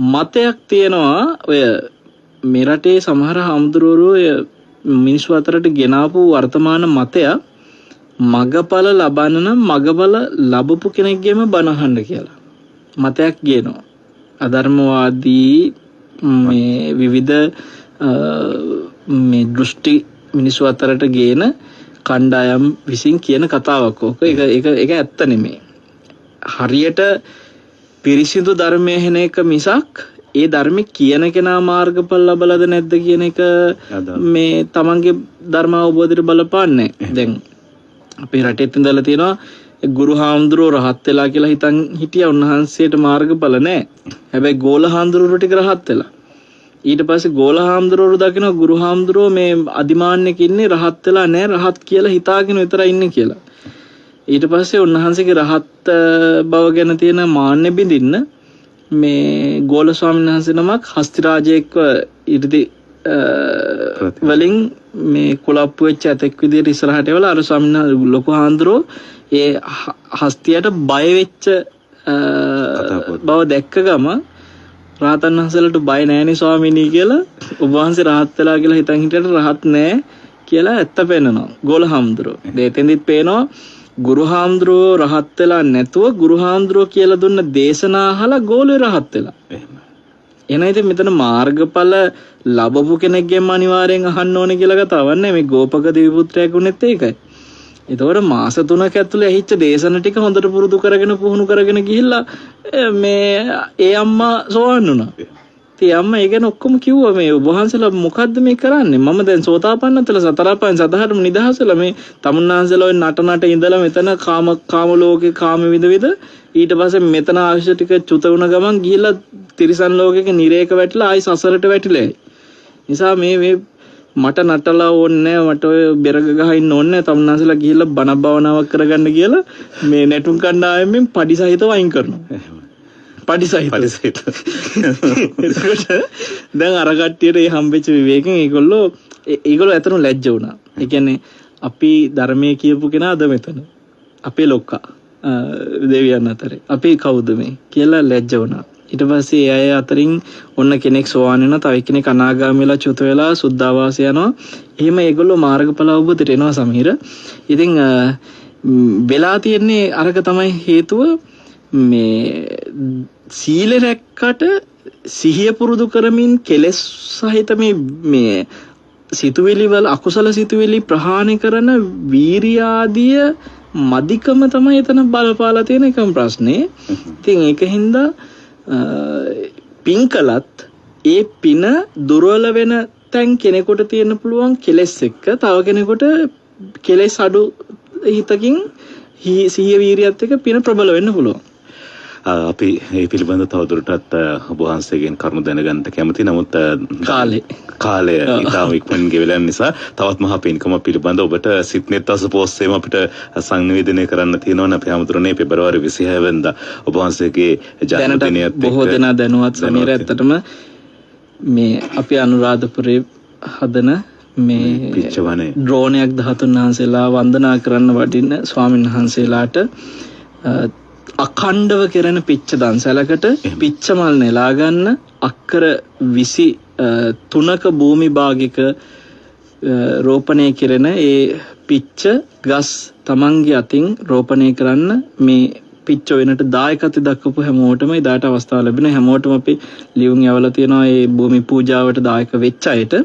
මතයක් තියෙනවා ඔය මේ රටේ සමහර හාමුදුරුවෝ ඔය මිනිස්සු අතරට ගෙනාපු වර්තමාන මතයක් මගපල ලබන්න නම් මගපල ලැබපු කෙනෙක්ගේම බණ අහන්න කියලා. මතයක් ගේනවා. අධර්මවාදී මේ විවිධ මේ දෘෂ්ටි මිනිස්සු අතරට ගේන කණ්ඩායම් විසින් කියන කතාවක්. ඕක ඒක ඇත්ත නෙමෙයි. හරියට පිරිසිදු ධර්මයේ හෙන එක මිසක් ඒ ධර්ම කියන කෙනා මාර්ගඵල ලබලාද නැද්ද කියන එක මේ තමන්ගේ ධර්ම අවබෝධයට බලපාන්නේ. දැන් අපේ රටේ ඉඳලා තියෙනවා ගුරු හාමුදුරුවෝ රහත් වෙලා කියලා හිතන් හිටියා. උන්වහන්සේට මාර්ගඵල නැහැ. හැබැයි ගෝල හාමුදුරුවෝ ටික රහත් වෙලා. ඊට පස්සේ ගෝල හාමුදුරුවෝ දකිනවා ගුරු හාමුදුරුවෝ මේ අදිමාන්නෙක ඉන්නේ රහත් වෙලා නැහැ රහත් කියලා හිතාගෙන විතරයි ඉන්නේ කියලා. ඊට පස්සේ උන්වහන්සේගේ රහත් බව ගැන තියෙන මාන්නෙ බින්දින්න මේ ගෝල ස්වාමීන් වහන්සේ නමක් හස්තිරාජයෙක්ව ඉර්ධි වලින් මේ කුලප්පු වෙච්ච ඇතෙක් විදියට ඉස්සරහට එවලා අර ස්වාමීන් වහන්සේ ලොකු හාමුදුරුවෝ ඒ හස්තියට බය වෙච්ච බව දැක්ක ගම රහතන් වහන්සේලාට බය නෑනේ ස්වාමීනි කියලා ඔබ වහන්සේ රහත් වෙලා කියලා හිතන් හිටියට රහත් නෑ කියලා ඇත්ත පෙන්නනවා ගෝල හාමුදුරුවෝ. දෙතෙන්දිත් පේනවා ගුරු හාමුදුරුවෝ රහත් වෙලා නැතුව ගුරු හාමුදුරුවෝ කියලා දුන්න දේශනා අහලා ගෝලේ රහත් වෙලා. එහෙනම් ඉතින් මෙතන මාර්ගඵල ලැබපු කෙනෙක්ගෙන් අනිවාර්යෙන් අහන්න ඕනේ කියලා කතාවක් නෑ. මේ ගෝපක දිවිපුත්‍රයෙකුනෙත් ඒකයි. ඒතකොට මාස 3ක් ඇතුළේ ඇහිච්ච දේශන ටික හොඳට පුරුදු කරගෙන පුහුණු කරගෙන ගිහිල්ලා මේ ඒ අම්මා සෝවන් වුණා. ඉතින් අම්මා ඒ ගැන ඔක්කොම කිව්වා මේ ඔබ වහන්සේලා මොකද්ද මේ කරන්නේ? මම දැන් සෝතාපන්නතල සතරපන් සදහටම නිදහසලා මේ තමුන්නාන්සලා ඔය නට ඉඳලා මෙතන කාම ලෝකේ කාම විද ඊට පස්සේ මෙතන ආශය ටික චුත වුණ ගමන් ගිහිල්ලා තිරිසන් ලෝකෙක නිරේක වැටිලා ආයි සසරට වැටිලා. නිසා මේ මට නටලා ඕනේ මට ඔය බෙරග ගහ ඉන්න ඕනේ තමුන්නාන්සලා ගිහිල්ලා බණ භාවනාවක් කරගන්න කියලා මේ නැටුම් කණ්ඩායමෙන් පඩි සහිතව අයින් කරනවා. පඩි සහිත. දැන් අර කට්ටියට මේ හම්බෙච්ච විවේකෙන් ඒගොල්ලෝ ඇතන ලැජ්ජ වුණා. ඒ කියන්නේ අපි ධර්මයේ කියපු කෙනා අද මෙතන. අපේ ලොක්කා දෙවියන් අතරේ. අපි කවුද මේ කියලා ලැජ්ජ වුණා. ඊට පස්සේ ඒ අය අතරින් ඔන්න කෙනෙක් සෝවාන් වෙනවා, තව කෙනෙක් අනාගාමී වෙලා චුත වෙලා සුද්ධාවාස යනවා. එහෙම ඒගොල්ලෝ මාර්ගඵල අවබෝධයට එනවා සමීර. ඉතින් වෙලා තියෙන්නේ අරක තමයි හේතුව මේ සීල රැක්කට සිහිය පුරුදු කරමින් කෙලෙස් සහිත මේ සිතුවිලි වල අකුසල සිතුවිලි ප්‍රහාණය කරන වීරියාදිය මදිකම තමයි එතන බලපාලා තියෙන එකම ප්‍රශ්නේ. ඉතින් ඒකින්ද පින් කළත් ඒ පින දුර්වල වෙන තැන් කෙනෙකුට තියෙන්න පුළුවන් කෙලෙස් එක්ක තව කෙනෙකුට කෙලෙස් අඩු හිතකින් සිහිය වීරියත් එක්ක පින ප්‍රබල වෙන්න පුළුවන්. අපි මේ පිළිබඳව තවදුරටත් ඔබ වහන්සේගෙන් කරුණු දැනගන්න කැමති. නමුත් කාලය ඉතාම ඉක්මනින් ගෙවිලා නිසා තවත් මහා පින්කම පිළිබඳව ඔබට සිත්නෙත් අසපෝස්සේම අපිට සංනිවේදනය කරන්න තියෙනවා. අපි හැමතුරනේ පෙබරවාරි 26 වෙනිදා ඔබ වහන්සේගේ ජන්මදිනයත් බොහෝ දෙනා දැනුවත් සමීර. ඇත්තටම මේ අපි අනුරාධපුරේ හදන මේ පිච්චවනේ ඩ්‍රෝනයක් 13 වහන්සේලා වන්දනා කරන්න වටින ස්වාමීන් වහන්සේලාට අඛණ්ඩව කෙරෙන පිච්ච දන්සලකට පිච්ච මල් නෙලා ගන්න අක්කර 23ක භූමි භාගික රෝපණය කෙරෙන ඒ පිච්ච ගස් තමන්ගේ අතින් රෝපණය කරන්න මේ පිච්ච වෙනට දායකත්වය දක්වපු හැමෝටම එදාට අවස්ථාව ලැබෙන හැමෝටම අපි ලියුම් යවලා තියෙනවා ඒ භූමි පූජාවට දායක වෙච්ච අයට.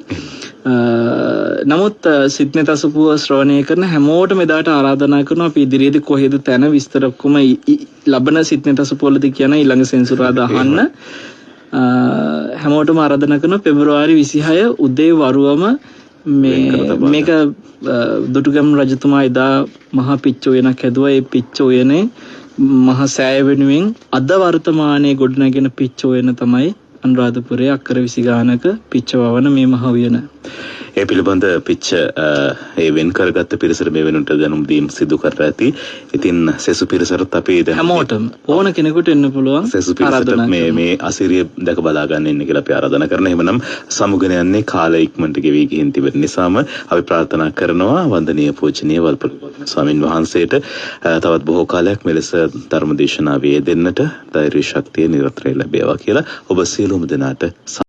නමුත් සිත්නෙත් අසපුව ශ්‍රවණය කරන හැමෝටම එදාට ආරාධනා කරනවා අපි ඉදිරියේදී කොහෙද තැන විස්තර ඔක්කොම ලබන සිත්නෙත් අසපුවලදී කියන ඊළඟ සෙන්සුරාදා අහන්න හැමෝටම ආරාධනා කරනවා පෙබරවාරි 26 උදේ වරුවම මේක දුටුගැමුණු රජතුමා එදා මහා පිච්ච උයනක් හැදුවා. ඒ පිච්ච උයනේ මහා සෑය වෙනුවෙන් අද වර්තමානයේ ගොඩනගෙන පිච්ච උයන තමයි අනුරාධපුරයේ අක්කර 20 ගානක පිච්ච වවන මේ මහ උයන. ඒ පිළිබඳ පිච්ච ඒ වෙන් කරගත්ත පිරිසට මේ වෙනුවට දැනුම් දීම් සිදු කර ඇති. ඉතින් සෙසු පිරිසට අපි දැන් හැමෝටම ඕන කෙනෙකුට එන්න පුළුවන්. සෙසු පිරිසට මේ අසිරිය දැක බලා ගන්න ඉන්න කියලා අපි ආරාධනා කරන. එහෙමනම් සමුගෙන යන්නේ කාලය ඉක්මනට ගෙවි ගිහින් තිබෙන නිසාම අපි ප්‍රාර්ථනා කරනවා වන්දනීය පූජනීය වල්පොල ස්වාමින් වහන්සේට තවත් බොහෝ කාලයක් මෙලෙස ධර්ම දේශනාවේ යෙදෙන්නට ධෛර්ය ශක්තිය නිරන්තරයෙන් ලැබේවා කියලා ඔබ සියලුම දෙනාට